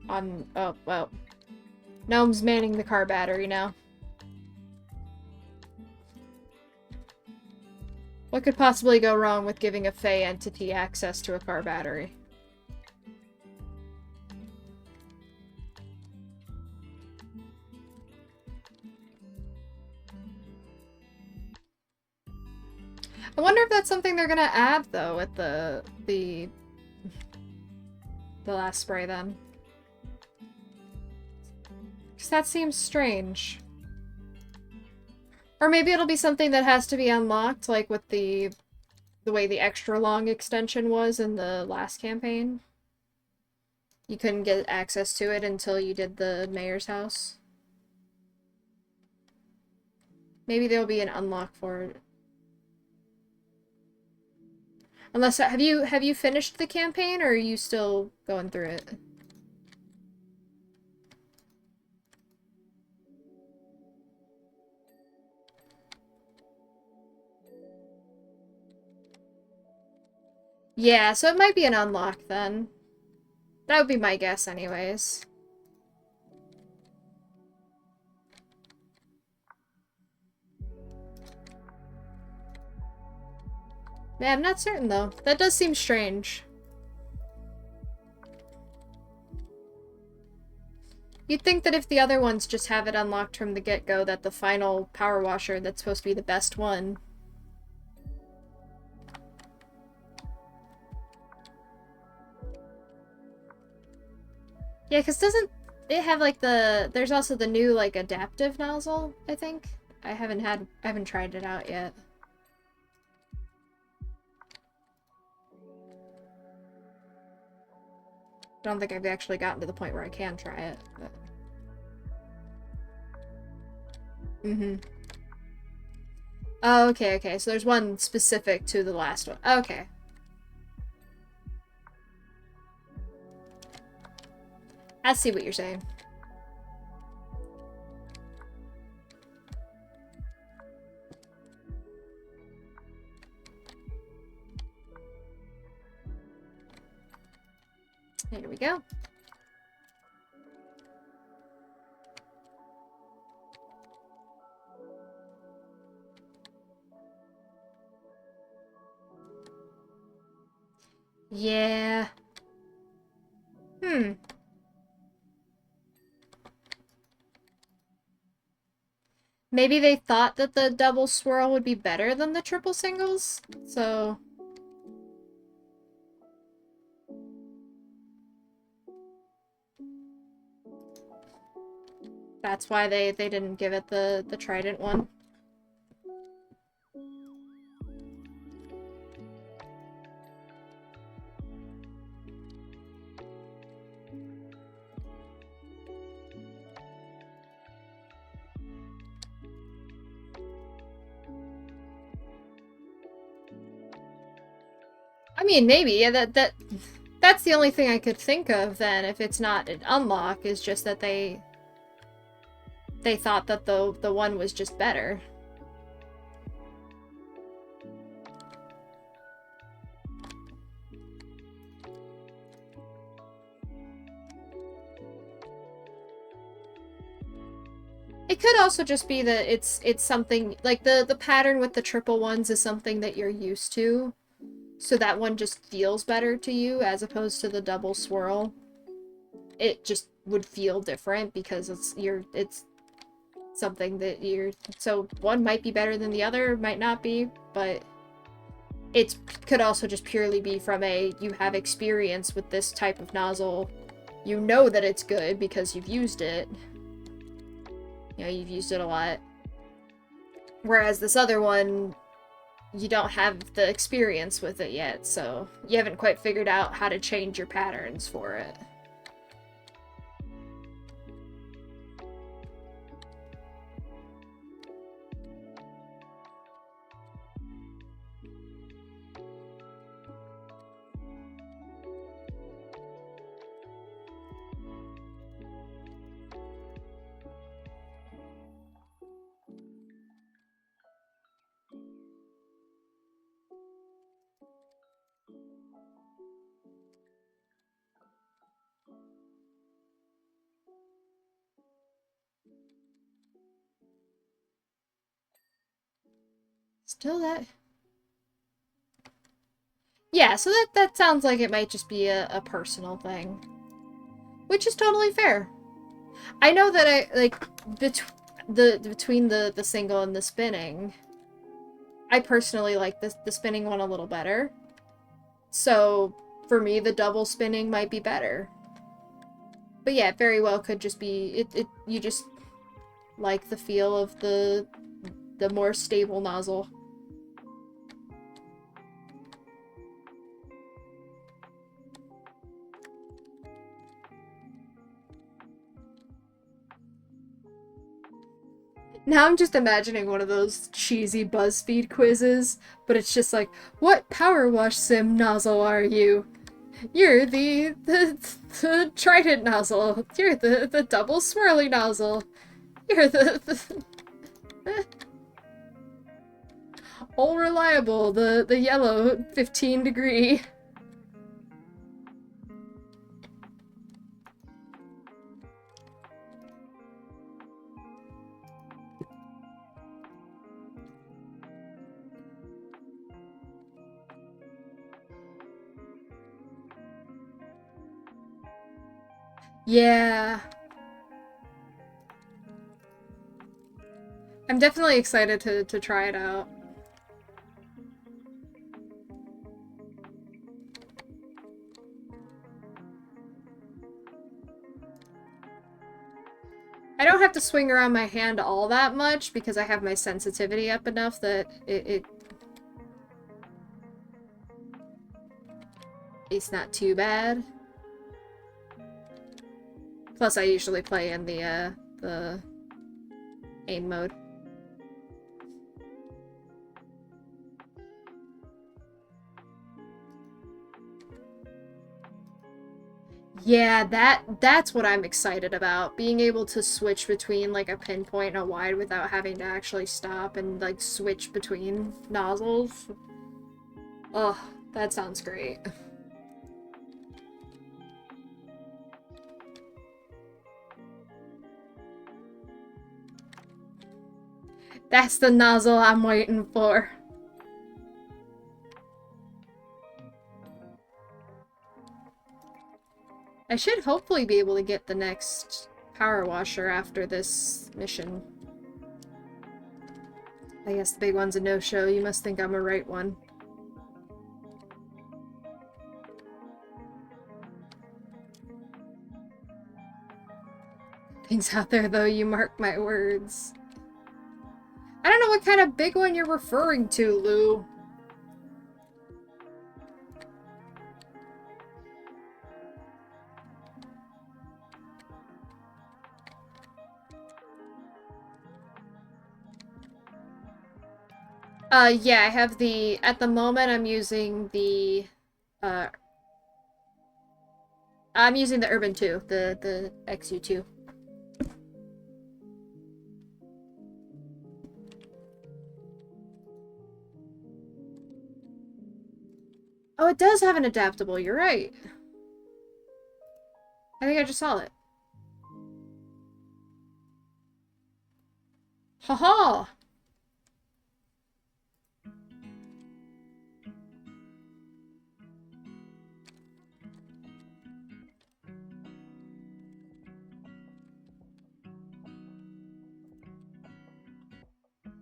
on... Oh, well. Gnome's manning the car battery now. What could possibly go wrong with giving a Fey entity access to a car battery? I wonder if that's something they're gonna add, though, with the last spray, then. Because that seems strange. Or maybe it'll be something that has to be unlocked, like with the way the extra long extension was in the last campaign. You couldn't get access to it until you did the mayor's house. Maybe there'll be an unlock for it. Unless, have you finished the campaign, or are you still going through it? Yeah, so it might be an unlock then. That would be my guess anyways. Yeah, I'm not certain though. That does seem strange. You'd think that if the other ones just have it unlocked from the get-go, that the final power washer that's supposed to be the best one. Yeah, because doesn't it have like there's also the new like adaptive nozzle, I think? I haven't tried it out yet. I don't think I've actually gotten to the point where I can try it. But... Mm-hmm. Oh, okay, okay. So there's one specific to the last one. Okay. I see what you're saying. There we go. Yeah. Maybe they thought that the double swirl would be better than the triple singles, so... That's why they didn't give it the trident one. I mean, maybe, yeah, that's the only thing I could think of then, if it's not an unlock, is just that they thought that the one was just better. It could also just be that it's something, like the pattern with the triple ones is something that you're used to. So that one just feels better to you as opposed to the double swirl. It just would feel different because it's something that you're... So one might be better than the other, might not be, but it could also just purely be from you have experience with this type of nozzle. You know that it's good because you've used it. You know, you've used it a lot. Whereas this other one, you don't have the experience with it yet, so you haven't quite figured out how to change your patterns for it. Still that... Yeah, so that sounds like it might just be a personal thing. Which is totally fair. I know that I, like, between the single and the spinning, I personally like the spinning one a little better. So, for me, the double spinning might be better. But yeah, it very well could just be, you just like the feel of the more stable nozzle. Now I'm just imagining one of those cheesy BuzzFeed quizzes, but it's just like, what Powerwash Sim nozzle are you? You're the trident nozzle. You're the double swirly nozzle. You're the all reliable, the yellow 15 degree. Yeah. I'm definitely excited to try it out. I don't have to swing around my hand all that much because I have my sensitivity up enough that it's not too bad. Plus, I usually play in the aim mode. Yeah, that's what I'm excited about. Being able to switch between like a pinpoint and a wide without having to actually stop and like switch between nozzles. Oh, that sounds great. That's the nozzle I'm waiting for. I should hopefully be able to get the next power washer after this mission. I guess the big one's a no-show. You must think I'm a right one. Things out there, though, you mark my words. I don't know what kind of big one you're referring to, Lou. Yeah, I have the... At the moment, I'm using the... I'm using the Urban 2, the XU2. Oh, it does have an adaptable, you're right. I think I just saw it. Haha!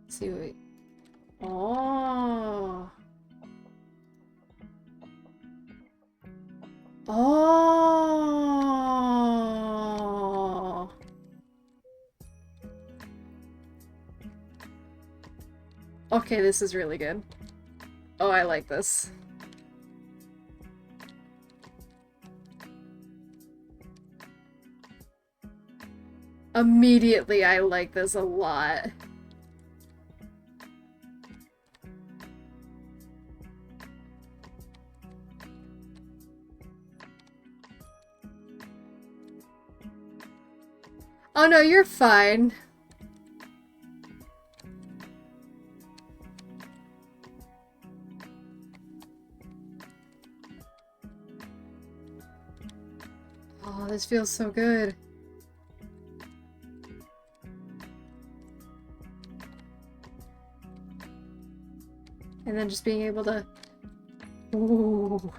Let's see what we... Oh. Oh. Okay, this is really good. Oh, I like this. Immediately, I like this a lot. Oh no, you're fine. Oh, this feels so good. And then just being able to... Ooh.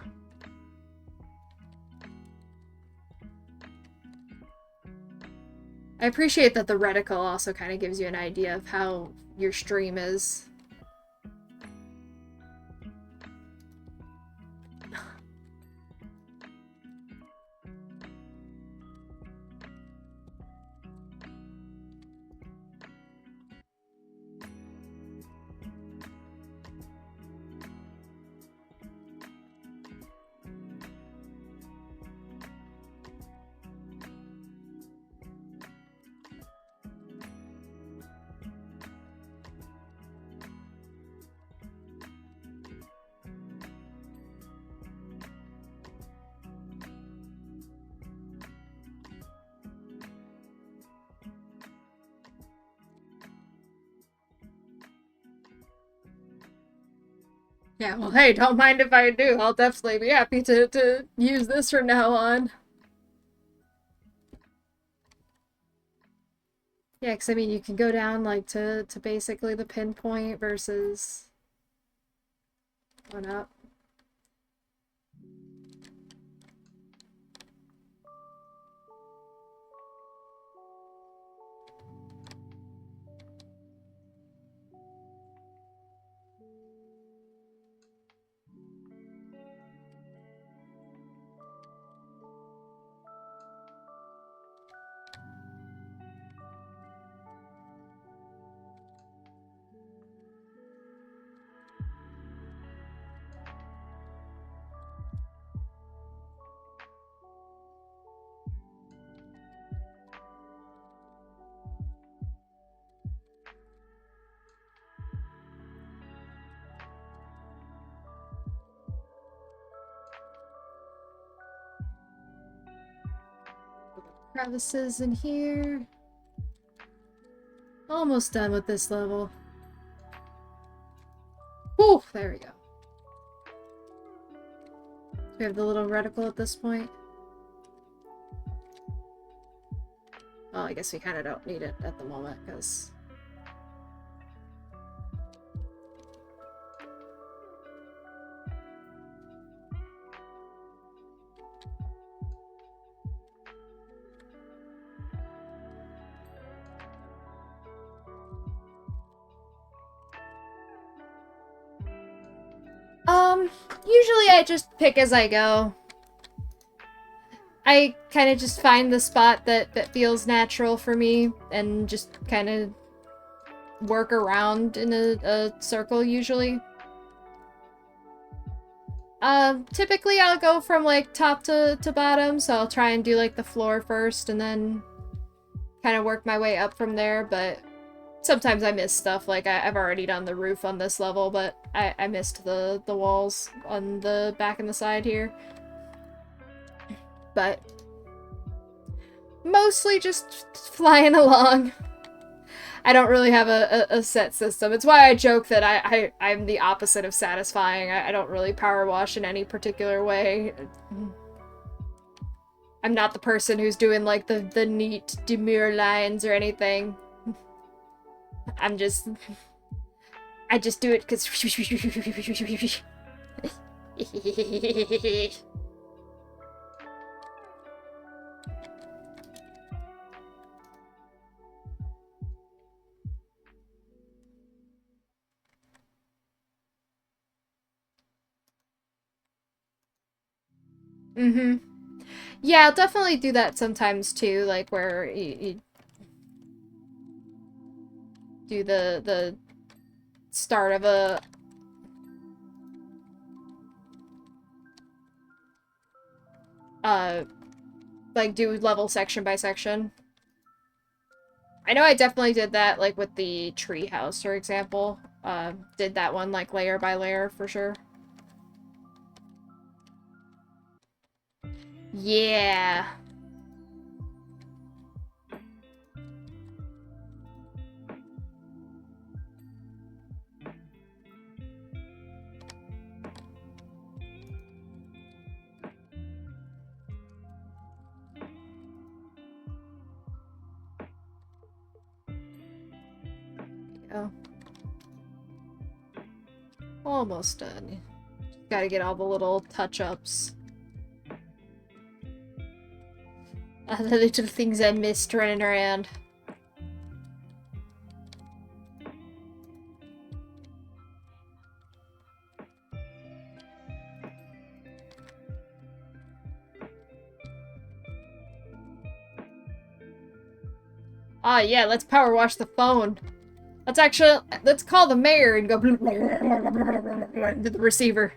I appreciate that the reticle also kind of gives you an idea of how your stream is. Yeah, well, hey, don't mind if I do. I'll definitely be happy to use this from now on. Yeah, because I mean, you can go down, like, to basically the pinpoint versus one up. Crevices in here. Almost done with this level. Whew, there we go. We have the little reticle at this point. Well, I guess we kind of don't need it at the moment, because... Usually I just pick as I go. I kind of just find the spot that feels natural for me and just kind of work around in a circle usually. Typically I'll go from like top to bottom, so I'll try and do like the floor first and then kind of work my way up from there, but sometimes I miss stuff. Like I've already done the roof on this level, but I missed the walls on the back and the side here. But mostly just flying along. I don't really have a set system. It's why I joke that I'm the opposite of satisfying. I don't really power wash in any particular way. I'm not the person who's doing like the neat demure lines or anything. I just do it because... Mm-hmm. Yeah, I'll definitely do that sometimes too, like where you do the start of a... like do level section by section. I know I definitely did that, like with the tree house, for example. Did that one like layer by layer for sure. Yeah. Oh. Almost done. Gotta get all the little touch-ups. The little things I missed running around. Ah, yeah, let's power wash the phone. Let's call the mayor and go to the receiver.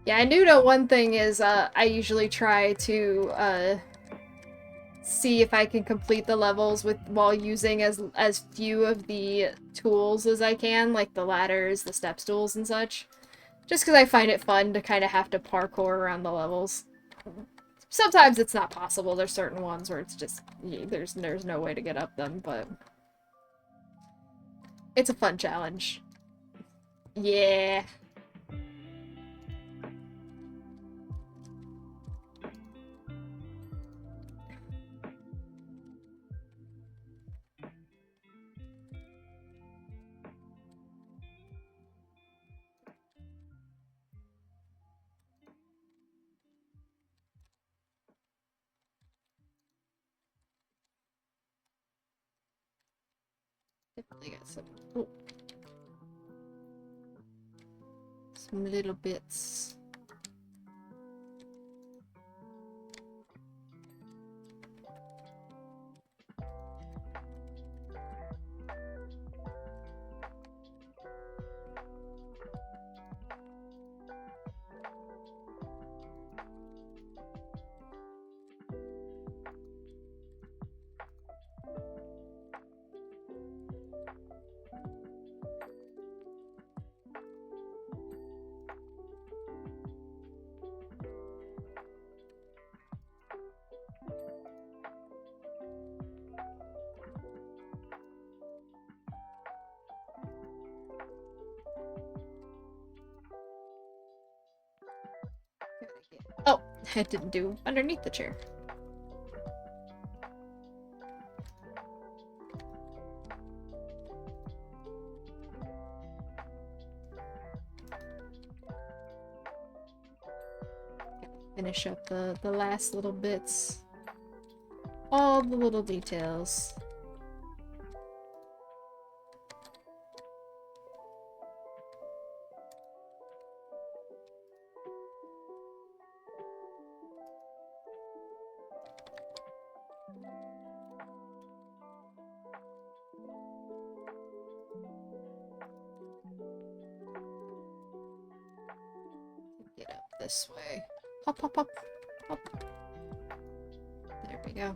Yeah, I do know one thing is, I usually try to, see if I can complete the levels while using as few of the tools as I can, like the ladders, the step stools, and such. Just because I find it fun to kind of have to parkour around the levels. Sometimes it's not possible. There's certain ones where it's just, there's no way to get up them, but it's a fun challenge. Yeah. Definitely got some little bits. I didn't do underneath the chair. Finish up the last little bits. All the little details. Get up this way. Hop, hop, hop, hop. There we go.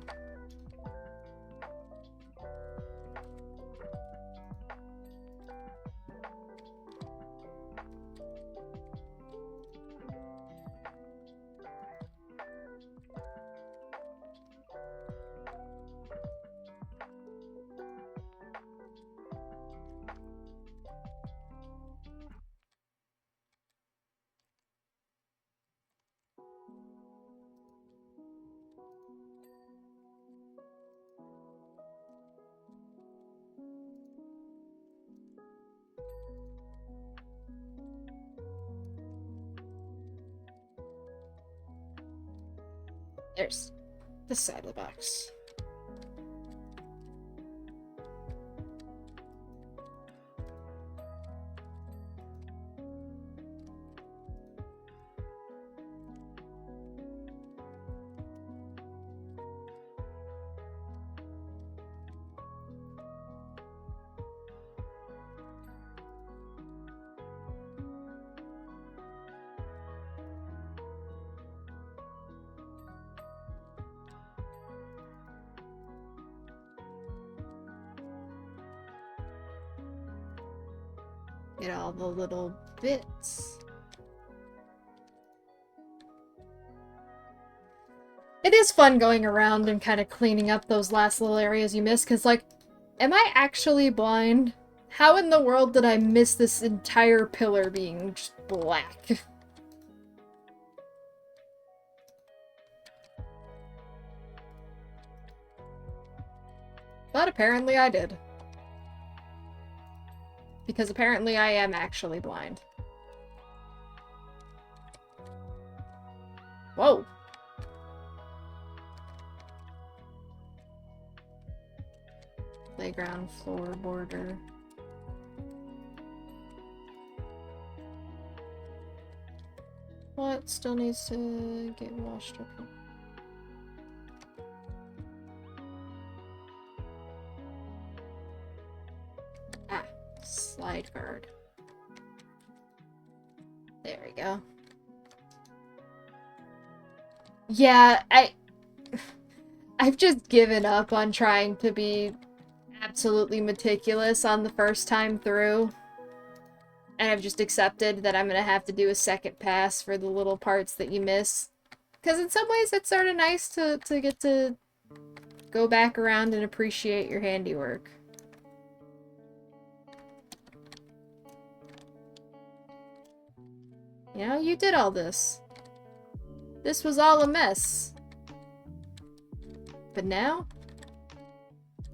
There's this side of the box. Get all the little bits. It is fun going around and kind of cleaning up those last little areas you missed, because, like, am I actually blind? How in the world did I miss this entire pillar being just black? But apparently I did. Because apparently I am actually blind. Whoa! Playground floor border. What still needs to get washed up? Ah, slide guard. There we go. Yeah, I've just given up on trying to be absolutely meticulous on the first time through. And I've just accepted that I'm gonna have to do a second pass for the little parts that you miss. Because in some ways it's sort of nice to get to go back around and appreciate your handiwork. You know, you did all this. This was all a mess. But now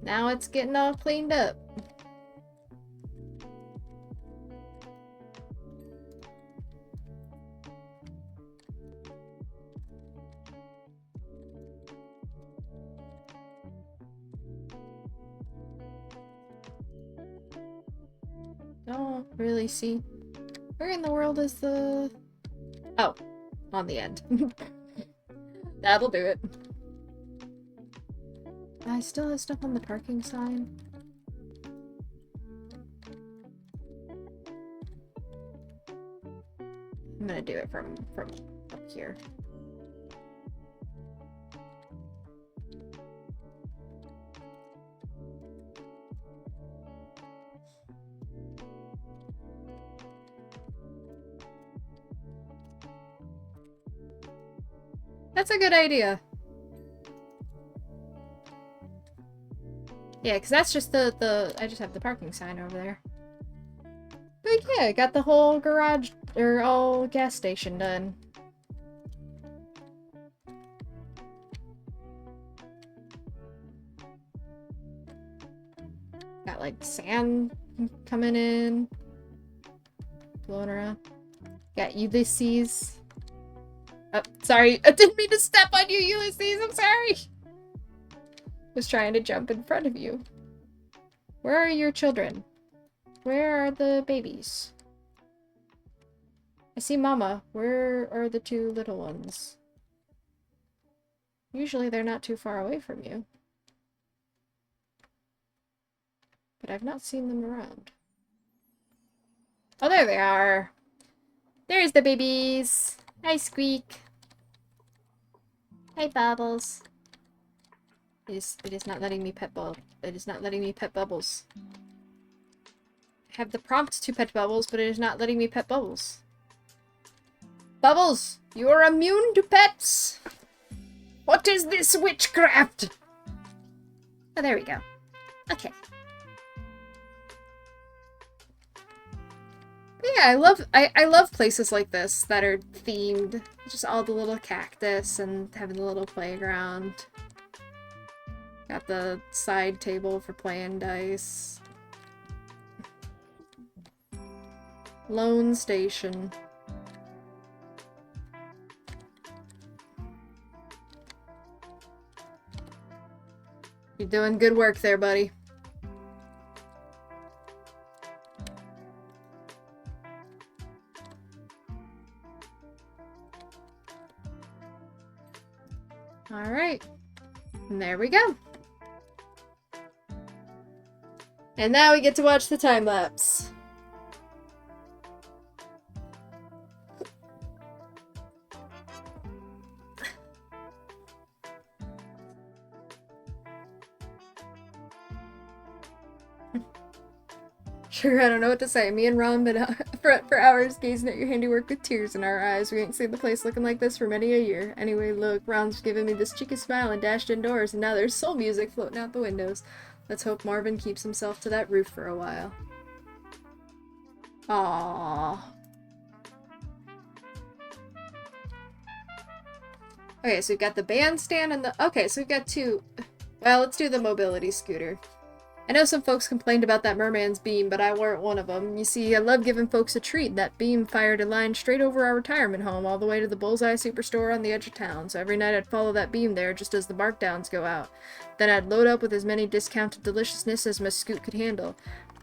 it's getting all cleaned up. Don't really see. Where in the world is the... Oh, on the end. That'll do it. I still have stuff on the parking sign. I'm gonna do it from up here. That's a good idea. Yeah, because that's just the I just have the parking sign over there. But yeah, I got the whole garage, or all gas station done. Got like sand coming in, blowing around. Got Ulysses. Oh, sorry. I didn't mean to step on you, Ulysses. I'm sorry. Was trying to jump in front of you. Where are your children? Where are the babies? I see Mama. Where are the two little ones? Usually they're not too far away from you. But I've not seen them around. Oh, there they are. There's the babies. Hi, Squeak. Hi, Bubbles. It is not letting me pet It is not letting me pet Bubbles. I have the prompt to pet Bubbles, but it is not letting me pet Bubbles. Bubbles, you are immune to pets. What is this witchcraft? Oh, there we go. Okay. But yeah, I love places like this that are themed. Just all the little cactus and having the little playground. Got the side table for playing dice. Lone station. You're doing good work there, buddy. Alright. And there we go. And now we get to watch the time lapse. Sure, I don't know what to say. Me and Ron been out for hours gazing at your handiwork with tears in our eyes. We ain't seen the place looking like this for many a year. Anyway, look, Ron's giving me this cheeky smile and dashed indoors, and now there's soul music floating out the windows. Let's hope Marvin keeps himself to that roof for a while. Aww. Okay, so we've got the bandstand and the... Okay, so we've got two... Well, let's do the mobility scooter. I know some folks complained about that merman's beam, but I weren't one of them. You see, I love giving folks a treat. That beam fired a line straight over our retirement home, all the way to the Bullseye Superstore on the edge of town. So every night I'd follow that beam there, just as the markdowns go out. Then I'd load up with as many discounted deliciousness as my scoot could handle.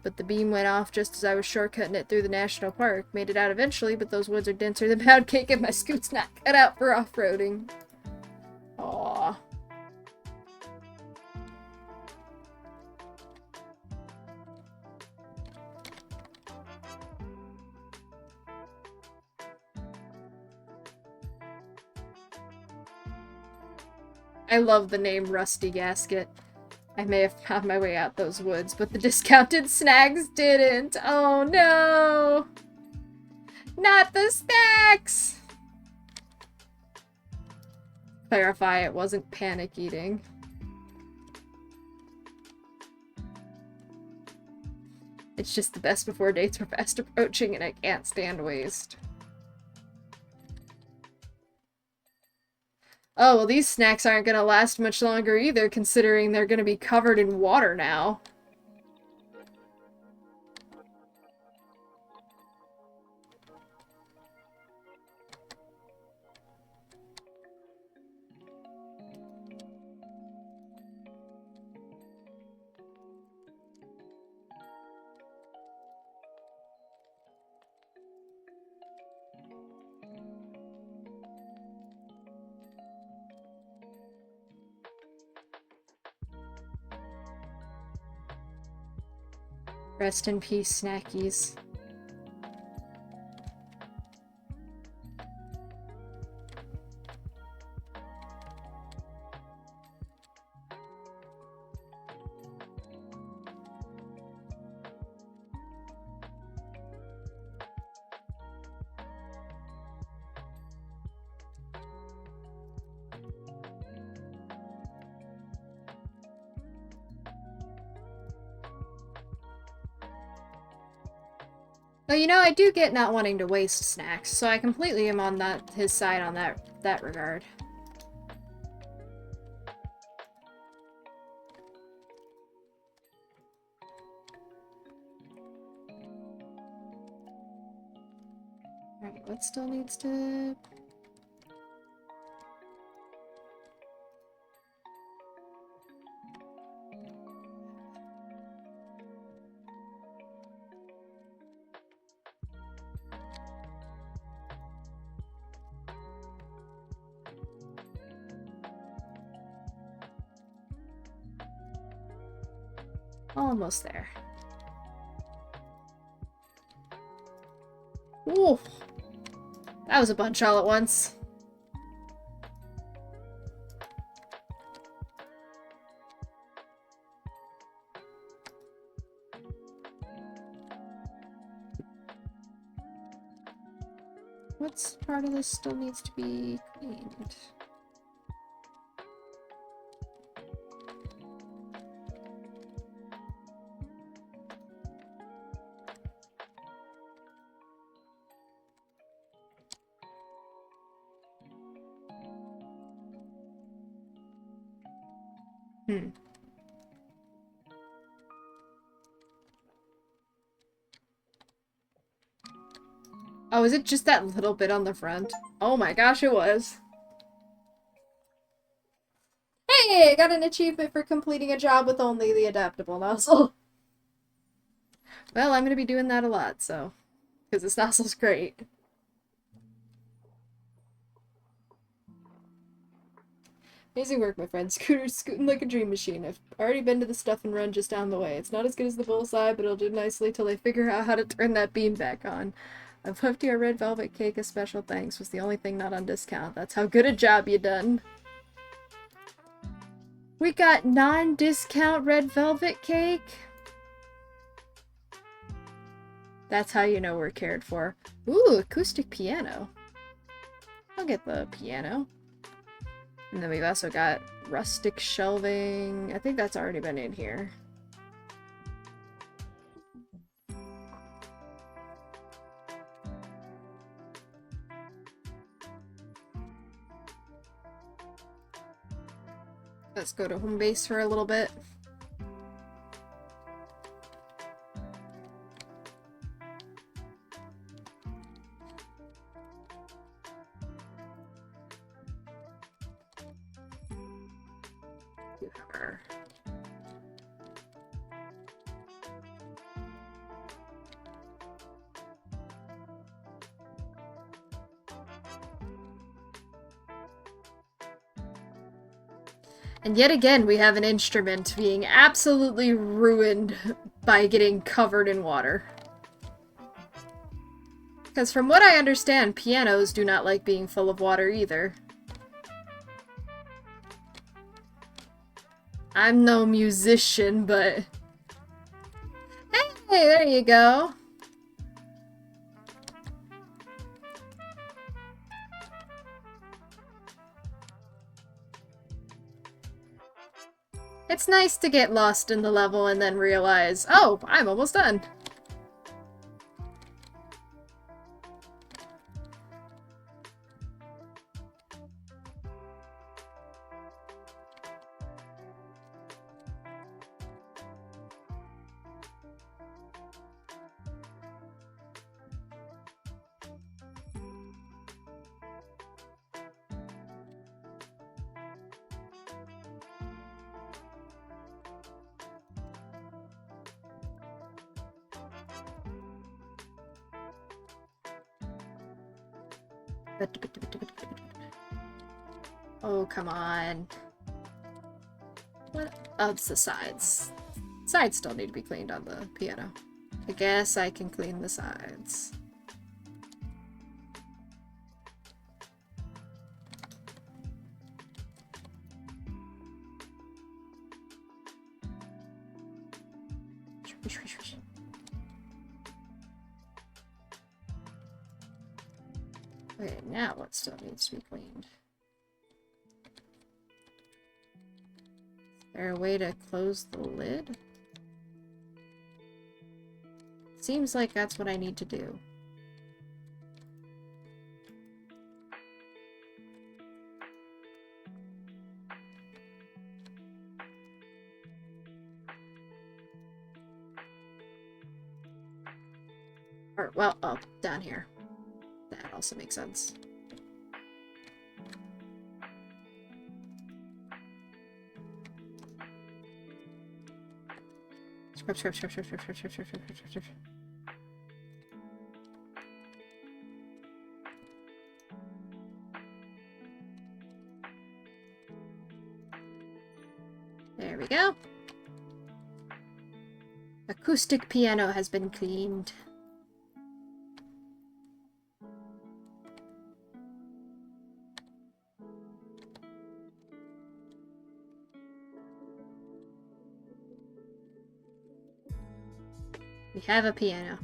But the beam went off just as I was shortcutting it through the national park. Made it out eventually, but those woods are denser than pound cake, and my scoot's not cut out for off-roading. Aww. I love the name Rusty Gasket. I may have found my way out those woods, but the discounted snacks didn't. Oh no! Not the snacks! Clarify, it wasn't panic eating. It's just the best before dates were fast approaching and I can't stand waste. Oh, well, these snacks aren't gonna last much longer either, considering they're gonna be covered in water now. Rest in peace, snackies. Well, you know, I do get not wanting to waste snacks, so I completely am on his side on that regard. What still needs to... Almost there. Ooh! That was a bunch all at once. What part of this still needs to be cleaned? Oh, is it just that little bit on the front? Oh my gosh, it was. Hey, I got an achievement for completing a job with only the adaptable nozzle. Well, I'm gonna be doing that a lot, so... because this nozzle's great. Amazing work, my friend. Scooter's scooting like a dream machine. I've already been to the stuff and run just down the way. It's not as good as the bullseye, but it'll do nicely till they figure out how to turn that beam back on. I've left your red velvet cake a special thanks. Was the only thing not on discount. That's how good a job you done. We got non-discount red velvet cake? That's how you know we're cared for. Ooh, acoustic piano. I'll get the piano. And then we've also got rustic shelving. I think that's already been in here. Let's go to home base for a little bit. Cucumber. And yet again, we have an instrument being absolutely ruined by getting covered in water. Because from what I understand, pianos do not like being full of water either. I'm no musician, but... Hey, there you go! It's nice to get lost in the level and then realize, oh, I'm almost done. Oh, come on. What of the sides? Sides still need to be cleaned on the piano. I guess I can clean the sides. Okay, now what still needs to be cleaned? Is there a way to close the lid? Seems like that's what I need to do. Or, well, oh, down here. That'll also makes sense. Scrub. There we go. Acoustic piano has been cleaned. We have a piano.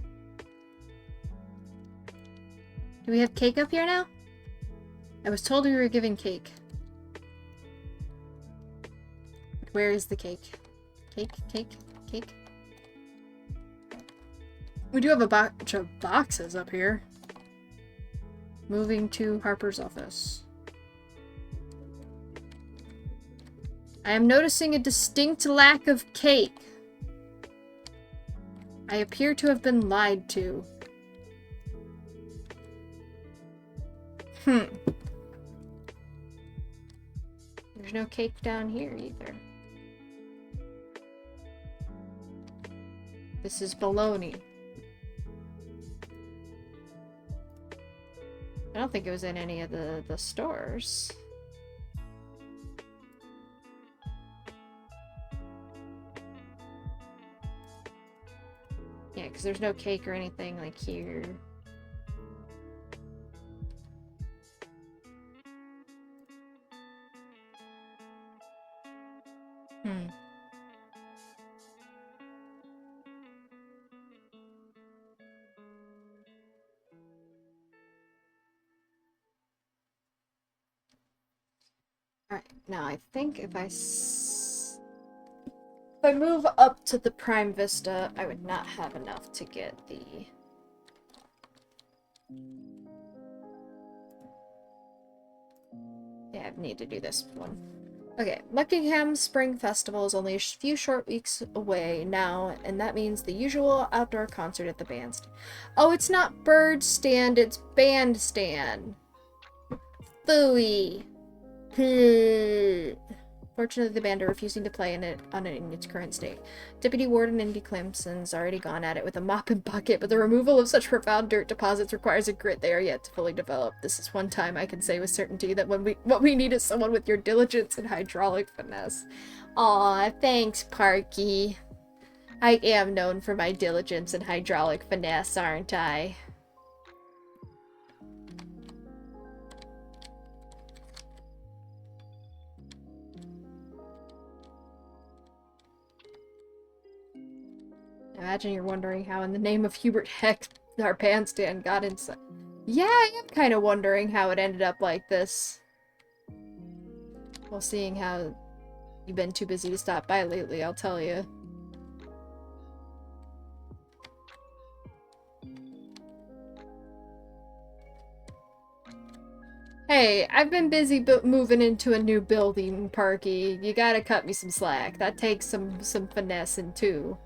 Do we have cake up here now? I was told we were given cake. Where is the cake? Cake. We do have a bunch of boxes up here. Moving to Harper's office. I am noticing a distinct lack of cake. I appear to have been lied to. There's no cake down here either. This is baloney. I don't think it was in any of the stores. Yeah, because there's no cake or anything like here. Alright, now I think if I move up to the Prime Vista, I would not have enough to get the... Yeah, I need to do this one. Okay, Buckingham Spring Festival is only a few short weeks away now, and that means the usual outdoor concert at the bandstand. Oh, it's not bird stand, it's bandstand. Phooey. Fortunately, the band are refusing to play in its current state. Deputy Warden Indy Clemson's already gone at it with a mop and bucket, but the removal of such profound dirt deposits requires a grit they are yet to fully develop. This is one time I can say with certainty that what we need is someone with your diligence and hydraulic finesse. Aw, thanks, Parky. I am known for my diligence and hydraulic finesse, aren't I? Imagine you're wondering how in the name of Hubert Heck our bandstand got inside. Yeah, I am kind of wondering how it ended up like this. Well, seeing how you've been too busy to stop by lately, I'll tell you. Hey, I've been busy moving into a new building, Parky. You gotta cut me some slack. That takes some finessing too.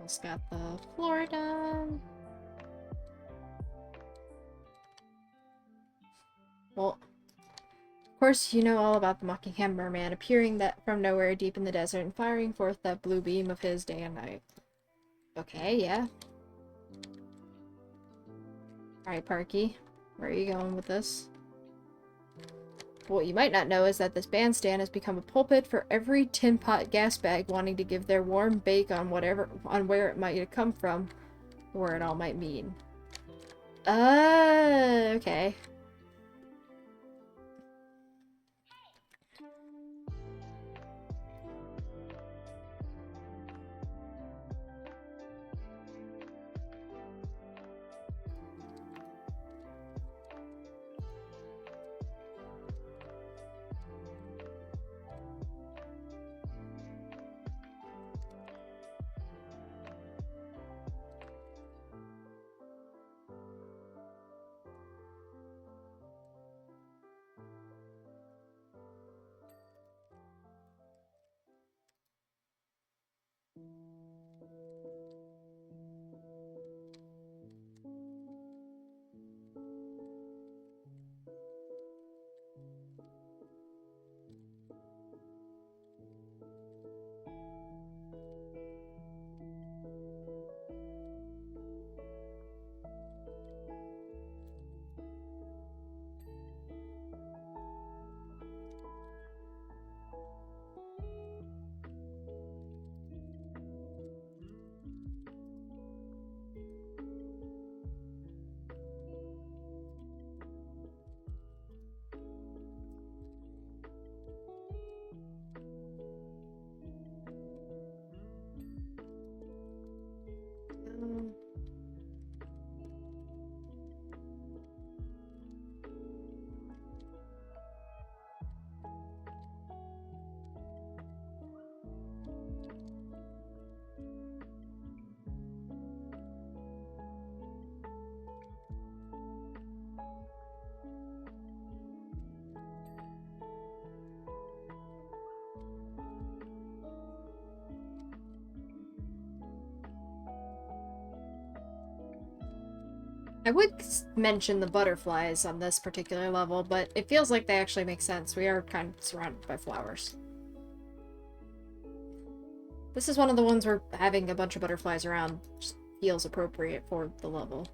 Almost got the floor done. Well, of course you know all about the Mockingham Merman appearing from nowhere deep in the desert and firing forth that blue beam of his day and night. Okay, yeah. Alright, Parky. Where are you going with this? What you might not know is that this bandstand has become a pulpit for every tin pot gas bag wanting to give their warm bake on where it might have come from, or where it all might mean. Okay. I would mention the butterflies on this particular level, but it feels like they actually make sense. We are kind of surrounded by flowers. This is one of the ones where having a bunch of butterflies around just feels appropriate for the level.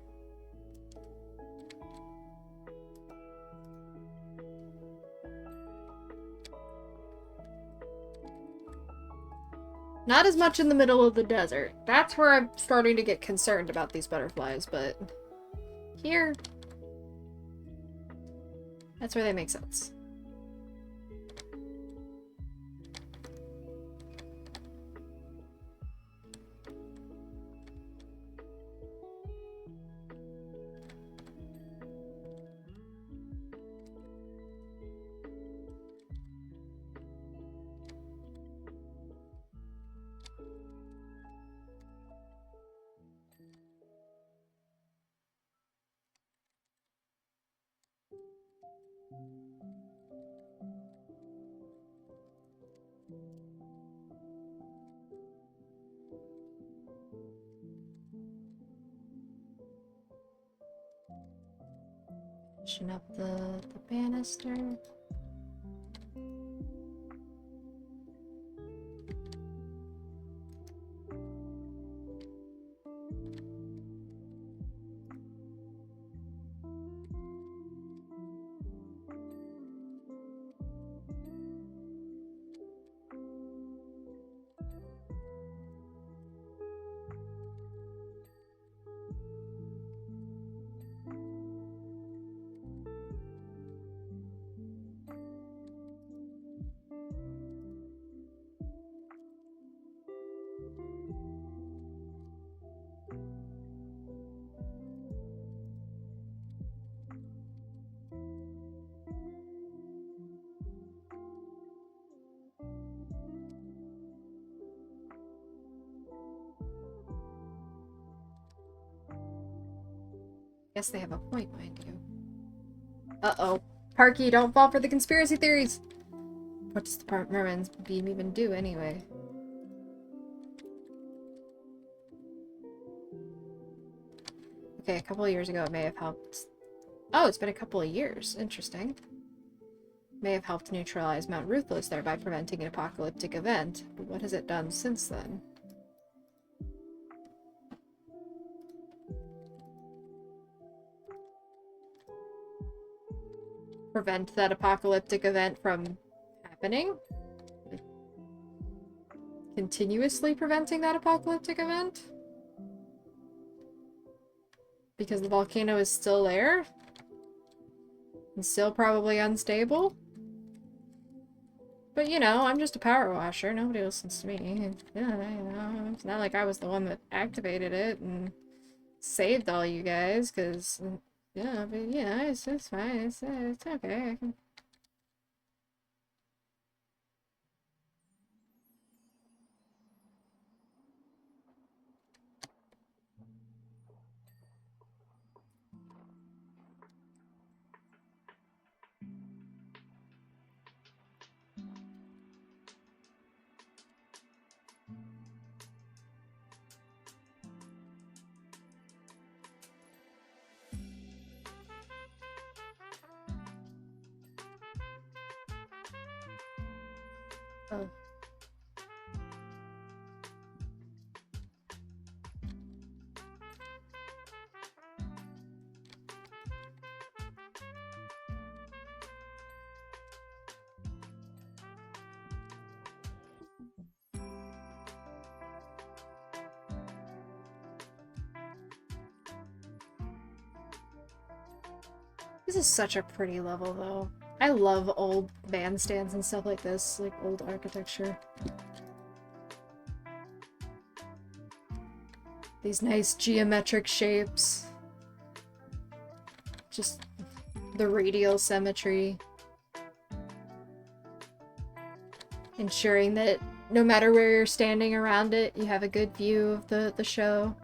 Not as much in the middle of the desert. That's where I'm starting to get concerned about these butterflies, but here, that's where they make sense. Finishing up the banister. Guess they have a point, mind you. Uh-oh. Parky, don't fall for the conspiracy theories! What does the merman's beam even do, anyway? Okay, a couple of years ago it may have helped. Oh, it's been a couple of years. Interesting. May have helped neutralize Mount Ruthless, thereby preventing an apocalyptic event. But what has it done since then? Prevent that apocalyptic event from happening? Continuously preventing that apocalyptic event? Because the volcano is still there? And still probably unstable? But, you know, I'm just a power washer. Nobody listens to me. Yeah, you know, it's not like I was the one that activated it and saved all you guys, because, yeah, but, you know, it's fine. It's okay. I can... Oh. This is such a pretty level, though. I love old bandstands and stuff like this, like old architecture. These nice geometric shapes. Just the radial symmetry. Ensuring that no matter where you're standing around it, you have a good view of the show.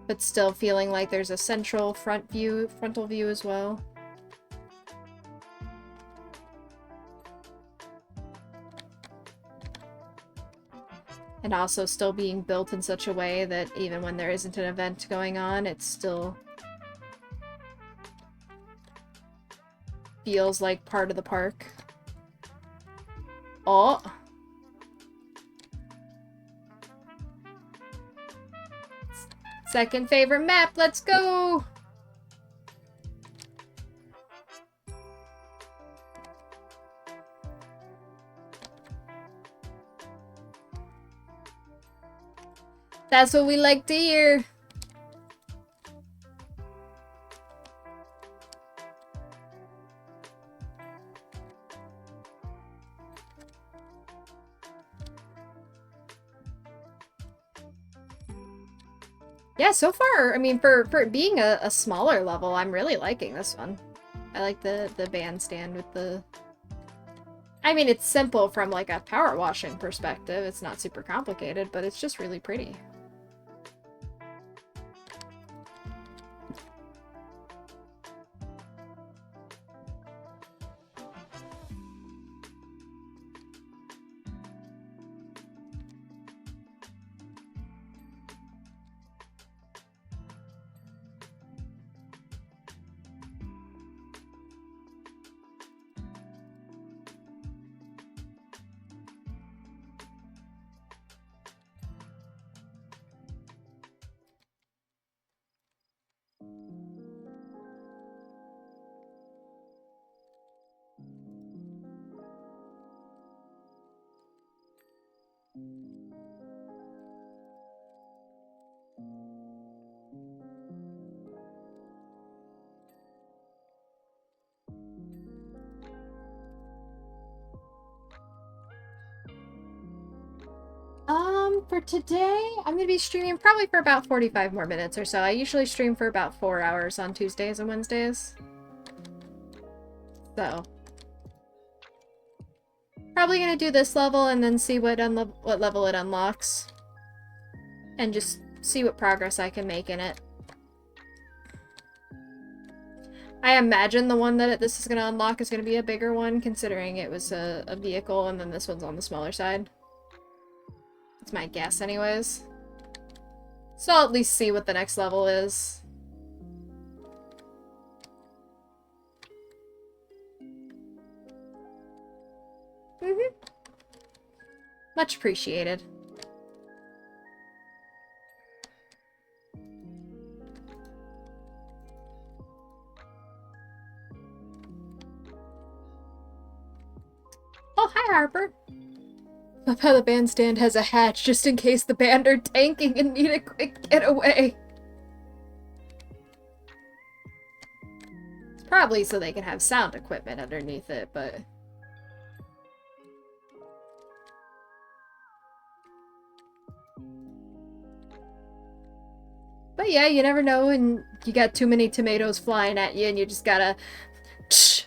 But still feeling like there's a central frontal view as well. And also still being built in such a way that even when there isn't an event going on, it still feels like part of the park. Oh! Second favorite map, let's go! That's what we like to hear. Yeah, so far, I mean, for it being a smaller level, I'm really liking this one. I like the bandstand with the... I mean, it's simple from, like, a power washing perspective. It's not super complicated, but it's just really pretty. For today, I'm gonna be streaming probably for about 45 more minutes or so. I usually stream for about 4 hours on Tuesdays and Wednesdays. So, probably gonna do this level and then see what level it unlocks. And just see what progress I can make in it. I imagine the one that this is gonna unlock is gonna be a bigger one, considering it was a vehicle and then this one's on the smaller side. That's my guess anyways. So I'll at least see what the next level is. Much appreciated. Oh, hi, Harper. Love how the bandstand has a hatch just in case the band are tanking and need a quick getaway. It's probably so they can have sound equipment underneath it, but... But yeah, you never know, and you got too many tomatoes flying at you, and you just gotta... Scatter!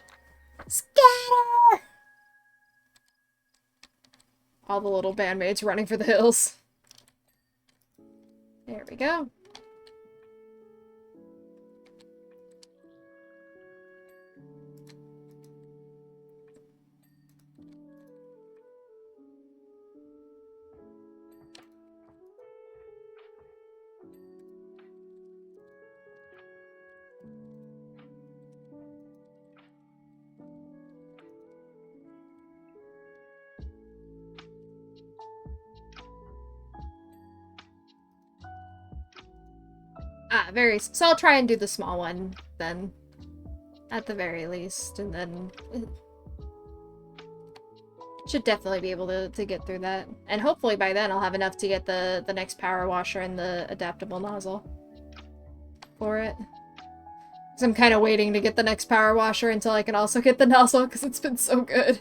All the little bandmates running for the hills. There we go. So I'll try and do the small one then, at the very least, and then should definitely be able to get through that. And hopefully by then I'll have enough to get the next power washer and the adaptable nozzle for it. Because I'm kind of waiting to get the next power washer until I can also get the nozzle, because it's been so good.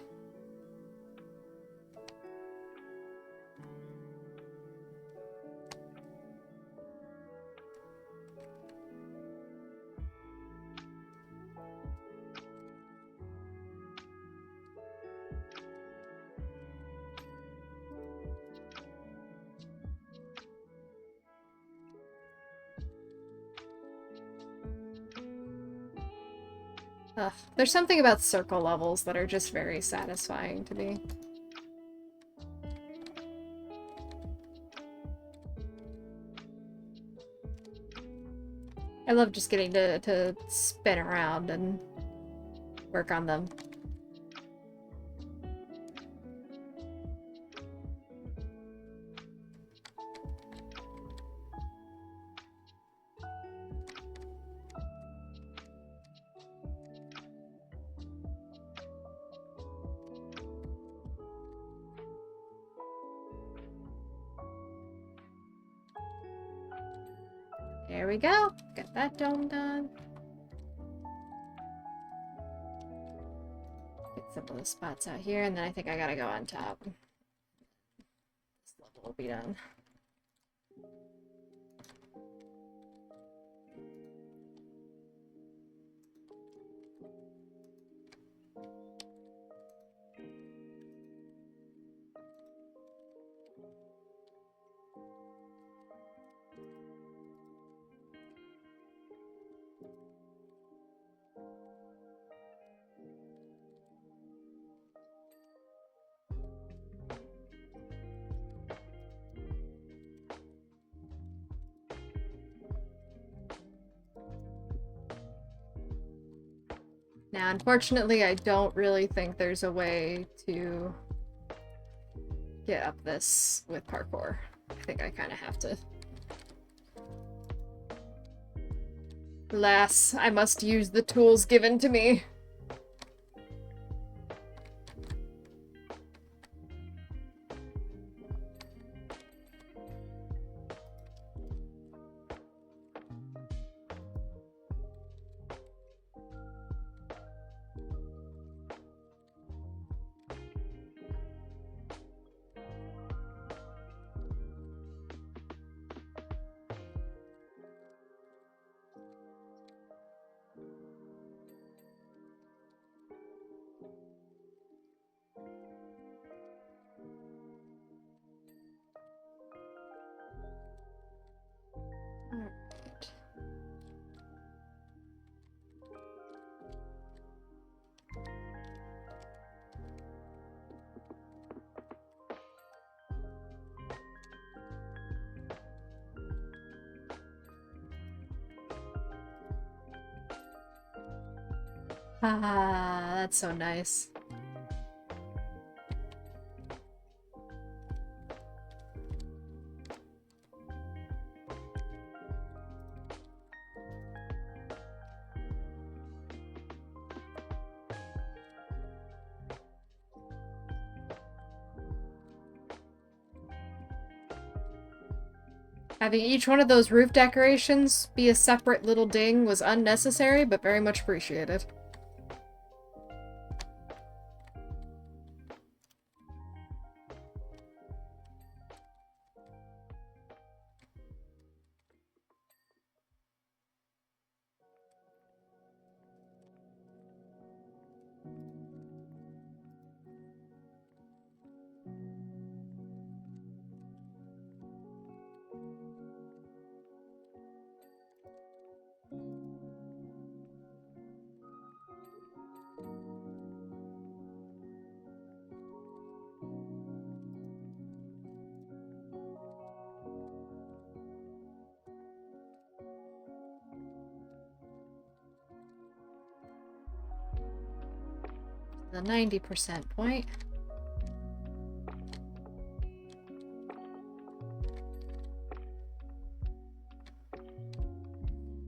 Ugh, there's something about circle levels that are just very satisfying to me. I love just getting to spin around and work on them. There we go. Got that dome done. Get some of the spots out here, and then I think I gotta go on top. This level will be done. Now, unfortunately, I don't really think there's a way to get up this with parkour. I think I kind of have to. Alas, I must use the tools given to me. Ah, that's so nice. Having each one of those roof decorations be a separate little ding was unnecessary, but very much appreciated. The 90% point.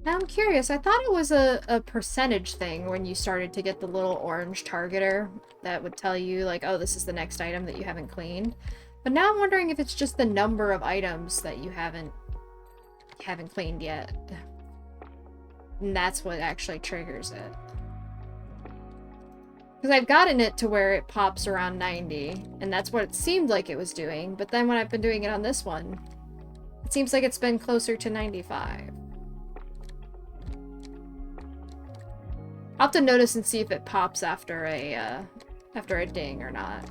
Now I'm curious, I thought it was a percentage thing when you started to get the little orange targeter that would tell you, like, oh, this is the next item that you haven't cleaned. But now I'm wondering if it's just the number of items that you haven't cleaned yet. And that's what actually triggers it. Because I've gotten it to where it pops around 90, and that's what it seemed like it was doing, but then when I've been doing it on this one, it seems like it's been closer to 95. I'll have to notice and see if it pops after a ding or not.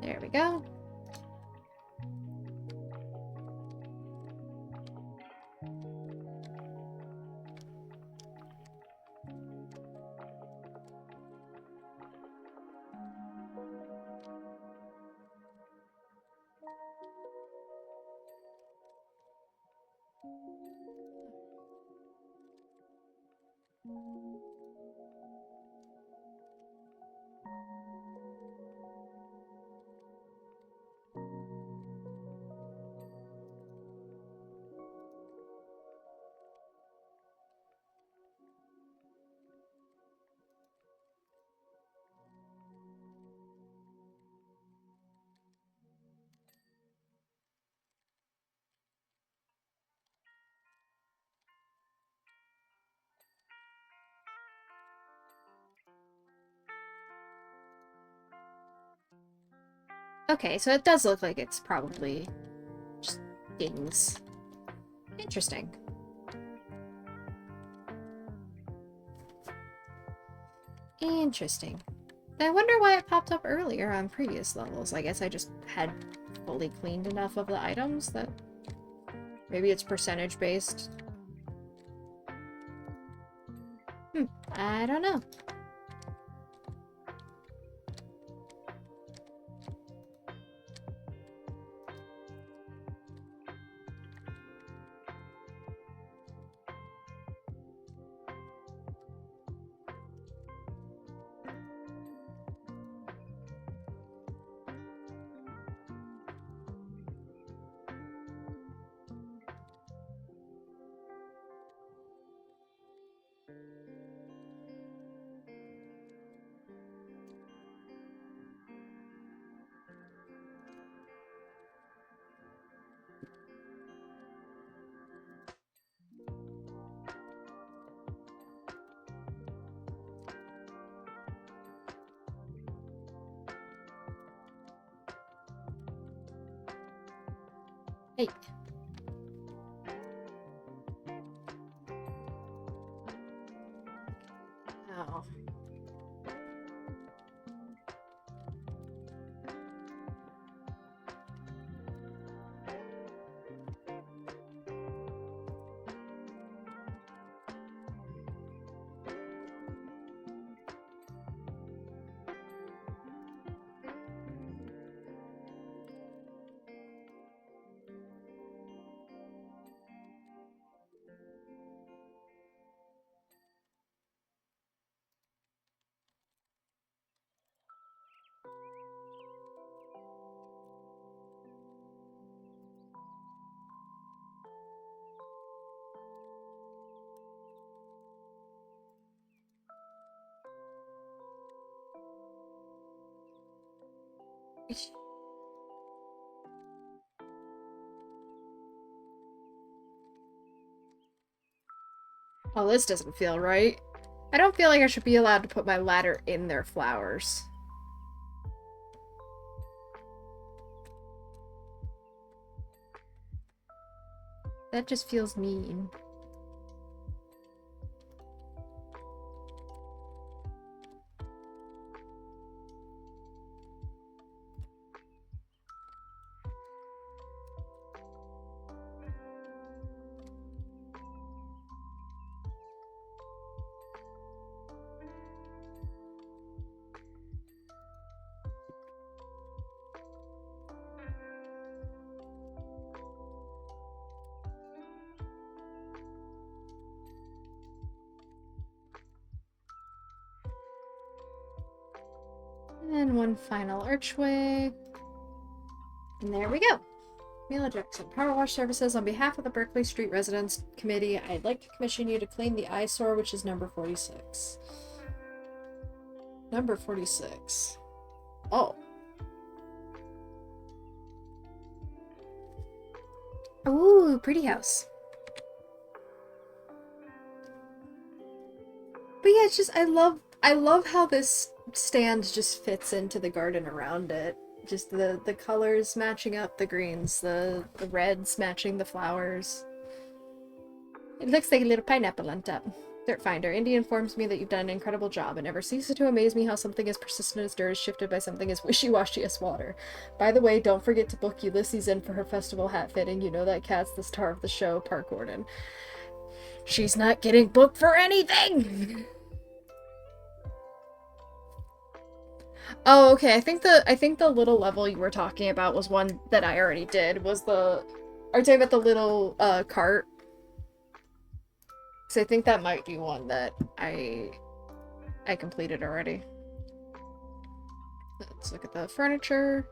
There we go. Okay, so it does look like it's probably just dings. Interesting. Interesting. I wonder why it popped up earlier on previous levels. I guess I just had fully cleaned enough of the items that maybe it's percentage based. I don't know. Hey. Oh. Oh, this doesn't feel right. I don't feel like I should be allowed to put my ladder in their flowers. That just feels mean. And one final archway. And there we go. Mila Jackson, Powerwash Services. On behalf of the Berkeley Street Residents Committee, I'd like to commission you to clean the eyesore, which is number 46. Number 46. Oh. Ooh, pretty house. But yeah, it's just, I love how this stand just fits into the garden around it. Just the colors matching up, the greens, the reds matching the flowers. It looks like a little pineapple on top. Dirt Finder. Indy informs me that you've done an incredible job. It never ceases to amaze me how something as persistent as dirt is shifted by something as wishy-washy as water. By the way, don't forget to book Ulysses in for her festival hat fitting. You know that cat's the star of the show, Park Warden. She's not getting booked for anything! Oh, okay. I think the little level you were talking about was one that I already did. Are you talking about the little cart? Because I think that might be one that I completed already. Let's look at the furniture.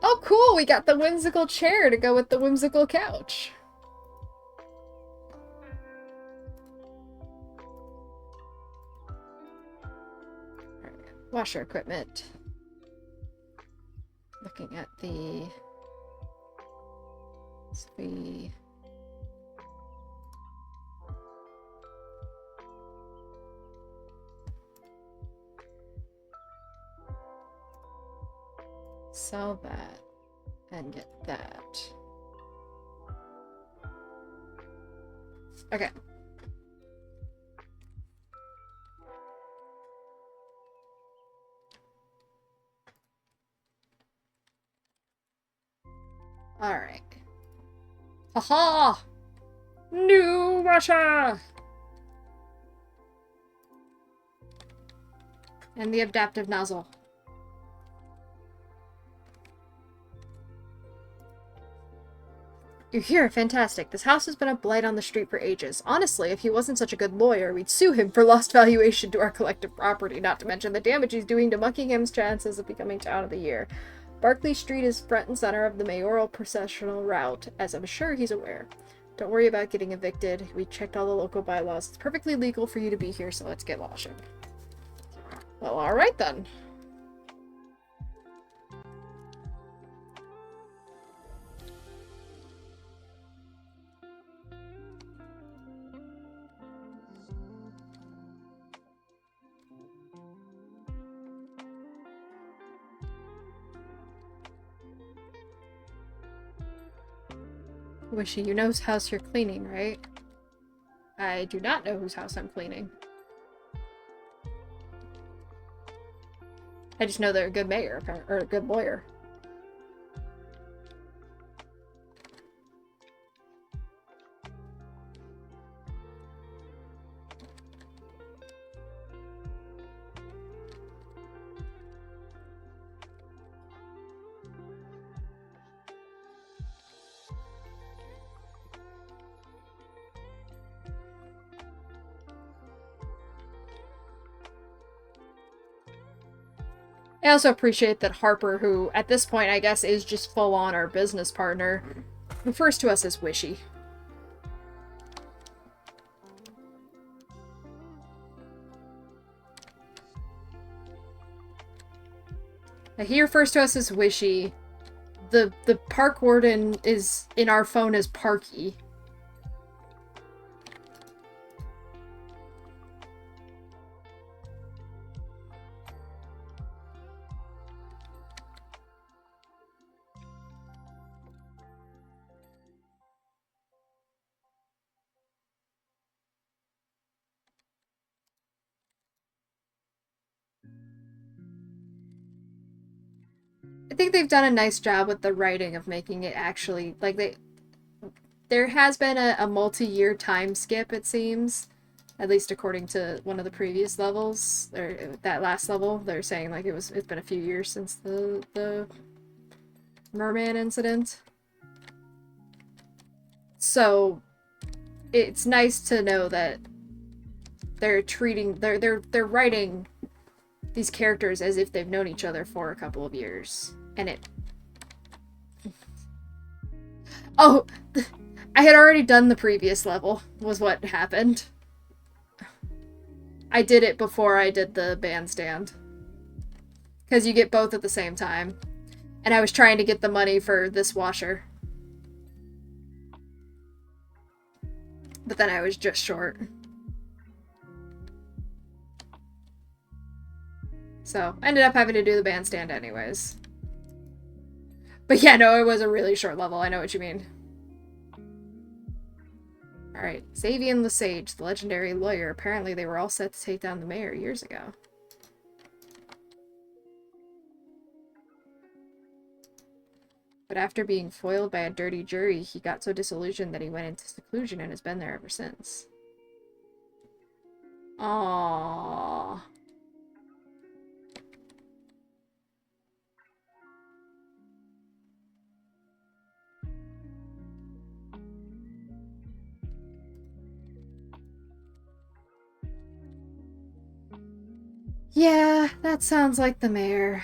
Oh, cool! We got the whimsical chair to go with the whimsical couch. Washer equipment. Looking at the... sell that and get that. Okay. Alright. Haha! New Russia! And the adaptive nozzle. You're here, fantastic. This house has been a blight on the street for ages. Honestly, if he wasn't such a good lawyer, we'd sue him for lost valuation to our collective property, not to mention the damage he's doing to Buckingham's chances of becoming Town of the Year. Berkeley Street is front and center of the mayoral processional route, as I'm sure he's aware. Don't worry about getting evicted. We checked all the local bylaws. It's perfectly legal for you to be here, so let's get washing. Well, alright then. Wishy, you know whose house you're cleaning, right? I do not know whose house I'm cleaning. I just know they're a good mayor, or a good lawyer. I also appreciate that Harper, who at this point I guess is just full on our business partner, refers to us as Wishy. He refers to us as Wishy. The park warden is in our phone as Parky. I think they've done a nice job with the writing of making it actually, like, there has been a multi-year time skip, it seems. At least according to one of the previous levels, or that last level, they're saying like it's been a few years since the merman incident. So it's nice to know that they're writing these characters as if they've known each other for a couple of years. And it Oh, I had already done the previous level, was what happened. I did it before I did the bandstand. Because you get both at the same time. And I was trying to get the money for this washer. But then I was just short. So, I ended up having to do the bandstand anyways. But yeah, no, it was a really short level. I know what you mean. Alright, Xavian the Sage, the legendary lawyer. Apparently they were all set to take down the mayor years ago. But after being foiled by a dirty jury, he got so disillusioned that he went into seclusion and has been there ever since. Aww. Yeah, that sounds like the mayor.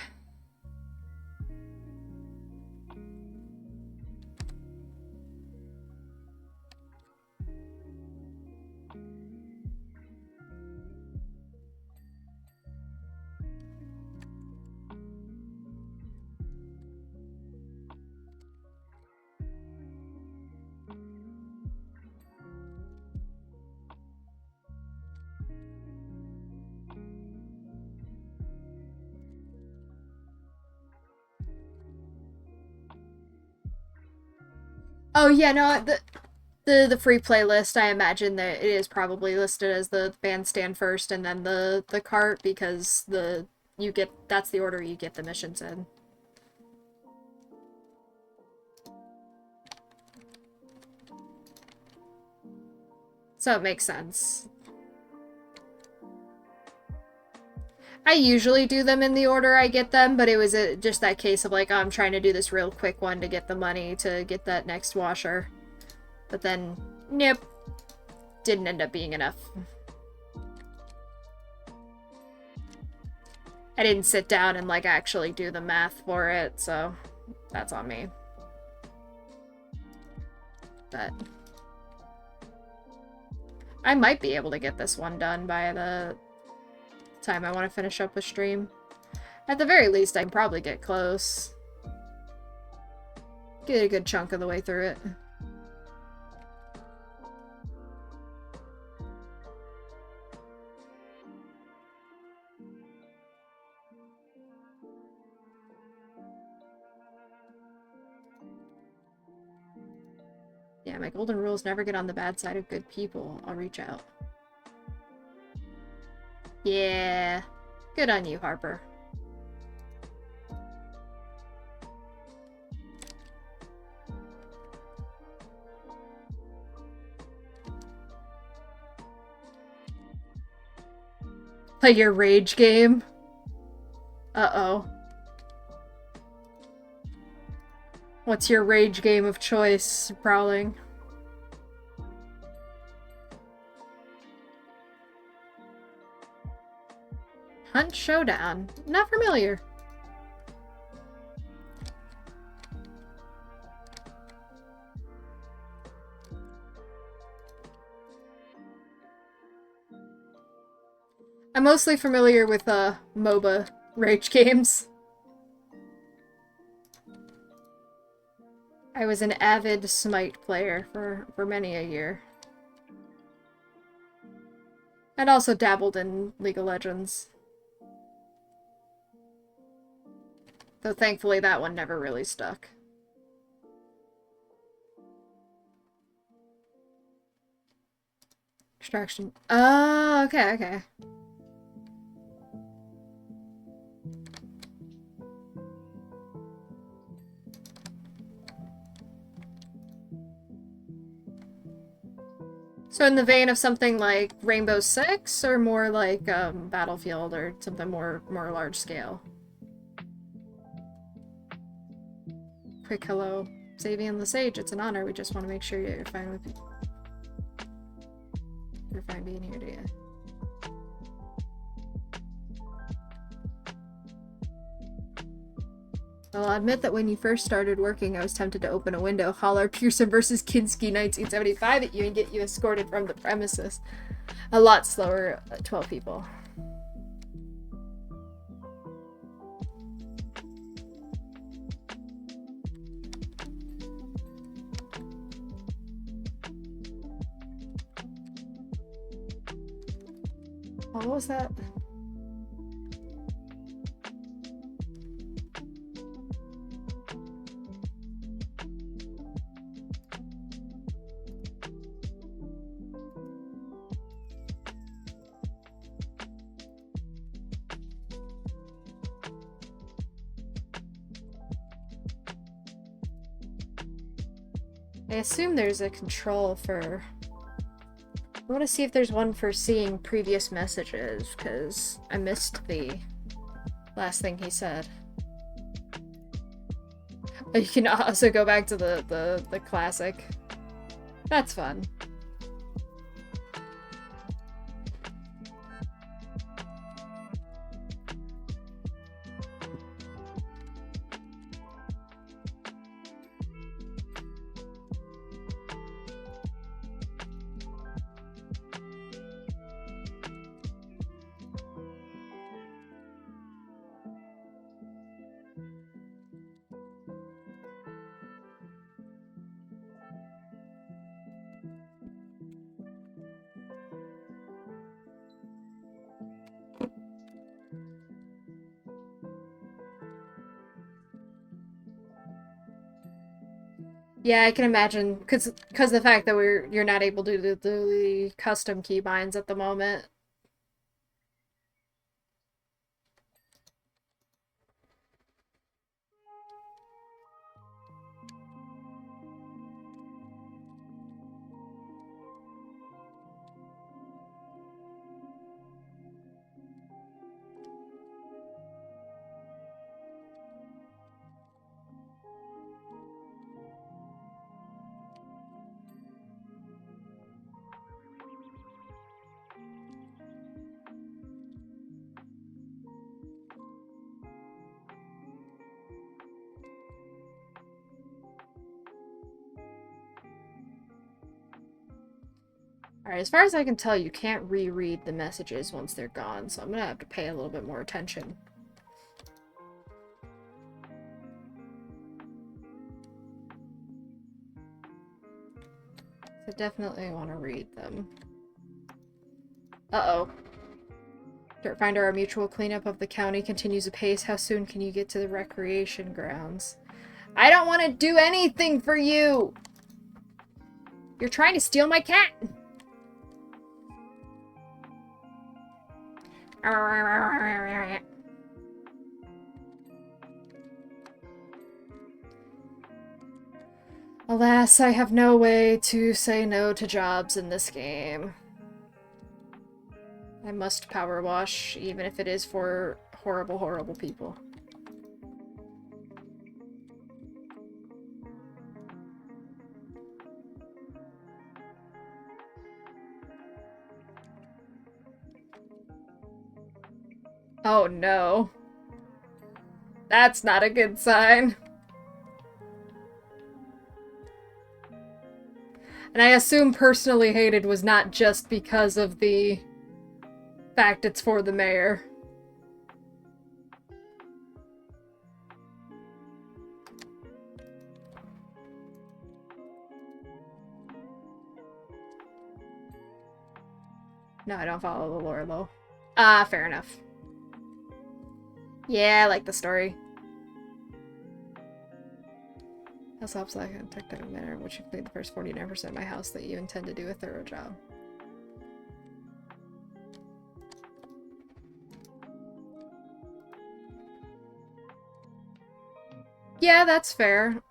Oh yeah, no, the free playlist, I imagine that it is probably listed as the bandstand first and then the cart, because that's the order you get the missions in. So it makes sense. I usually do them in the order I get them, but it was just that case of like, oh, I'm trying to do this real quick one to get the money to get that next washer. But then, nope. Didn't end up being enough. I didn't sit down and like actually do the math for it, so that's on me. But I might be able to get this one done by the time I want to finish up with stream. At the very least, I can probably get close. Get a good chunk of the way through it. Yeah, my golden rules never get on the bad side of good people. I'll reach out. Yeah. Good on you, Harper. Play your rage game? Uh-oh. What's your rage game of choice, Prowling? Hunt Showdown. Not familiar. I'm mostly familiar with MOBA rage games. I was an avid Smite player for many a year. And also dabbled in League of Legends. Though thankfully that one never really stuck. Extraction. Oh, okay, okay. So in the vein of something like Rainbow Six, or more like Battlefield, or something more large scale? Quick hello. Xavian the Sage, it's an honor. We just want to make sure you're fine with you're fine being here, do you? Well, I'll admit that when you first started working, I was tempted to open a window, holler Pearson versus Kinski 1975 at you, and get you escorted from the premises. A lot slower, 12 people. Oh, what was that? I assume there's a control for... I want to see if there's one for seeing previous messages, because I missed the last thing he said. You can also go back to the classic. That's fun. Yeah, I can imagine, because the fact that you're not able to do the custom keybinds at the moment. Alright, as far as I can tell, you can't reread the messages once they're gone, so I'm gonna have to pay a little bit more attention. I definitely want to read them. Uh-oh. Dirt Finder, our mutual cleanup of the county continues apace. How soon can you get to the recreation grounds? I don't want to do anything for you! You're trying to steal my cat! Alas, I have no way to say no to jobs in this game. I must power wash, even if it is for horrible, horrible people. Oh no. That's not a good sign. And I assume personally hated was not just because of the fact it's for the mayor. No, I don't follow the lore, though. Ah, fair enough. Yeah, I like the story. This helps like a technical manner in which you complete the first 49% of my house that you intend to do a thorough job. Yeah, that's fair.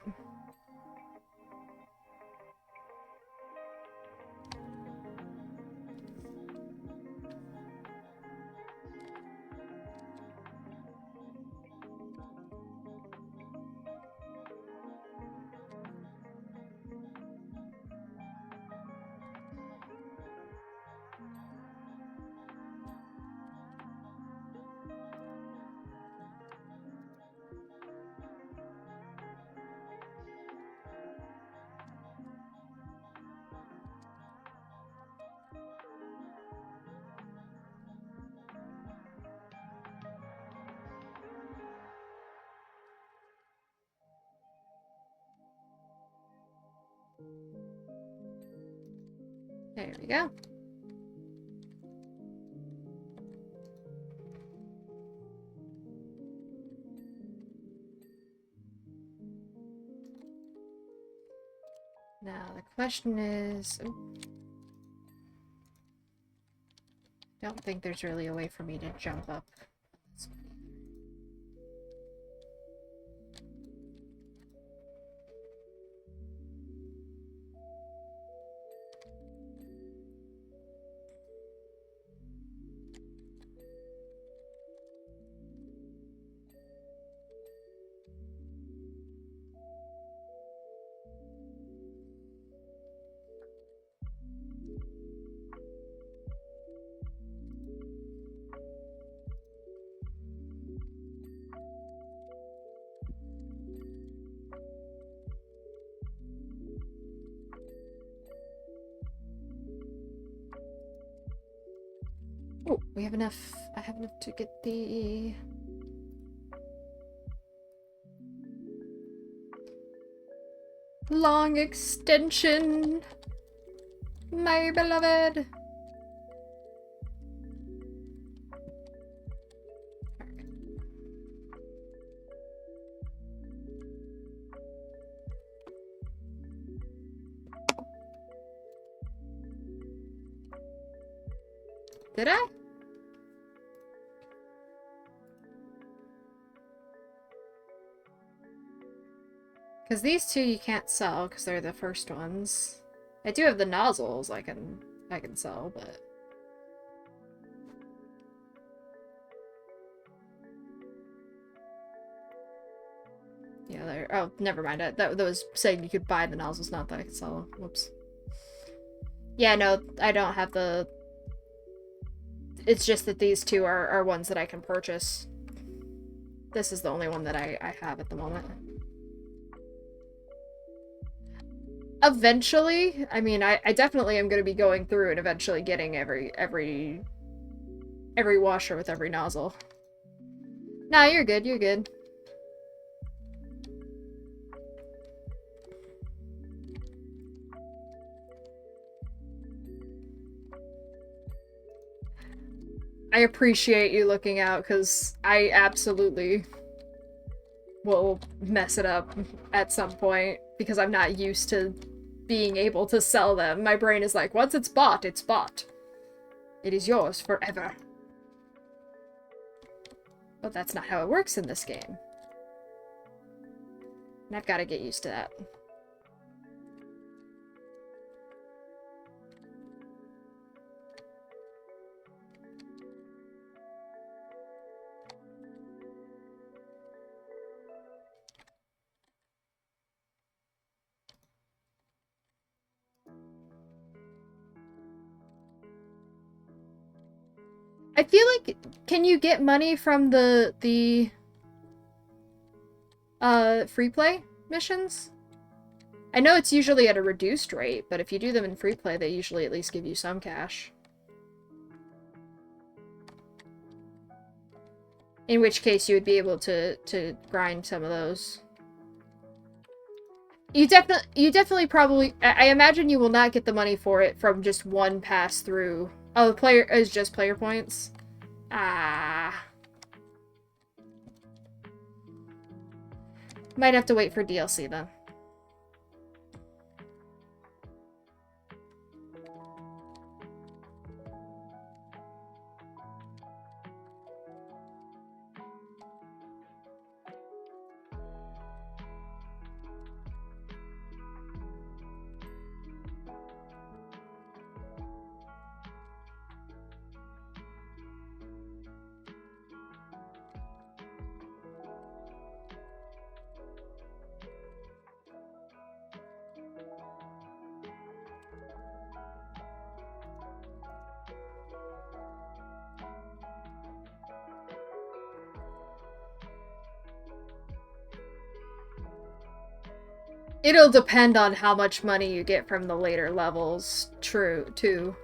There we go. Now the question is... Ooh. I don't think there's really a way for me to jump up. Oh, we have enough. I have enough to get the... long extension, my beloved. Did I? Because these two you can't sell because they're the first ones. I do have the nozzles I can sell, but... Yeah, they're... Oh, never mind. That was saying you could buy the nozzles, not that I could sell them. Whoops. Yeah, no, I don't have the... It's just that these two are ones that I can purchase. This is the only one that I have at the moment. Eventually, I mean, I definitely am going to be going through and eventually getting every washer with every nozzle. Nah, you're good, you're good. I appreciate you looking out, because I absolutely will mess it up at some point, because I'm not used to being able to sell them. My brain is like, once it's bought, it's bought. It is yours forever. But that's not how it works in this game. And I've got to get used to that. I feel like, can you get money from the free play missions? I know it's usually at a reduced rate, but if you do them in free play, they usually at least give you some cash. In which case you would be able to grind some of those. You definitely probably, I imagine you will not get the money for it from just one pass through. Oh, the player is just player points? Ah. Might have to wait for DLC then. It'll depend on how much money you get from the later levels, true, too.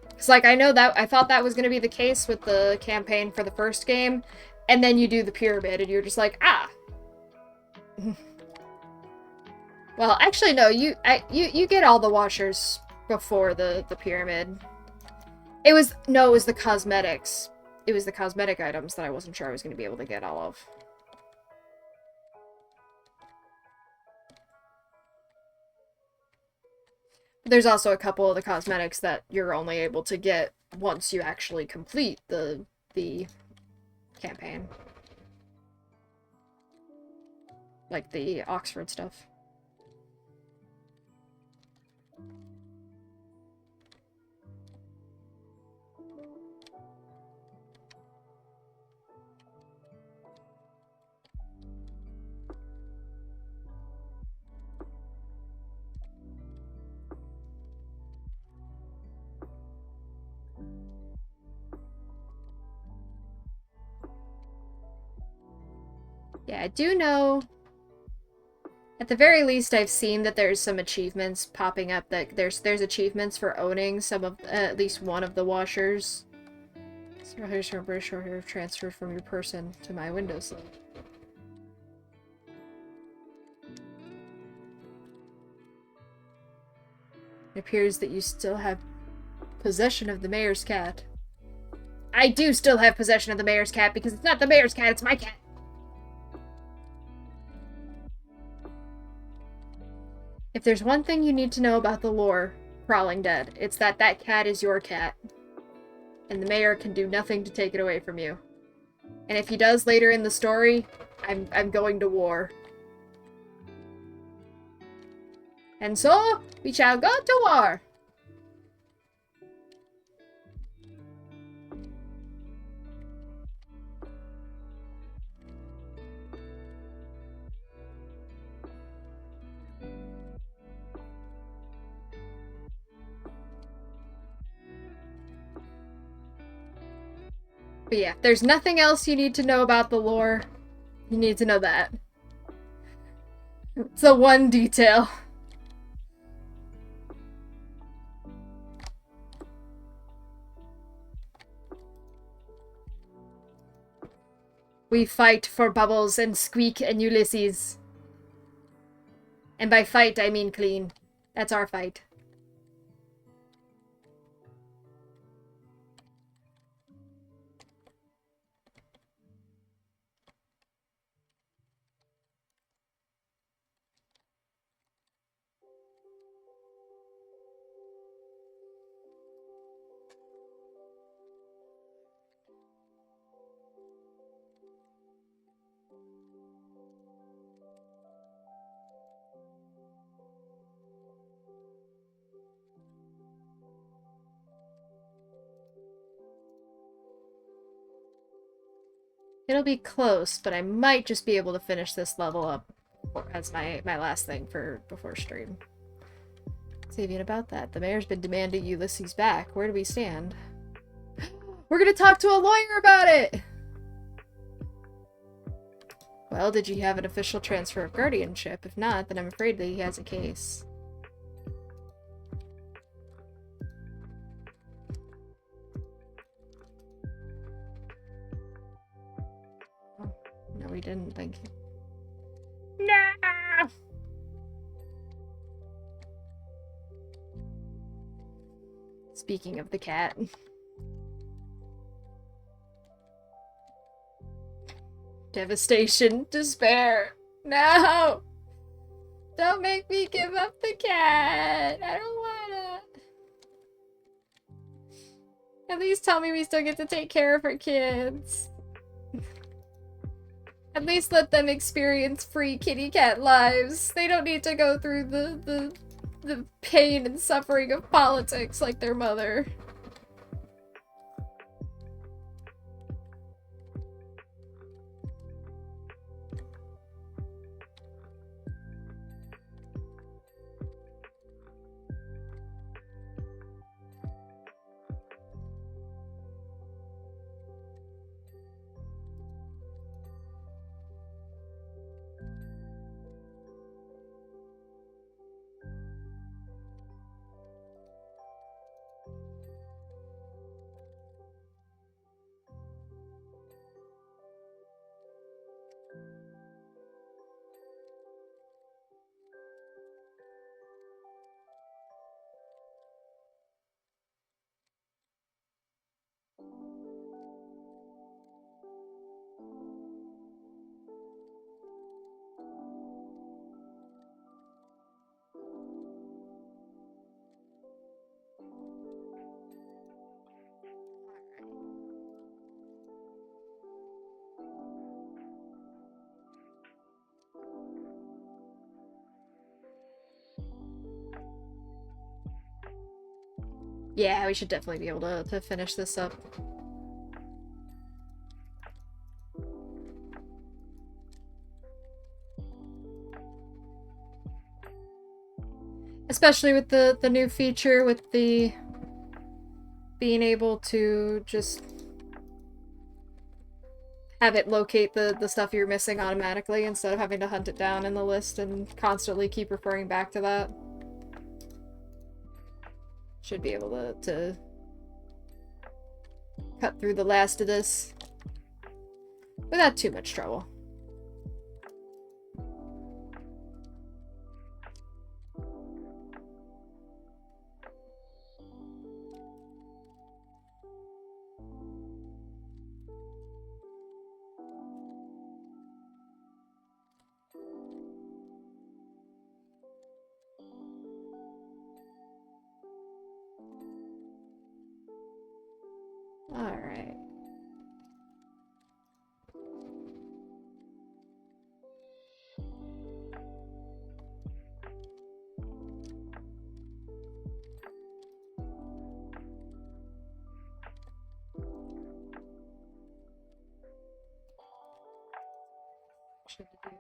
Because, like, I know that, I thought that was going to be the case with the campaign for the first game, and then you do the pyramid, and you're just like, ah! Well, actually, no, you get all the washers before the pyramid. It was the cosmetics. It was the cosmetic items that I wasn't sure I was going to be able to get all of. There's also a couple of the cosmetics that you're only able to get once you actually complete the campaign. Like the Oxford stuff. Yeah, I do know. At the very least, I've seen that there's some achievements popping up. That there's achievements for owning some of at least one of the washers. So here's your British short hair transferred from your person to my windowsill. It appears that you still have possession of the mayor's cat. I do still have possession of the mayor's cat because it's not the mayor's cat, it's my cat. If there's one thing you need to know about the lore, Crawling Dead, it's that that cat is your cat. And the mayor can do nothing to take it away from you. And if he does later in the story, I'm going to war. And so, we shall go to war! But yeah, there's nothing else you need to know about the lore. You need to know that. It's the one detail. We fight for Bubbles and Squeak and Ulysses. And by fight, I mean clean. That's our fight. It'll be close, but I might just be able to finish this level up as my last thing for before stream. Savian, about that. The mayor's been demanding Ulysses back. Where do we stand? We're gonna talk to a lawyer about it! Well, did you have an official transfer of guardianship? If not, then I'm afraid that he has a case. Oh, no, we didn't, thank you. No! Speaking of the cat. Devastation, despair. No! Don't make me give up the cat! I don't wanna! At least tell me we still get to take care of our kids. At least let them experience free kitty cat lives. They don't need to go through the pain and suffering of politics like their mother. Yeah, we should definitely be able to finish this up. Especially with the new feature with the being able to just have it locate the stuff you're missing automatically instead of having to hunt it down in the list and constantly keep referring back to that. Should be able to cut through the last of this without too much trouble. Alright. Should do.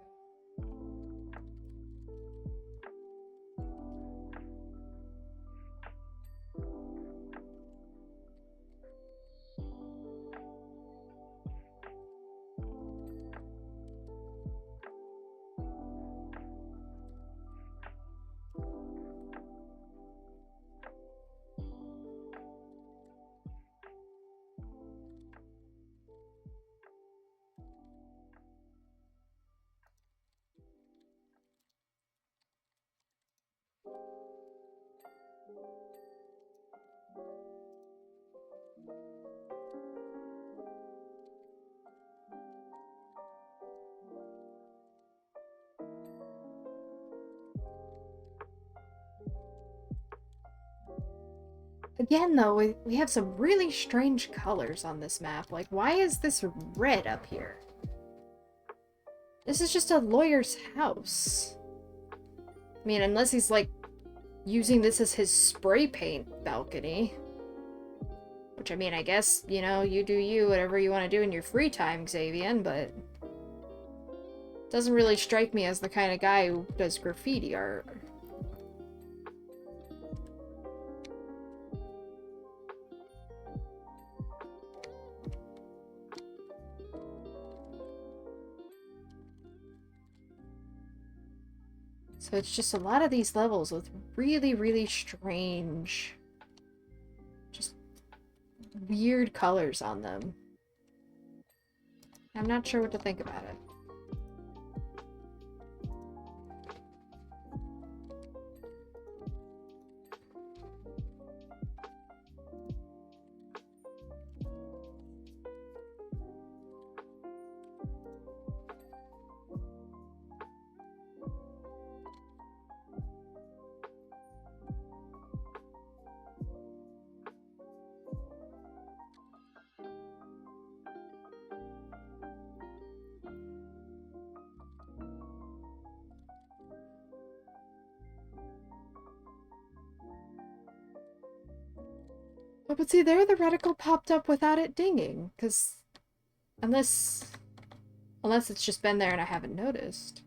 Again, though, we have some really strange colors on this map. Like, why is this red up here? This is just a lawyer's house. I mean, unless he's, like, using this as his spray paint balcony. Which, I mean, I guess, you know, you do you, whatever you want to do in your free time, Xavian, but... doesn't really strike me as the kind of guy who does graffiti art. So it's just a lot of these levels with really, really strange, just weird colors on them. I'm not sure what to think about it. Oh, but see, there the reticle popped up without it dinging, because unless it's just been there and I haven't noticed.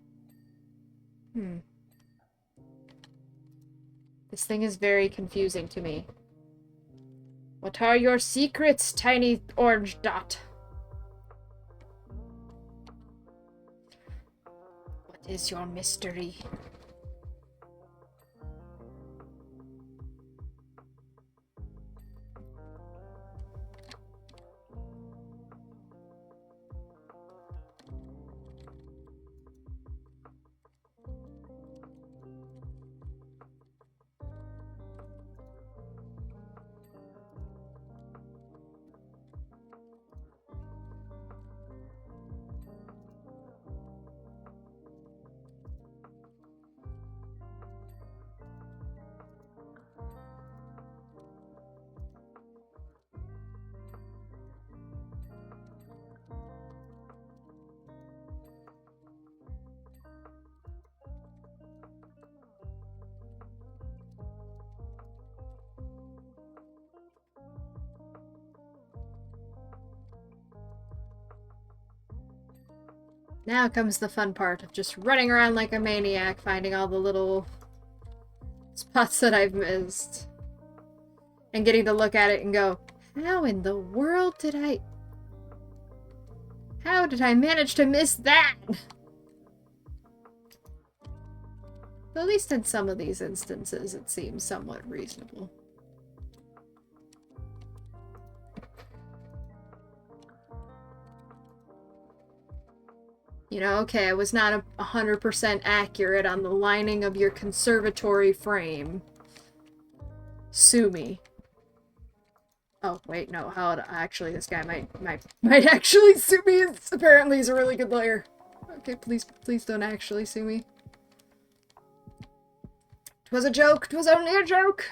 This thing is very confusing to me. What are your secrets, tiny orange dot? What is your mystery? Now comes the fun part of just running around like a maniac, finding all the little spots that I've missed. And getting to look at it and go, how in the world did I... How did I manage to miss that? At least in some of these instances, it seems somewhat reasonable. You know, okay, I was not 100% accurate on the lining of your conservatory frame. Sue me. Oh, wait, no, actually, this guy might actually sue me. Apparently he's a really good lawyer. Okay, please don't actually sue me. 'Twas a joke. 'Twas only a joke.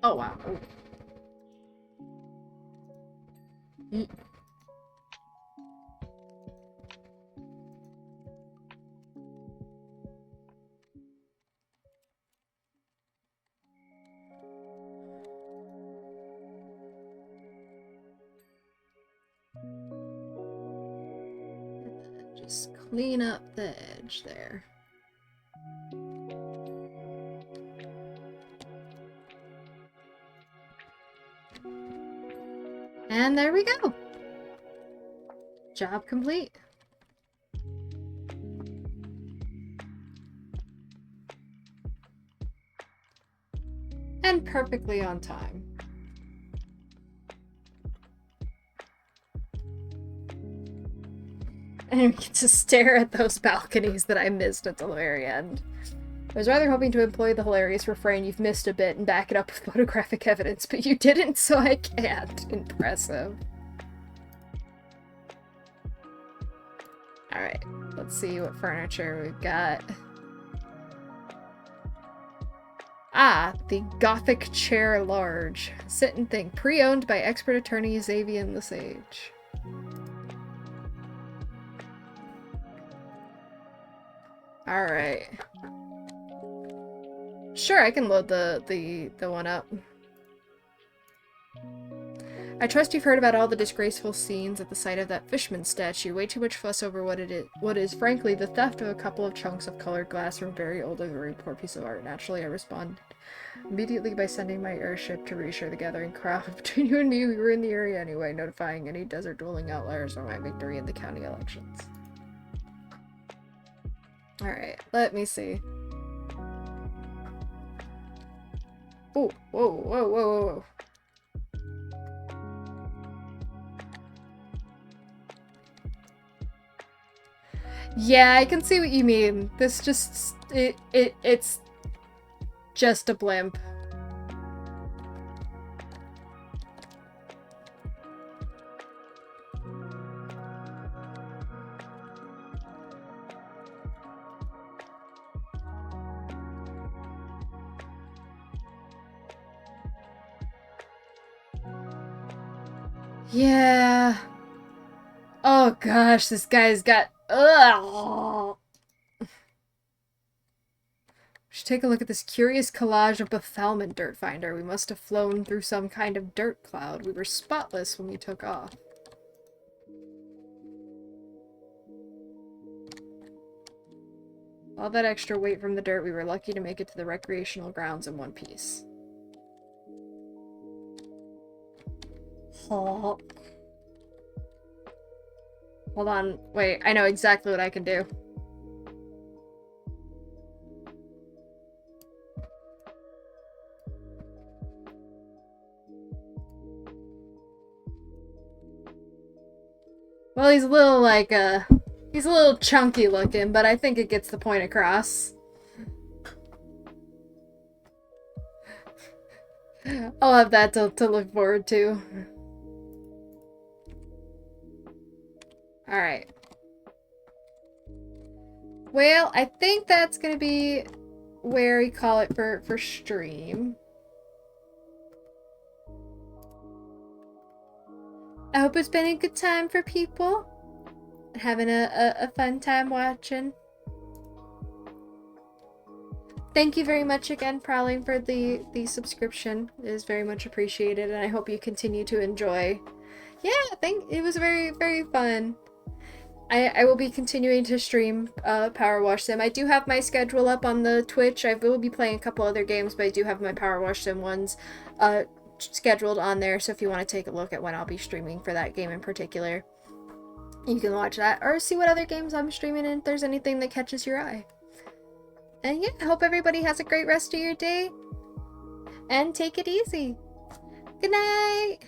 Oh, wow. Mm. Just clean up the edge there. And there we go. Job complete. And perfectly on time. And we get to stare at those balconies that I missed at the very end. I was rather hoping to employ the hilarious refrain "you've missed a bit" and back it up with photographic evidence, but you didn't, so I can't. Impressive. Alright, let's see what furniture we've got. Ah, the Gothic chair large. Sit and think. Pre-owned by expert attorney Xavian the Sage. Alright. Sure, I can load the one up. I trust you've heard about all the disgraceful scenes at the site of that Fishman statue. Way too much fuss over what is, frankly, the theft of a couple of chunks of colored glass from a very old and very poor piece of art. Naturally, I responded immediately by sending my airship to reassure the gathering crowd. Between you and me, we were in the area anyway, notifying any desert-dwelling outliers of my victory in the county elections. Alright, let me see. Oh, whoa, whoa, whoa, whoa, whoa. Yeah, I can see what you mean. This just... It's just a blimp. Yeah. Oh gosh, this guy's got... Ugh. should take a look at this curious collage of befoulment dirt finder. We must have flown through some kind of dirt cloud. We were spotless when we took off. All that extra weight from the dirt, we were lucky to make it to the recreational grounds in one piece. Hold on, wait, I know exactly what I can do. Well, he's a little like, he's a little chunky looking, but I think it gets the point across. I'll have that to look forward to. Alright. Well, I think that's gonna be where we call it for stream. I hope it's been a good time for people. Having a fun time watching. Thank you very much again, Prowling, for the subscription. It is very much appreciated, and I hope you continue to enjoy. Yeah, it was very, very fun. I will be continuing to stream Powerwash Sim. I do have my schedule up on the Twitch. I will be playing a couple other games, but I do have my Powerwash Sim ones scheduled on there, so if you want to take a look at when I'll be streaming for that game in particular, you can watch that, or see what other games I'm streaming and if there's anything that catches your eye. And yeah, I hope everybody has a great rest of your day, and take it easy. Good night!